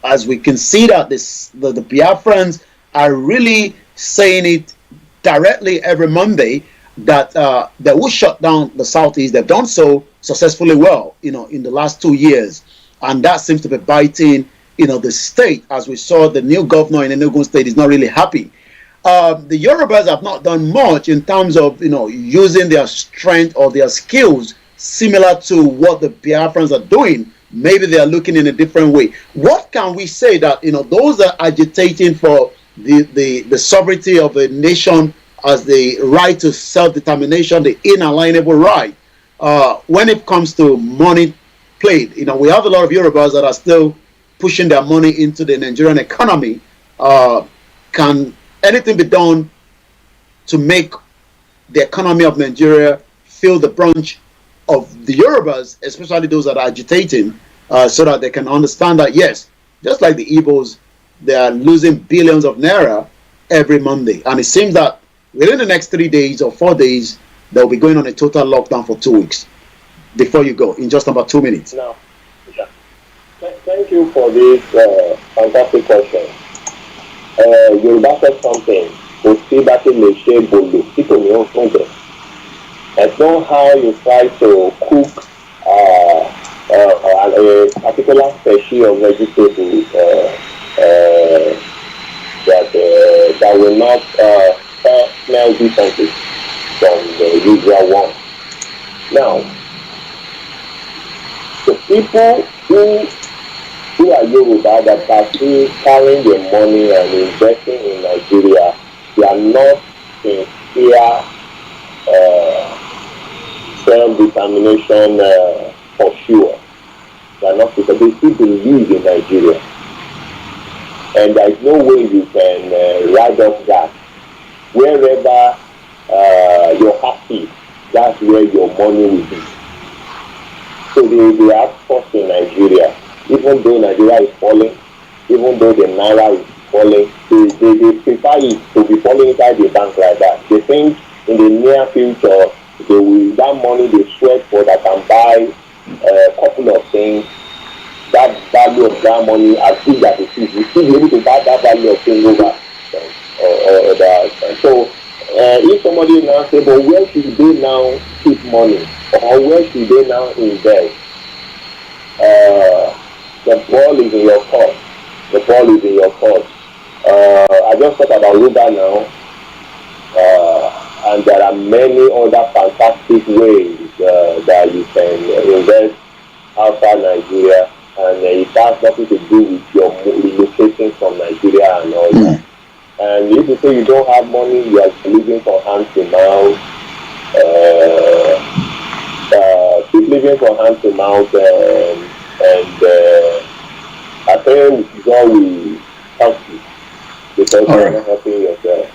As we can see that the Biafrans are really saying it directly every Monday that they will shut down the Southeast. They've done so successfully well, in the last 2 years, and that seems to be biting, the state. As we saw, the new governor in Enugu State is not really happy. The Yorubas have not done much in terms of, using their strength or their skills similar to what the Biafrans are doing. Maybe they are looking in a different way. What can we say that, those that are agitating for the sovereignty of a nation as the right to self-determination, the inalienable right, when it comes to money played, we have a lot of Yorubas that are still pushing their money into the Nigerian economy. Can anything be done to make the economy of Nigeria feel the brunt of the Yorubas, especially those that are agitating, so that they can understand that, yes, just like the Igbos, they are losing billions of naira every Monday. And it seems that within the next 3 days or 4 days, they'll be going on a total lockdown for 2 weeks. Before you go, in just about 2 minutes. Now, thank you for this fantastic question. Yoruba said something. It's not how you try to cook a particular species of vegetable that will not smell differently from the usual one. Now, the people who are Yoruba that are still carrying their money and investing in Nigeria, they are not sincere self-determination for sure. They are not, because they still believe in Nigeria. and there is no way you can write off that. Wherever you're happy, that's where your money will be. So they have cost in Nigeria. Even though Nigeria is falling, even though the Naira is falling, they prefer it to be falling inside the bank like that. They think in the near future, that money they sweat for that can buy a couple of things, that value of that money as big as it is, you still be able to buy that value of things over that. So if somebody now say, but where should they now keep money, or where should they now invest? The ball is in your court. The ball is in your court. I just talked about Ruba now, and there are many other fantastic ways that you can invest outside Nigeria, and it has nothing to do with your relocating from Nigeria and all that. And if you say you don't have money, you are living from hand to mouth. Keep living from hand to mouth, and I think God will help you because you're not helping yourself.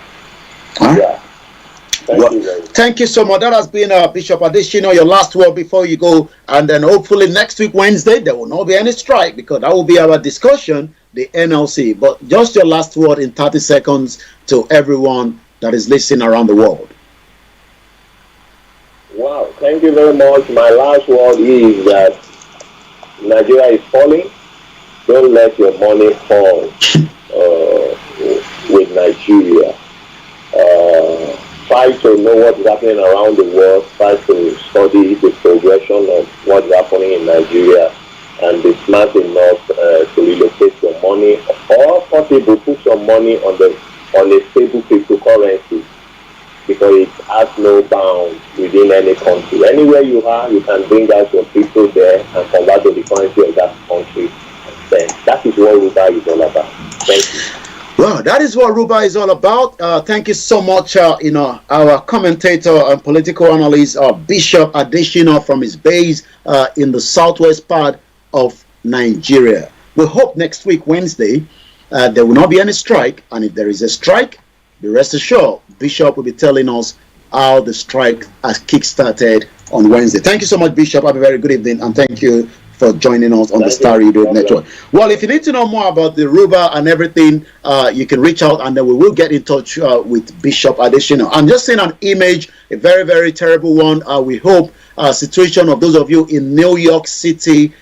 Yeah. Thank you so much. That has been Bishop Adeshino, your last word before you go. And then hopefully next week, Wednesday, there will not be any strike because that will be our discussion, the NLC. But just your last word in 30 seconds to everyone that is listening around the world. Wow, thank you very much. My last word is that Nigeria is falling. Don't let your money fall with Nigeria. Try to know what is happening around the world. Try to study the progression of what is happening in Nigeria, and be smart enough to relocate your money, or possibly put some money on a stable cryptocurrency, because it has no bounds within any country. Anywhere you are, you can bring out your crypto there and convert to the currency of that country. Then that is what Ruba is all about. Thank you. Well, that is what Ruba is all about. Thank you so much, our commentator and political analyst, Bishop Adeshino, from his base in the southwest part of Nigeria. We hope next week, Wednesday, there will not be any strike. And if there is a strike, be rest assured, Bishop will be telling us how the strike has kick-started on Wednesday. Thank you so much, Bishop. Have a very good evening, and thank you for joining us on the Star Radio Network. Well, if you need to know more about the Ruba and everything, you can reach out, and then we will get in touch with Bishop Adeshino. I'm just seeing an image, a very, very terrible one. We hope situation of those of you in New York City,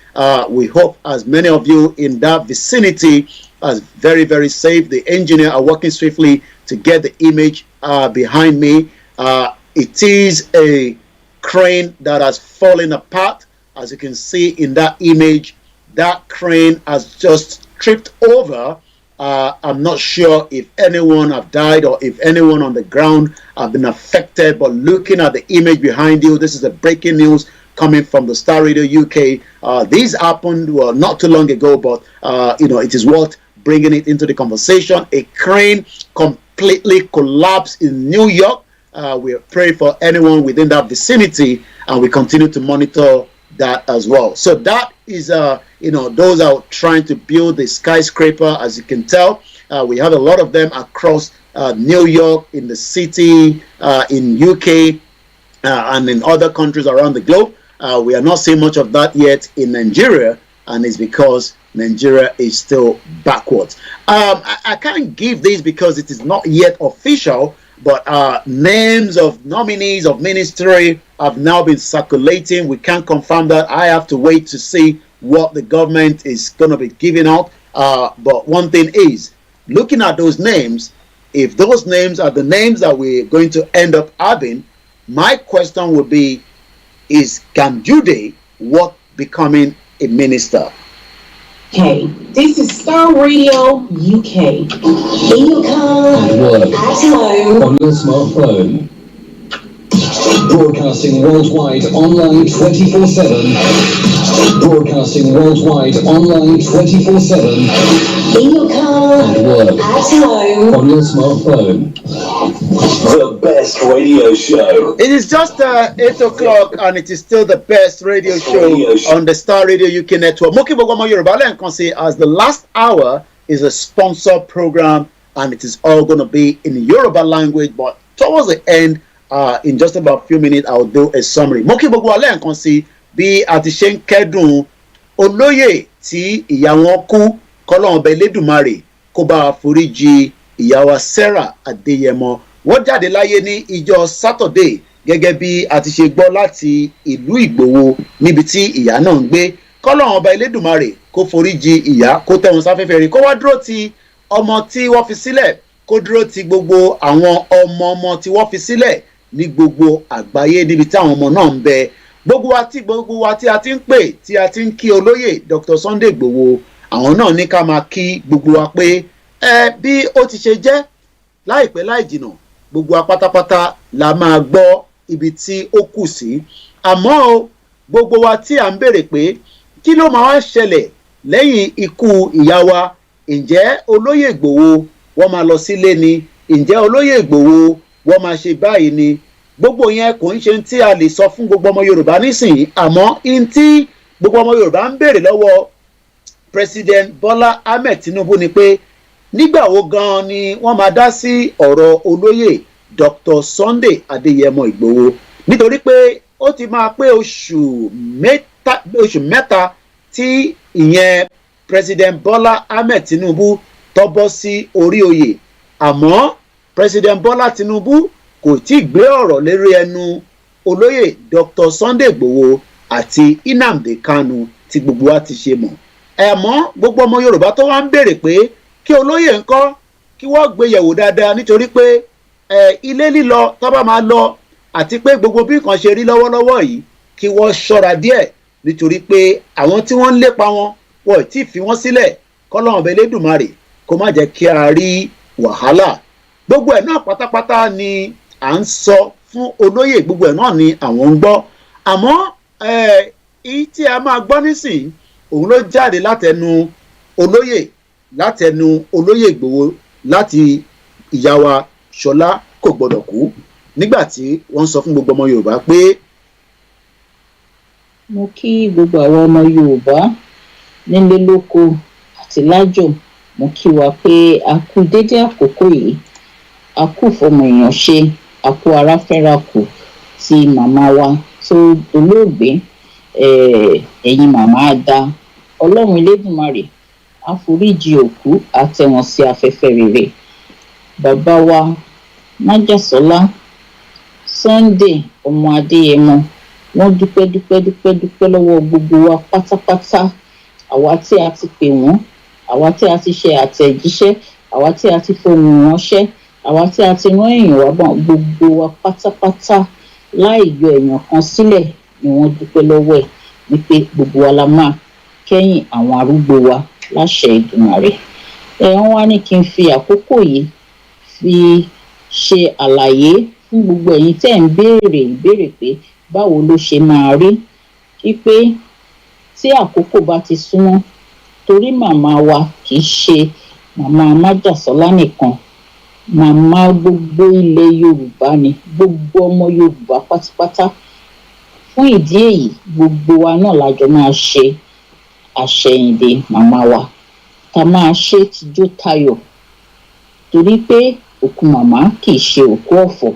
we hope as many of you in that vicinity as very, very safe. The engineer are working swiftly to get the image behind me. It is a crane that has fallen apart. As you can see in that image, that crane has just tripped over. I'm not sure if anyone have died or if anyone on the ground have been affected, but looking at the image behind you, this is a breaking news coming from the Star Radio UK. This happened not too long ago, but it is worth bringing it into the conversation. A crane completely collapsed in New York. We pray for anyone within that vicinity, and we continue to monitor that as well. So that is those are trying to build the skyscraper. As you can tell, we have a lot of them across New York, in the city, in UK, and in other countries around the globe. We are not seeing much of that yet in Nigeria, and it's because Nigeria is still backwards. I can't give this because it is not yet official, but names of nominees of ministry have now been circulating. We can't confirm that. I have to wait to see what the government is going to be giving out. But one thing is, looking at those names, if those names are the names that we're going to end up having, my question would be, is Gandude worth becoming a minister? Okay, this is Star Radio UK. In your car, At work, at home, on your smartphone. Broadcasting worldwide online 24/7. Broadcasting worldwide online 24/7. in your car, At work, at home, on your smartphone. The best radio show. It is just 8 o'clock, and it is still the best radio show on the Star Radio UK network. Moki Bogomo Yoruba Lenkan say as the last hour is a sponsored program, and it is all going to be in Yoruba language. But towards the end, in just about a few minutes, I will do a summary. Mo kí gbogbo wa lẹ́ẹ̀kan sí bí a ti ṣe ń kẹ́dùn olóyè tí ìyá wọn kú, kọ́lọ́run ọba Elédùmarè kó bá wa foríjì ìyá wa Sarah Adéyẹmọ. Wọ́n jáde láyé ní ìjọ Saturday gẹ́gẹ́ bí a ti ṣe gbọ́ láti ìlú Ìgbòho níbi tí ìyá náà ń gbé. Kọ́lọ́run ọba Elédùmarè kó foríjì ìyá, kó tẹ́ wọn sáfẹ́fẹ́ rí, kó wá dúró ti ọmọ tí wọ́n fi sílẹ̀, kó dúró ti gbogbo àwọn ọmọ tí wọ́n fi sílẹ̀ ní gbogbo àgbáyé níbi tí àwọn ọmọ náà ń bẹ. Gbogbo wa tí a ti ń pè, tí a ti ń kí olóyè Dr. Sunday Igboho, àwọn náà ní ká máa kí gbogbo wa pé bí ó ti ṣe jẹ́ láìpẹ́ láì jìnà, gbogbo wa pátápátá la máa gbọ́ ibi tí ó kù sí. Àmọ́ gbogbo wa tí à ń béèrè pé kí ló máa wá ṣẹlẹ̀ lẹ́yìn ikú ìyá wa, ǹjẹ́ olóyè Igboho wọ́n máa lọ sílé ni, ǹjẹ́ olóyè Igboho wọ́n máa ṣe báyìí ni, gbogbo yẹn kò ń ṣe tí a lè sọ fún gbogbo ọmọ Yorùbá nísìnyí. Àmọ́ in tí gbogbo ọmọ Yorùbá ń béèrè lọ́wọ́ President Bola Ahmed Tinubu ni pé nígbà wo gan ni wọ́n máa dá sí ọ̀rọ̀ olóyè Dr. Sunday Adéyẹmọ Igboho, nítorí pé ó ti máa pé oṣù mẹ́ta tí ìyẹn President Bola Ahmed Tinubu tó bọ́ sí orí oyè. Àmọ́ President Bola Tinubu kò tí gbé ọ̀rọ̀ lérí ẹnu olóyè Dr. Sunday Igboho àti Nnamdi Kanu tí gbogbo wa ti ṣe mọ̀. Àmọ́ gbogbo ọmọ Yorùbá tó wá ń béèrè pé kí olóyè ńkọ́, kí wọ́n gbé yẹ̀wò dáadáa, nítorí pé ilé lílọ tó bá máa lọ, àti pé gbogbo bí nǹkan ṣe rí lọ́wọ́lọ́wọ́ yìí, kí wọ́n ṣọ́ra díẹ̀, nítorí pé àwọn tí wọ́n ń lépa wọn ò tí ì fi wọ́n sílẹ̀. Kọ́lọ́run ọba Elédùmarè kó má jẹ́ kí a rí wàhálà. Gbogbo ẹ̀ náà pátápátá ni à ń sọ fún olóyè, gbogbo ẹ̀ náà ni àwọn ń gbọ́. Àmọ́ èyí tí a máa gbọ́ nísìnyí, òun ló jáde látẹnu olóyè Igboho, láti ìyá wa Ṣọlá kò gbọdọ̀ kú, nígbà tí wọ́n sọ fún gbogbo ọmọ Yorùbá pé. Mo kí gbogbo àwọn ọmọ Yorùbá nílé lóko àti lájò, mo kí wa pé a kú dédé àkókò yìí, a kú fọmọ èèyàn ṣe, a kú ara fẹ́ra kù ti màmá wa tó dolóògbé. Ẹ̀yin màmá á dá, Ọlọ́run Elédùmarè á foríjì òkú, á tẹ́ wọn sí afẹ́fẹ́ rere. Bàbá wa Májàsọ́lá Sunday ọmọ Adéyẹmọ, wọ́n dúpẹ́ lọ́wọ́ gbogbo wa pátápátá, àwa tí a ti pè wọ́n, àwa tí a ti ṣe àtẹ̀jíṣẹ́, àwa tí a ti fohùn ránṣẹ́, àwa tí a ti rán èèyàn wá bọ̀, gbogbo wa pátápátá láì yọ èèyàn kan sílẹ̀ ni wọ́n dúpẹ́ lọ́wọ́ ẹ̀, wípé gbogbo wa la máa kẹ́yìn àwọn arúgbó wa láṣẹ Èdùmàrè. Wọ́n wá ní kí n fi àkókò yìí fi ṣe àlàyé fún gbogbo ẹ̀yin tẹ́ ń béèrè ìbéèrè pé báwo ló ṣe máa rí, wípé tí àkókò bá ti súnmọ́, torí màmá wa kì í ṣe màmá Májàsọ́lá nìkan, màmá gbogbo ilẹ̀ Yorùbá ni, gbogbo ọmọ Yorùbá pátápátá. Fún ìdí èyí, gbogbo wa náà lájọ máa ṣe àṣẹ̀yìndè màmá wa, ká máa ṣe tijó tayọ̀, torí pé òkú màmá kì í ṣe òkú ọ̀fọ̀.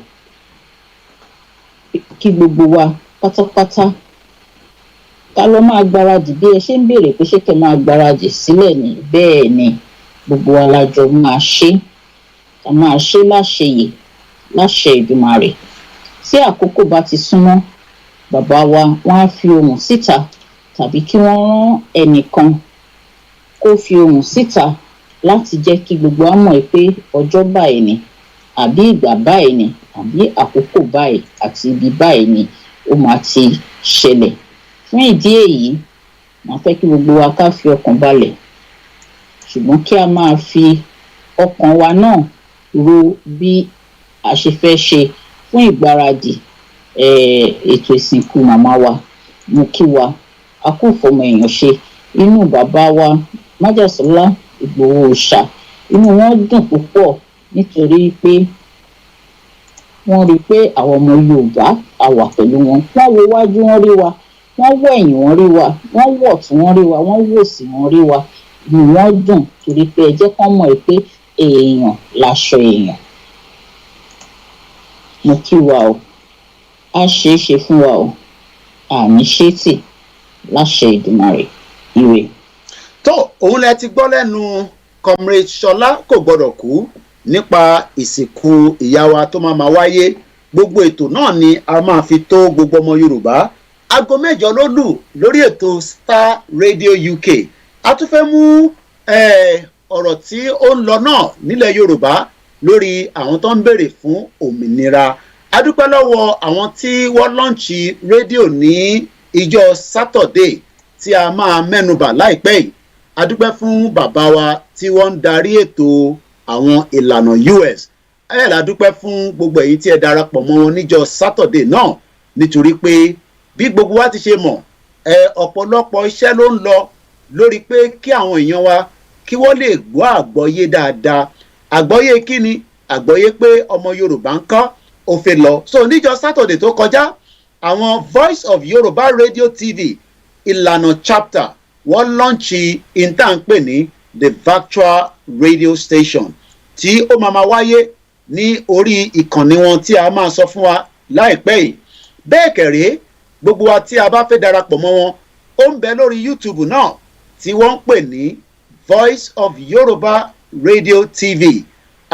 Kí gbogbo wa pátápátá ká lọ máa gbáradì, bí ẹ ṣe ń béèrè pé ṣé kẹ́ máa gbáradì sílẹ̀ ni, bẹ́ẹ̀ ni gbogbo wa lájọ máa ṣe, ká máa ṣe láṣeyè láṣẹ Èdùmàrè. Tí àkókò bá ti súnmọ́, bàbá wa wọ́n á fi ohùn síta, tàbí kí wọ́n rán ẹnìkan kó fi ohùn síta láti jẹ́ kí gbogbo wa mọ̀ pé ọjọ́ báyìí ni, àbí ìgbà báyìí ni, àbí àkókò báyìí àti ibi báyìí ni ó máa ti ṣẹlẹ̀. Fún ìdí èyí, màá fẹ́ kí gbogbo wa ká fi ọkàn balẹ̀, ṣùgbọ́n kí a máa fi ọkàn wa náà ro bí a ṣe fẹ́ ṣe fún ìgbáradì ètò ìsìnkú màmá wa. Mo kí wa, a kú fọmọ èèyàn ṣe. Inú bàbá wa Májàsọ́lá Ìgbòho Òòṣà, inú wọn dùn púpọ̀, nítorí pé wọ́n rí pé àwọn ọmọ Yorùbá a wà pẹ̀lú wọn. Wọ́n wo wájú wọ́n rí wa, wọ́n wọ ẹ̀yìn wọ́n rí wa, wọ́n wọ̀ tún wọ́n rí wa, wọ́n wò sí wọ́n rí wa. wọ́n dùn torí pé ẹ jẹ́ kán mọ̀ pé èèyàn láṣọ èèyàn. Mo kí wa o, á ṣeé ṣe fún wa o, àní ṣétì láṣẹ Èdùmàrè. Ire. tó òun lẹ ti gbọ́ lẹ́nu comrade Ṣọlá kò gbọ́dọ̀ kú nípa ìsìnkú ìyá wa tó máa wáyé. Gbogbo ètò náà ni a máa fi tó gbogbo ọmọ Yorùbá. Aago 7 ló lù lórí ètò Star Radio UK. A tún fẹ́ mú ọ̀rọ̀ tí ó ń lọ náà nílẹ̀ Yorùbá lórí àwọn tó ń béèrè fún òmìnira. A dúpẹ́ lọ́wọ́ àwọn tí wọ́n lọ́ǹchì rédíò ní ìjọ Saturday tí a máa mẹ́nubà láìpẹ́ yìí. A dúpẹ́ fún bàbá wa tí wọ́n ń darí ètò àwọn ìlànà US. La dúpẹ́ fún gbogbo èyí tí ẹ darapọ̀ mọ́ wọn níjọ Saturday náà nítorí pé bí gbogbo wa ti ṣe mọ̀ ọ̀pọ̀lọpọ̀ iṣẹ́ ló ń lọ lórí pé kí àwọn èèyàn wa kí wọ́n lè gbọ́ àgbọ́yé dáadáa. Àgbọ́yé kí ni? Àgbọ́yé pé ọmọ Yorùbá ń kọ́ òfin lọ. So níjọ Saturday tó kọjá àwọn Voice of Yoruba Radio TV ìlànà chapter wọ́n lọ́ǹchì ìtànpè ní the virtual radio station tí ó máa wáyé ní orí ìkànnì wọn tí a máa sọ fún wa láìpẹ́ yìí. Bẹ́ẹ̀ kẹ̀rẹ́ gbogbo wa tí a bá fẹ́ darapọ̀ mọ́ wọn ó ń bẹ lórí YouTube náà tí wọ́n ń pè ní Voice of Yoruba Radio TV.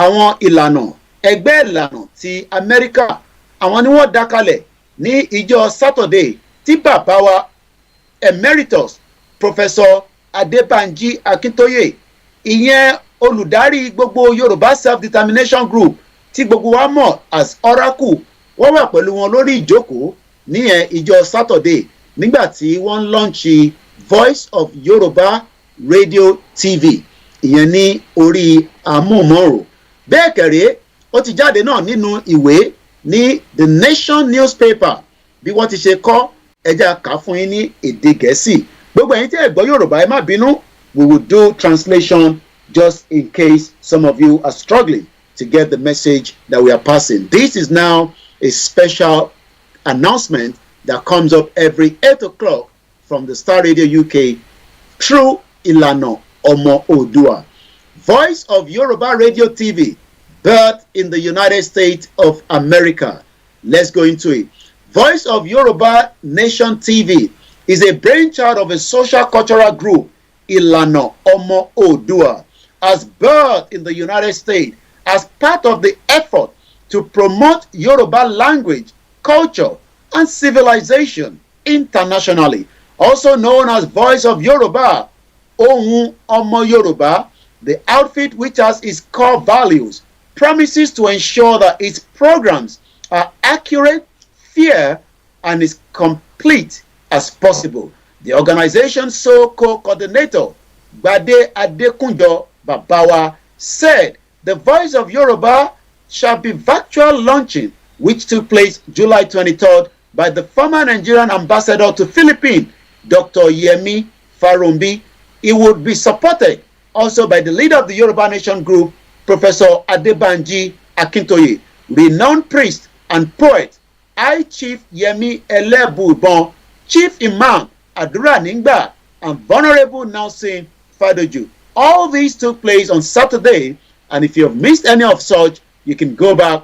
Àwọn ìlànà ẹgbẹ́ ìlànà ti Amẹ́ríkà àwọn ni wọ́n dá kalẹ̀ ní ìjọ Saturday tí bàbá wa Emeritus Professor Adebanji Akintoye ìyẹn olùdarí gbogbo Yorùbá Self-Determination Group tí gbogbo wa mọ̀ as Oracle wọ́n wà pẹ̀lú wọn lórí ìjókòó níyẹn ìjọ Saturday nígbà tí wọ́n lọ́ǹchì Voice of Yoruba Radio TV ìyẹn ní orí amóhùnmáwòrán. Bẹ́ẹ̀ kẹ̀rẹ́ ó ti jáde náà nínú ìwé ní The Nation newspaper bí wọ́n ti ṣe kọ ẹja kà fún yín ní èdè Gẹ̀ẹ́sì. Gbogbo ẹ̀yin tí ẹ gbọ́ Yorùbá ẹ má bínú, we will do translation just in case some of you are struggling to get the message that we are passing. This is now a special announcement that comes up every 8 o'clock from the Star Radio UK through Ìlànà Ọmọ Oòduà. Voice of Yoruba Radio TV, birthed in the United States of America. Let's go into it. Voice of Yoruba Nation TV is a brainchild of a social cultural group, Ìlànà Ọmọ Oòduà, as birthed in the United States as part of the effort to promote Yoruba language, culture, and civilization internationally. Also known as Voice of Yoruba, Ohun Ọmọ Yoruba, the outfit, which has its core values, promises to ensure that its programs are accurate, fair, and as complete as possible. The organization's sole co-coordinator, Gbade Adekunjo Babawa, said the Voice of Yoruba shall be virtual launching, which took place July 23rd by the former Nigerian ambassador to Philippines, Dr. Yemi Farumbi. It would be supported also by the leader of the Yoruba Nation group, Professor Adebanji Akintoye, renowned priest and poet, High Chief Yemi Elebubon, Chief Imam Adura Ningba, and Venerable Nelson Fadoju. All these took place on Saturday, and if you have missed any of such, you can go back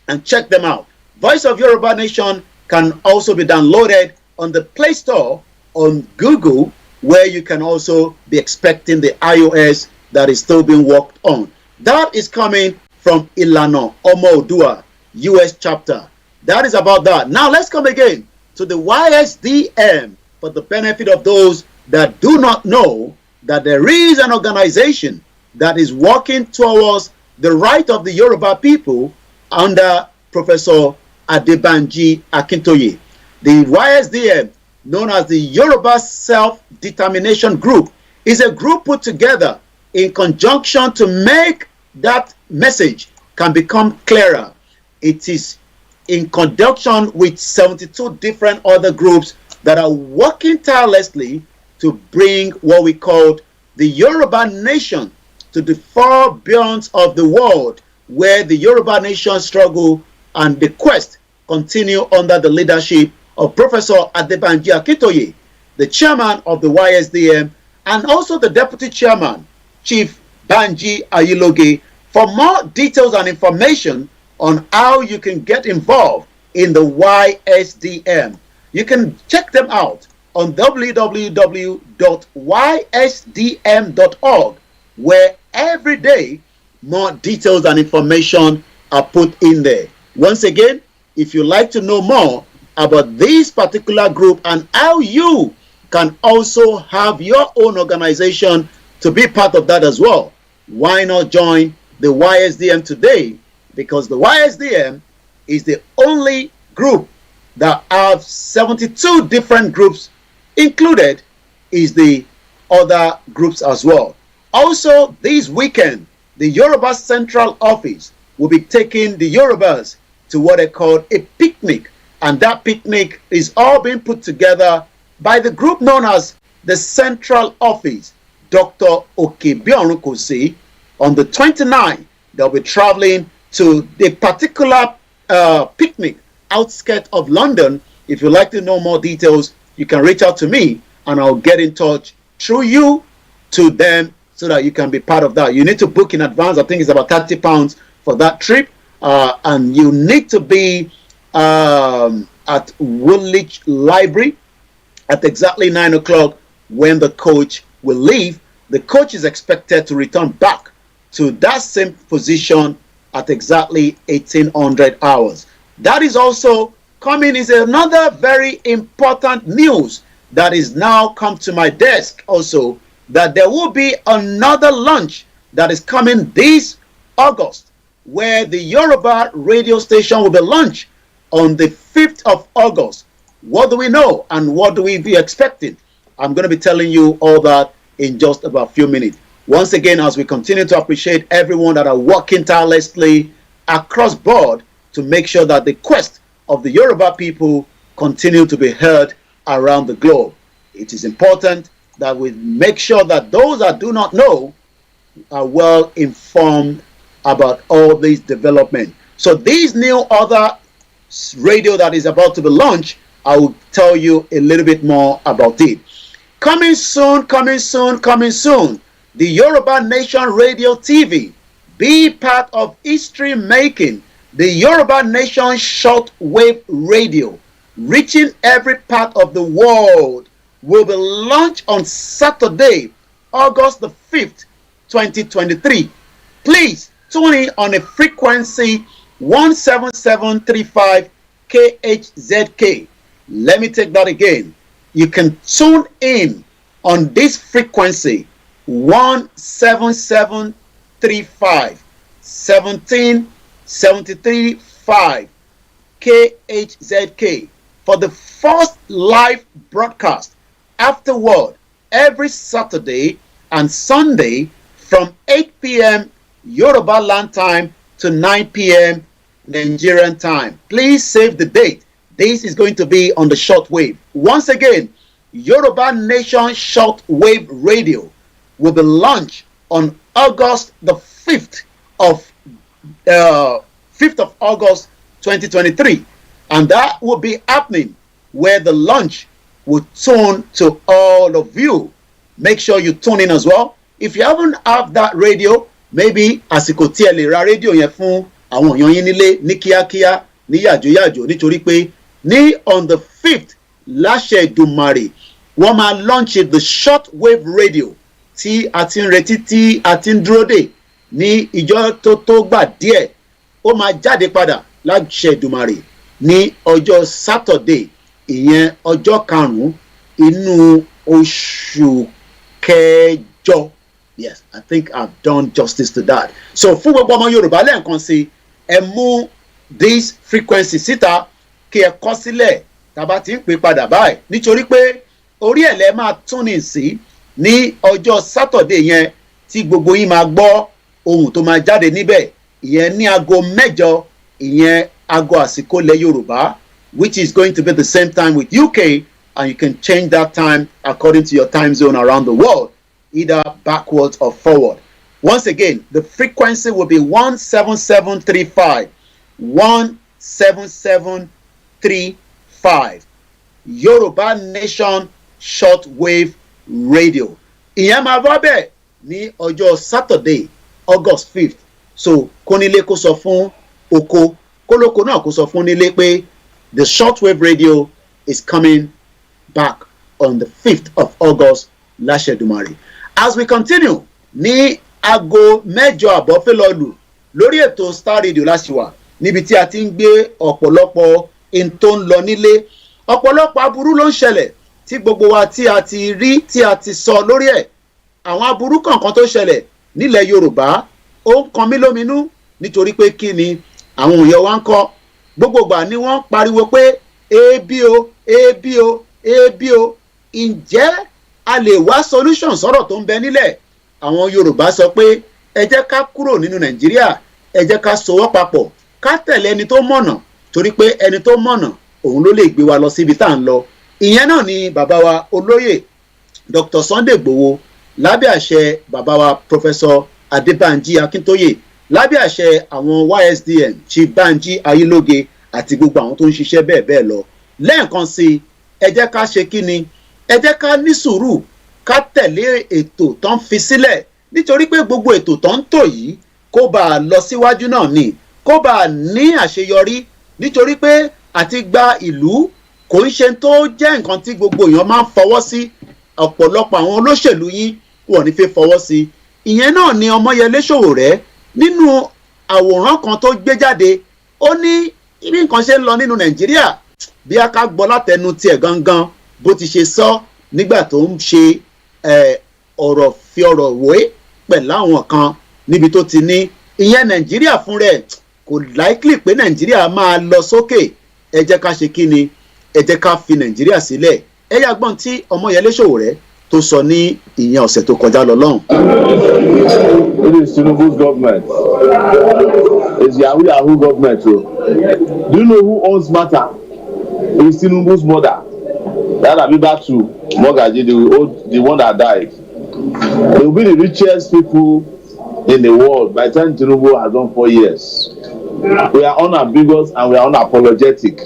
and check them out. Voice of Yoruba Nation can also be downloaded on the Play Store, on Google, where you can also be expecting the iOS that is still being worked on. That is coming from Ìlànà Ọmọ Oòduà, US chapter. That is about that. Now let's come again to the YSDM for the benefit of those that do not know that there is an organization that is working towards the right of the Yoruba people under Professor Adebanji Akintoye. The YSDM, known as the Yoruba Self-Determination Group, is a group put together in conjunction to make that message can become clearer. It is in conjunction with 72 different other groups that are working tirelessly to bring what we call the Yoruba Nation to the far beyond of the world, where the Yoruba Nation struggle and the quest continue under the leadership of Professor Adebanji Akintoye, the chairman of the YSDM and also the Deputy Chairman, Chief Banji Ayiloge, for more details and information on how you can get involved in the YSDM. You can check them out on www.ysdm.org, where every day more details and information are put in there. Once again, if you'd like to know more about this particular group and how you can also have your own organization to be part of that as well, why not join the YSDM today? Because the YSDM is the only group that have 72 different groups included is the other groups as well. Also, this weekend, the Yoruba Central Office will be taking the Yorubas to what they call a picnic. And that picnic is all being put together by the group known as the Central Office, Dr. Okebionrukosi. On the 29th, they'll be traveling to the particular picnic outskirts of London. If you'd like to know more details, you can reach out to me and I'll get in touch through you to them so that you can be part of that. You need to book in advance. I think it's about £30 for that trip. And you need to be at Woolwich Library at exactly 9 o'clock when the coach will leave. The coach is expected to return back to that same position at exactly 1800 hours. That is also coming, is another very important news that is now come to my desk also, that there will be another launch that is coming this August, where the Yoruba radio station will be launched on the 5th of August. What do we know and what do we be expecting? I'm going to be telling you all that in just about a few minutes. Once again, as we continue to appreciate everyone that are working tirelessly across board to make sure that the quest of the Yoruba people continue to be heard around the globe. It is important that we make sure that those that do not know are well informed about all these developments. So these new other radio that is about to be launched, I will tell you a little bit more about it. Coming soon, coming soon, coming soon. The Yoruba Nation Radio TV. Be part of history making. The Yoruba Nation Shortwave Radio, reaching every part of the world, will be launched on Saturday, August the 5th, 2023. Please tune in on a frequency 17735 KHZK. Let me take that again. You can tune in on this frequency 17735 17735 KHZK for the first live broadcast. Afterward, every Saturday and Sunday from 8 p.m. Yoruba land time to 9 p.m. Nigerian time. Please save the date. This is going to be on the shortwave. Once again, Yoruba Nation Shortwave Radio will be launched on August the 5th of 5th of August 2023, and that will be happening where the launch will tune to all of you. Make sure you tune in as well. If you haven't have that radio, maybe àsìkò tí ẹ lè ra rédíò yẹn fún àwọn èèyàn yín nílé ní kíákíá ní yàjóyàjó, nítorí pé ní on the 5th láṣẹ Èdùmàrè wọ́n máa launch the shortwave radio tí a ti ń retí, tí a ti ń dúró dè ní ìjọ tó gbà díẹ̀. Ó máa jáde padà láṣẹ Èdùmàrè ní ọjọ́ Saturday, ìyẹn ọjọ́ 5 inú oṣù kẹjọ. Yes, I think I've done justice to that. So fún gbogbo ọmọ Yorùbá lẹ́ẹ̀kan sí, ẹ mú this frequency síta kí ẹ kọ sílẹ̀ tàbá tí ń pè padà báyìí, nítorí pé orí ẹ̀ lẹ́ máa tún ní sí ní ọjọ́ Saturday yẹn tí gbogbo yín máa gbọ́ ohun tó máa jáde níbẹ̀, ìyẹn ní aago 8, ìyẹn aago àsìkò ilẹ̀ Yorùbá, which is going to be the same time with UK, and you can change that time according to your time zone around the world, either backwards or forward. Once again, the frequency will be 17735. 17735. Yoruba Nation Shortwave Radio. ìyẹn máa bọ́ bẹ́ẹ̀ ní ọjọ́ Saturday August 5th so kónílé kó sọ fún oko kólóko náà kó sọ fún nílé pé the shortwave radio is coming back on the 5th of August láṣẹdùmarè. As we continue ní aago 8 àbọ̀ fẹ́lọ́lù lórí ètò Star Radio láṣìwà níbi tí a ti ń gbé ọ̀pọ̀lọpọ̀ in tó ń lọ nílé ọ̀pọ̀lọpọ̀ aburú ló ń ṣẹlẹ̀ tí gbogbo wa tí a ti rí tí a ti sọ lórí ẹ̀ àwọn aburú kọ̀ọ̀kan tó ṣẹlẹ̀ nílẹ̀ Yorùbá ó ń kan mí lóminú nítorí pé kí ni àwọn òye wa ń kọ́ gbogbogbà ni wọ́n pariwo pé ebi o ebi o ebi o ǹjẹ́ a lè wá solution sọ̀rọ̀ tó ń bẹ nílẹ̀ àwọn Yorùbá sọ pé ẹ jẹ́ ká kúrò nínú Nàìjíríà ẹ jẹ́ ká sowọ́ papọ̀ ká tẹ̀lé ẹni tó mọ̀nà torí pé ẹni tó mọ̀nà òun ló lè gbé wa lọ síbi tá à ń lọ ìyẹn náà ni bàbá wa olóyè Dr. Sunday Igboho lábẹ́ àṣẹ bàbá wa Professor Adébánjí Akíntóyè lábẹ́ àṣẹ àwọn YSDM Chief Banji Ayélóge àti gbogbo àwọn tó ń ṣiṣẹ́ bẹ́ẹ̀ bẹ́ẹ̀ lọ lẹ́ẹ̀kan sí ẹ jẹ́ ká ṣe kí ni ẹ jẹ́ ká ní sùúrù ká tẹ̀lé ètò tó ń fi sílẹ̀ nítorí pé gbogbo ètò tó ń tò yìí kó bá a lọ síwájú náà ni kó bá a ní àṣeyọrí nítorí pé àti gba ìlú kò ń ṣe tó jẹ́ nǹkan tí gbogbo èèyàn máa ń fọwọ́ sí ọ̀pọ̀lọpọ̀ àwọn olóṣèlú yín wọ́n ní fẹ́ fọwọ́ sí ìyẹn náà ni Ọmọyẹlé Sowore nínú àwòrán kan tó gbé jáde ó ní bí nǹkan ṣe ń lọ nínú Nàìjíríà bí a ká gbọ́ látẹnu tiẹ̀ gangan bó ti ṣe sọ nígbà tó ń ṣe ọ̀rọ̀ fi ọ̀rọ̀ wé pẹ̀lú àwọn kan níbi tó ti ní ìyẹn Nàìjíríà fún rẹ̀ kò likely pé Nàìjíríà máa lọ sókè ẹ jẹ́ ká ṣe kí ni ẹ jẹ́ ká fi Nàìjíríà sílẹ̀ ẹ yá gbọ́n tí Ọmọyẹlé Sowore tó sọ ní ìyẹn ọ̀sẹ̀ tó kọjá lọ lọ́hùn. It is Tinubu's government. It's Yahoo government. Do you know who owns Mata? It's Tinubu's mother. That Abibatu Mogaji, the one that died. They will be the richest people in the world by the time Tinubu has done 4 years. We are unambiguous and we are unapologetic.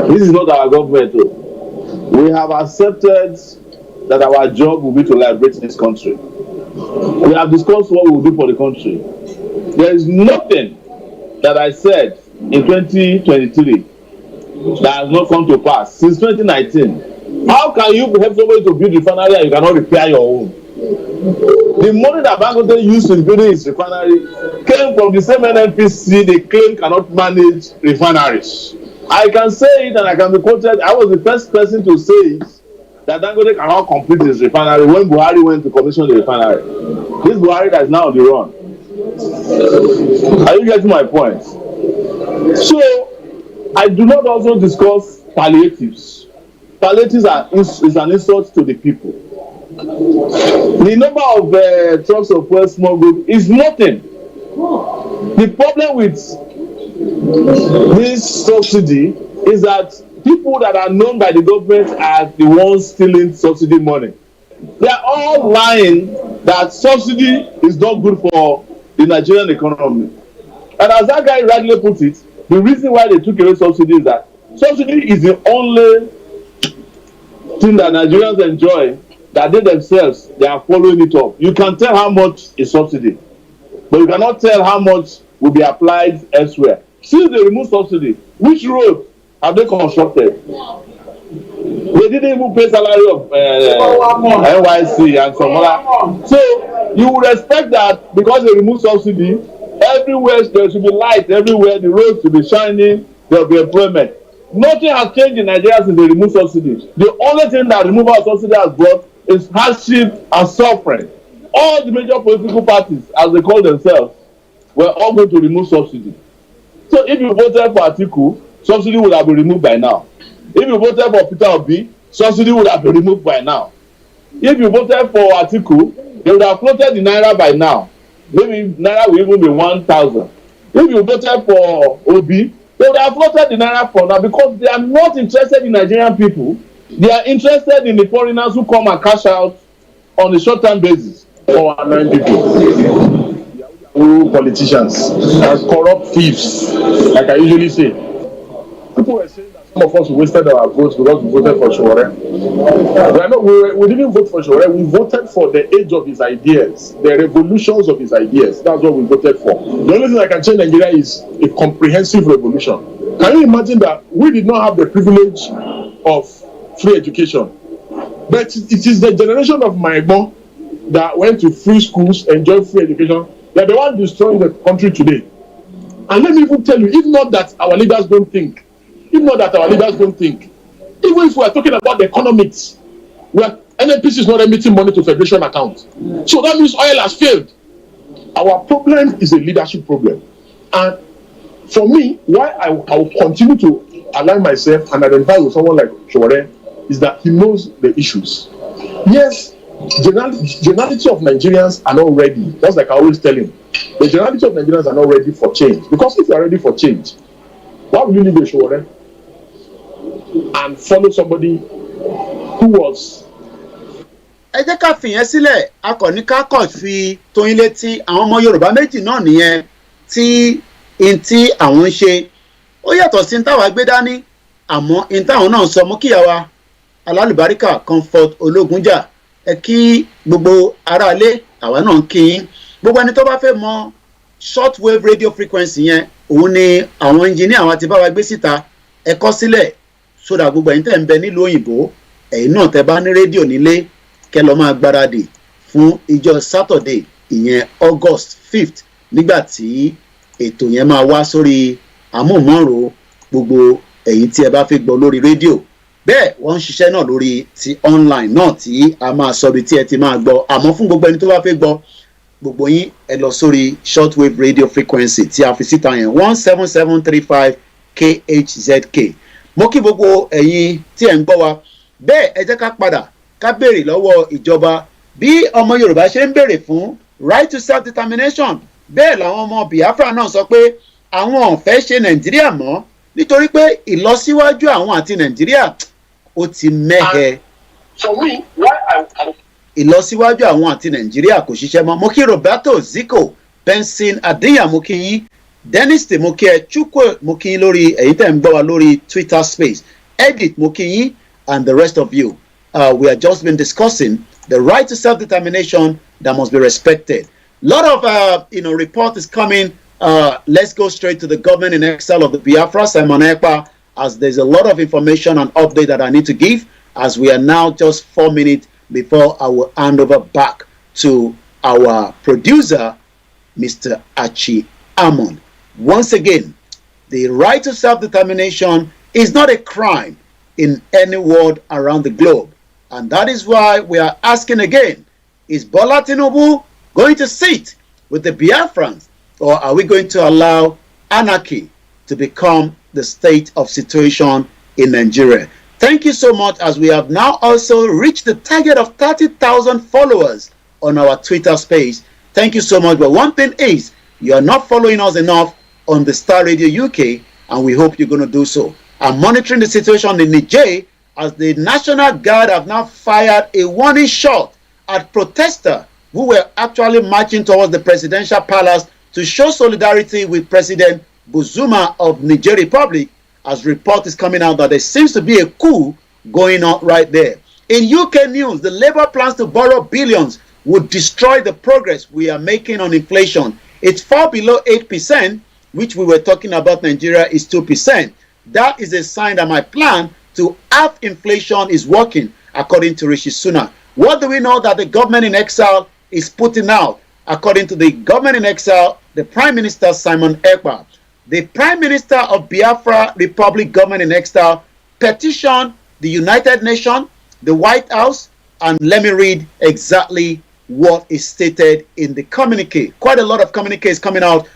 This is not our government. We have accepted that our job will be to liberate this country. We have discussed what we will do for the country. There is nothing that I said in 2023 that has not come to pass since 2019. How can you help somebody to build refinery and you cannot repair your own? The money that Dangote used in building his refinery came from the same NNPC they claim cannot manage refineries. I can say it and I can be quoted. I was the first person to say it that Dangote cannot complete his refinery when Buhari went to commission the refinery. This Buhari that is now on the run. Are you getting my point? So, I do not also discuss palliatives. Palliatives is an insult to the people. The number of trucks of fuel smuggled is nothing. The problem with this subsidy is that people that are known by the government are the ones stealing subsidy money. They are all lying that subsidy is not good for the Nigerian economy. And as that guy rightly put it, the reason why they took away subsidy is that subsidy is the only thing that Nigerians enjoy that they themselves, they are following it up. You can tell how much is subsidy, but you cannot tell how much will be applied elsewhere. Since they remove subsidy, which road have they constructed? They didn't even pay salary of NYC and some other. So you would expect that because they remove subsidy, everywhere there should be light, everywhere the roads should be shining, there will be employment. Nothing has changed in Nigeria since they removed subsidy. The only thing that removal of subsidy has brought is hardship and suffering. All the major political parties, as they call themselves, were all going to remove subsidy. So if you voted for Atiku, subsidy would have been removed by now. If you voted for Peter Obi, subsidy would have been removed by now. If you voted for Atiku, they would have floated the naira by now. Maybe naira will even be 1,000. If you voted for Obi, they would have floated the naira for now because they are not interested in Nigerian people. They are interested in the foreigners who come and cash out on a short-term basis. For our nine people, who politicians and corrupt thieves, like I usually say. People were saying that some of us wasted our votes because we voted for Sowore. We didn't vote for Shore. We voted for the age of his ideas, the revolutions of his ideas. That's what we voted for. The only thing that can change Nigeria is a comprehensive revolution. Can you imagine that we did not have the privilege of free education? But it is the generation of my mom that went to free schools, enjoyed free education. They're the one destroying the country today. And let me even tell you, if not that our leaders don't think, even if we are talking about the economics, NNPC is not emitting money to federation account. So that means oil has failed. Our problem is a leadership problem. And for me, why I will continue to align myself and identify with someone like Shore is that he knows the issues. Yes, generality of Nigerians are not ready. That's like I always tell him. The generality of Nigerians are not ready for change. Because if you are ready for change, why would you leave a Shore and follow somebody who was. ẹ jẹ́ ká fìyẹn sílẹ̀ akọni ká kọ̀ fi tóyin létí àwọn ọmọ Yorùbá méjì náà nìyẹn tí àwọn ń ṣe ó yàtọ̀ sí táwa gbé dání àmọ́ táwọn náà sọ mọ́ kíyàwá alálùbáríkà Comfort Ológunjà ẹ kí gbogbo aráalé àwa náà ń kí yín gbogbo ẹni tó bá fẹ́ mọ short wave radio frequency yẹn òun ni àwọn engineer àwọn ti bá wa gbé síta ẹ kọ sílẹ̀ sódà gbogbo ẹ̀yin tẹ́ ń bẹ nílùú òyìnbó ẹ̀yin náà tẹ́ bá ní rédíò nílé kẹ́ lọ máa gbáradì fún ìjọ Saturday ìyẹn August 5th nígbà tí ètò yẹn máa wá sórí amóhùnmáwòrán gbogbo ẹ̀yin tí ẹ bá fẹ́ gbọ́ lórí rédíò bẹ́ẹ̀ wọ́n ń ṣiṣẹ́ náà lórí ti online náà tí a máa sọ bí tí ẹ ti máa gbọ́ àmọ́ fún gbogbo ẹni tó bá fẹ́ gbọ́ gbogbo yín ẹ lọ sórí shortwave radio frequency tí a fi síta yẹn 17735 KHZK mo kí gbogbo ẹ̀yin tí ẹ ń gbọ́ wa bẹ́ẹ̀ ẹ jẹ́ ká padà ká béèrè lọ́wọ́ ìjọba bí ọmọ Yorùbá ṣe ń béèrè fún right to self determination bẹ́ẹ̀ làwọn ọmọ Biafra náà sọ pé àwọn ò fẹ́ ṣe Nàìjíríà mọ́ nítorí pé ìlọsíwájú àwọn àti Nàìjíríà ó ti mẹ́hẹ. Ìlọsíwájú àwọn àti Nàìjíríà kò ṣiṣẹ́ mọ́ mo kí Roberto Zico Benson Adéyà mo kí yín Dennis mo kí ẹ Chukwu mo kí yín lórí ẹ̀yin tẹ́ ń gbọ́ wa lórí Twitter space Edith mo kí yín and the rest of you. We have just been discussing the right to self-determination that must be respected. A lot of report is coming. Let's go straight to the government in exile of the Biafra, Simon Ekpa, as there's a lot of information and update that I need to give, as we are now just 4 minutes before I will hand over back to our producer, Mr. Achi Amon. Once again, the right to self-determination is not a crime in any world around the globe. And that is why we are asking again, is Bola Tinubu going to sit with the Biafrans, or are we going to allow anarchy to become the state of situation in Nigeria? Thank you so much, as we have now also reached the target of 30,000 followers on our Twitter space. Thank you so much. But one thing is, you are not following us enough on the Star Radio UK, and we hope you're going to do so. I'm monitoring the situation in Niger, as the National Guard have now fired a warning shot at protesters who were actually marching towards the presidential palace to show solidarity with President Buzuma of Niger Republic, as report is coming out that there seems to be a coup going on right there. In UK news, the Labour plans to borrow billions would destroy the progress we are making on inflation. It's far below 8%, which we were talking about Nigeria is 2%. That is a sign that my plan to half inflation is working, according to Rishi Sunak. What do we know that the government in exile is putting out? According to the government in exile, the Prime Minister Simon Ekpa, the Prime Minister of Biafra Republic government in exile, petitioned the United Nations, the White House, and let me read exactly what is stated in the communique. Quite a lot of communiques coming out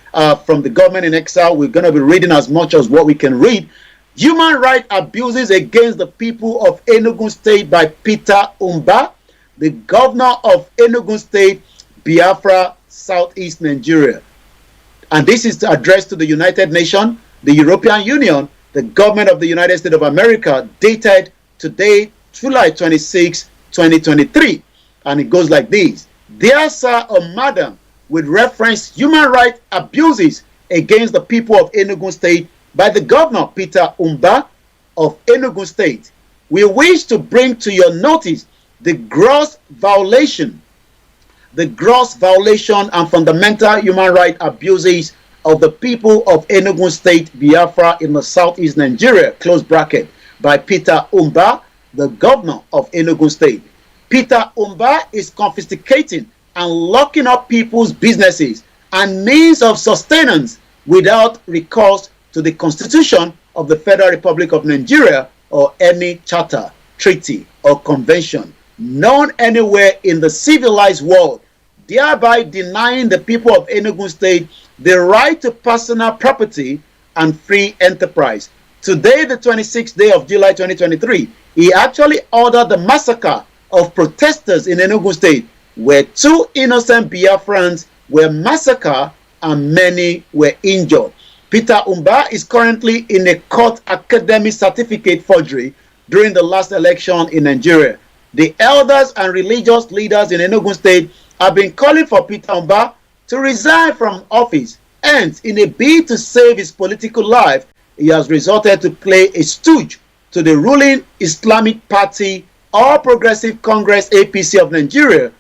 from the government in exile. We're going to be reading as much as what we can read. Human rights abuses against the people of Enugu State by Peter Umba, the governor of Enugu State, Biafra, Southeast Nigeria. And this is addressed to the United Nations, the European Union, the government of the United States of America, dated today, July 26, 2023. And it goes like this. Dear sir or madam, with reference human rights abuses against the people of Enugu State by the governor Peter Umba of Enugu State, we wish to bring to your notice the gross violation and fundamental human rights abuses of the people of Enugu State, Biafra in the southeast Nigeria, close bracket, by Peter Umba, the governor of Enugu State. Peter Umba is confiscating and locking up people's businesses and means of sustenance without recourse to the Constitution of the Federal Republic of Nigeria or any charter, treaty, or convention known anywhere in the civilized world, thereby denying the people of Enugu State the right to personal property and free enterprise. Today, the 26th day of July 2023, he actually ordered the massacre of protesters in Enugu State, where 2 innocent Biafrans were massacred and many were injured. Peter Umba is currently in a court academic certificate forgery during the last election in Nigeria. The elders and religious leaders in Enugu State have been calling for Peter Umba to resign from office, and in a bid to save his political life, he has resorted to play a stooge to the ruling Islamic Party, All Progressive Congress APC of Nigeria,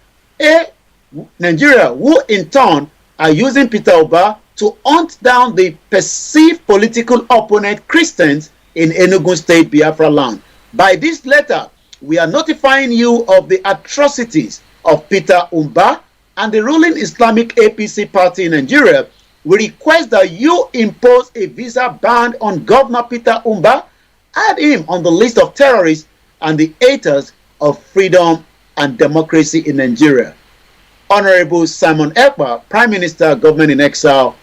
who in turn are using Peter Umba to hunt down the perceived political opponent Christians in Enugu State, Biafra land. By this letter, we are notifying you of the atrocities of Peter Umba and the ruling Islamic APC party in Nigeria. We request that you impose a visa ban on Governor Peter Umba, add him on the list of terrorists and the haters of freedom and democracy in Nigeria. Honorable Simon Ekpa, Prime Minister, Government in Exile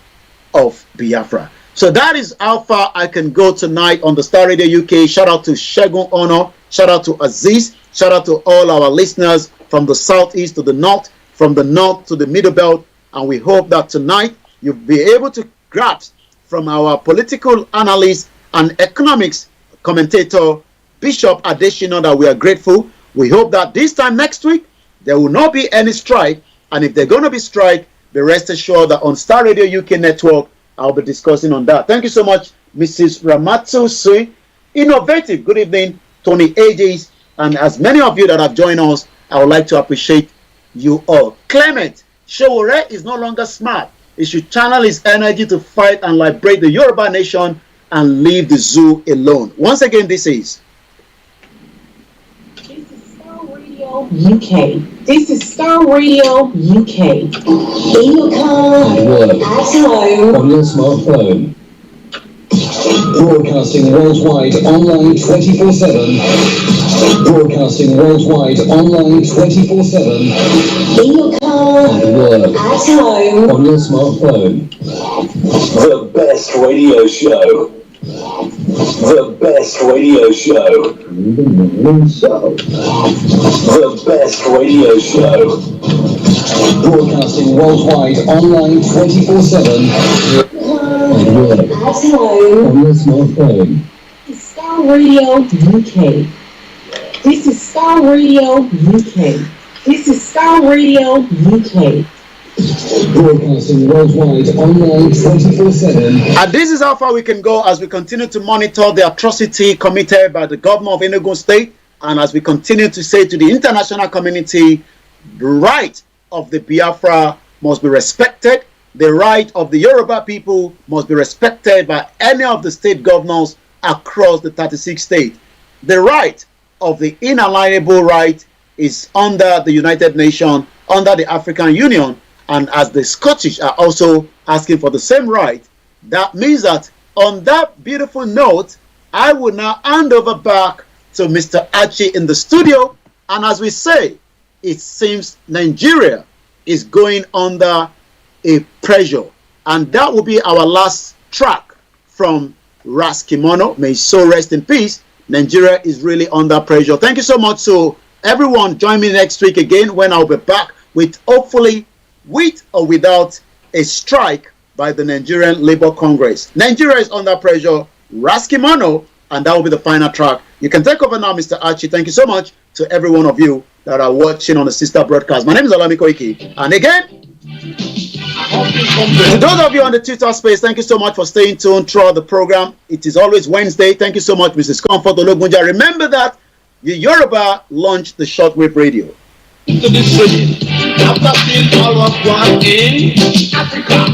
of Biafra. So that is how far I can go tonight on the Star Radio UK. Shout out to Shegun Ono, shout out to Aziz, shout out to all our listeners from the southeast to the north, from the north to the middle belt, and we hope that tonight you'll be able to grasp from our political analyst and economics commentator, Bishop Adesina, that we are grateful. We hope that this time next week, there will not be any strike, and if there's going to be strike, be rest assured that on Star Radio UK network, I'll be discussing on that. Thank you so much, Mrs. Ramatsu Sui. Innovative, good evening, Tony Ages, and as many of you that have joined us, I would like to appreciate you all. Clement, Showore is no longer smart. He should channel his energy to fight and liberate the Yoruba nation and leave the zoo alone. Once again, this is UK. This is Star Radio UK. In your car, at home, on your smartphone. Broadcasting worldwide online 24/7. Broadcasting worldwide online 24/7. in your car, At work, at home, on your smartphone. The best radio show. The best radio show. The best radio show. Broadcasting worldwide online 24/7. At work, at home, on your smartphone. Star Radio UK. This is Star Radio UK. This is Star Radio UK. Broadcasting worldwide online 24/7. And this is how far we can go as we continue to monitor the atrocity committed by the governor of Enugu State, and as we continue to say to the international community, the right of the Biafra must be respected. The right of the Yoruba people must be respected by any of the state governors across the 36 states. The right of the inalienable right is under the United Nations, under the African Union, and as the Scottish are also asking for the same right, that means that on that beautiful note, I will now hand over back to Mr. Archie in the studio. And as we say, it seems Nigeria is going under a pressure. And that will be our last track from Ras Kimono. May his soul rest in peace. Nigeria is really under pressure. Thank you so much. So everyone, join me next week again when I'll be back with hopefully with or without a strike by the Nigerian Labour Congress. Nigeria is under pressure. Ras Kimono, and that will be the final track. You can take over now, Mr. Archie. Thank you so much to every one of you that are watching on the sister broadcast. My name is Olayomi Koiki. And again, to those of you on the Twitter space, thank you so much for staying tuned throughout the program. It is always Wednesday. Thank you so much, Mrs. Comfort Ologunja. Remember that the Yoruba launched the shortwave radio. To the city, after seeing all of one in Africa.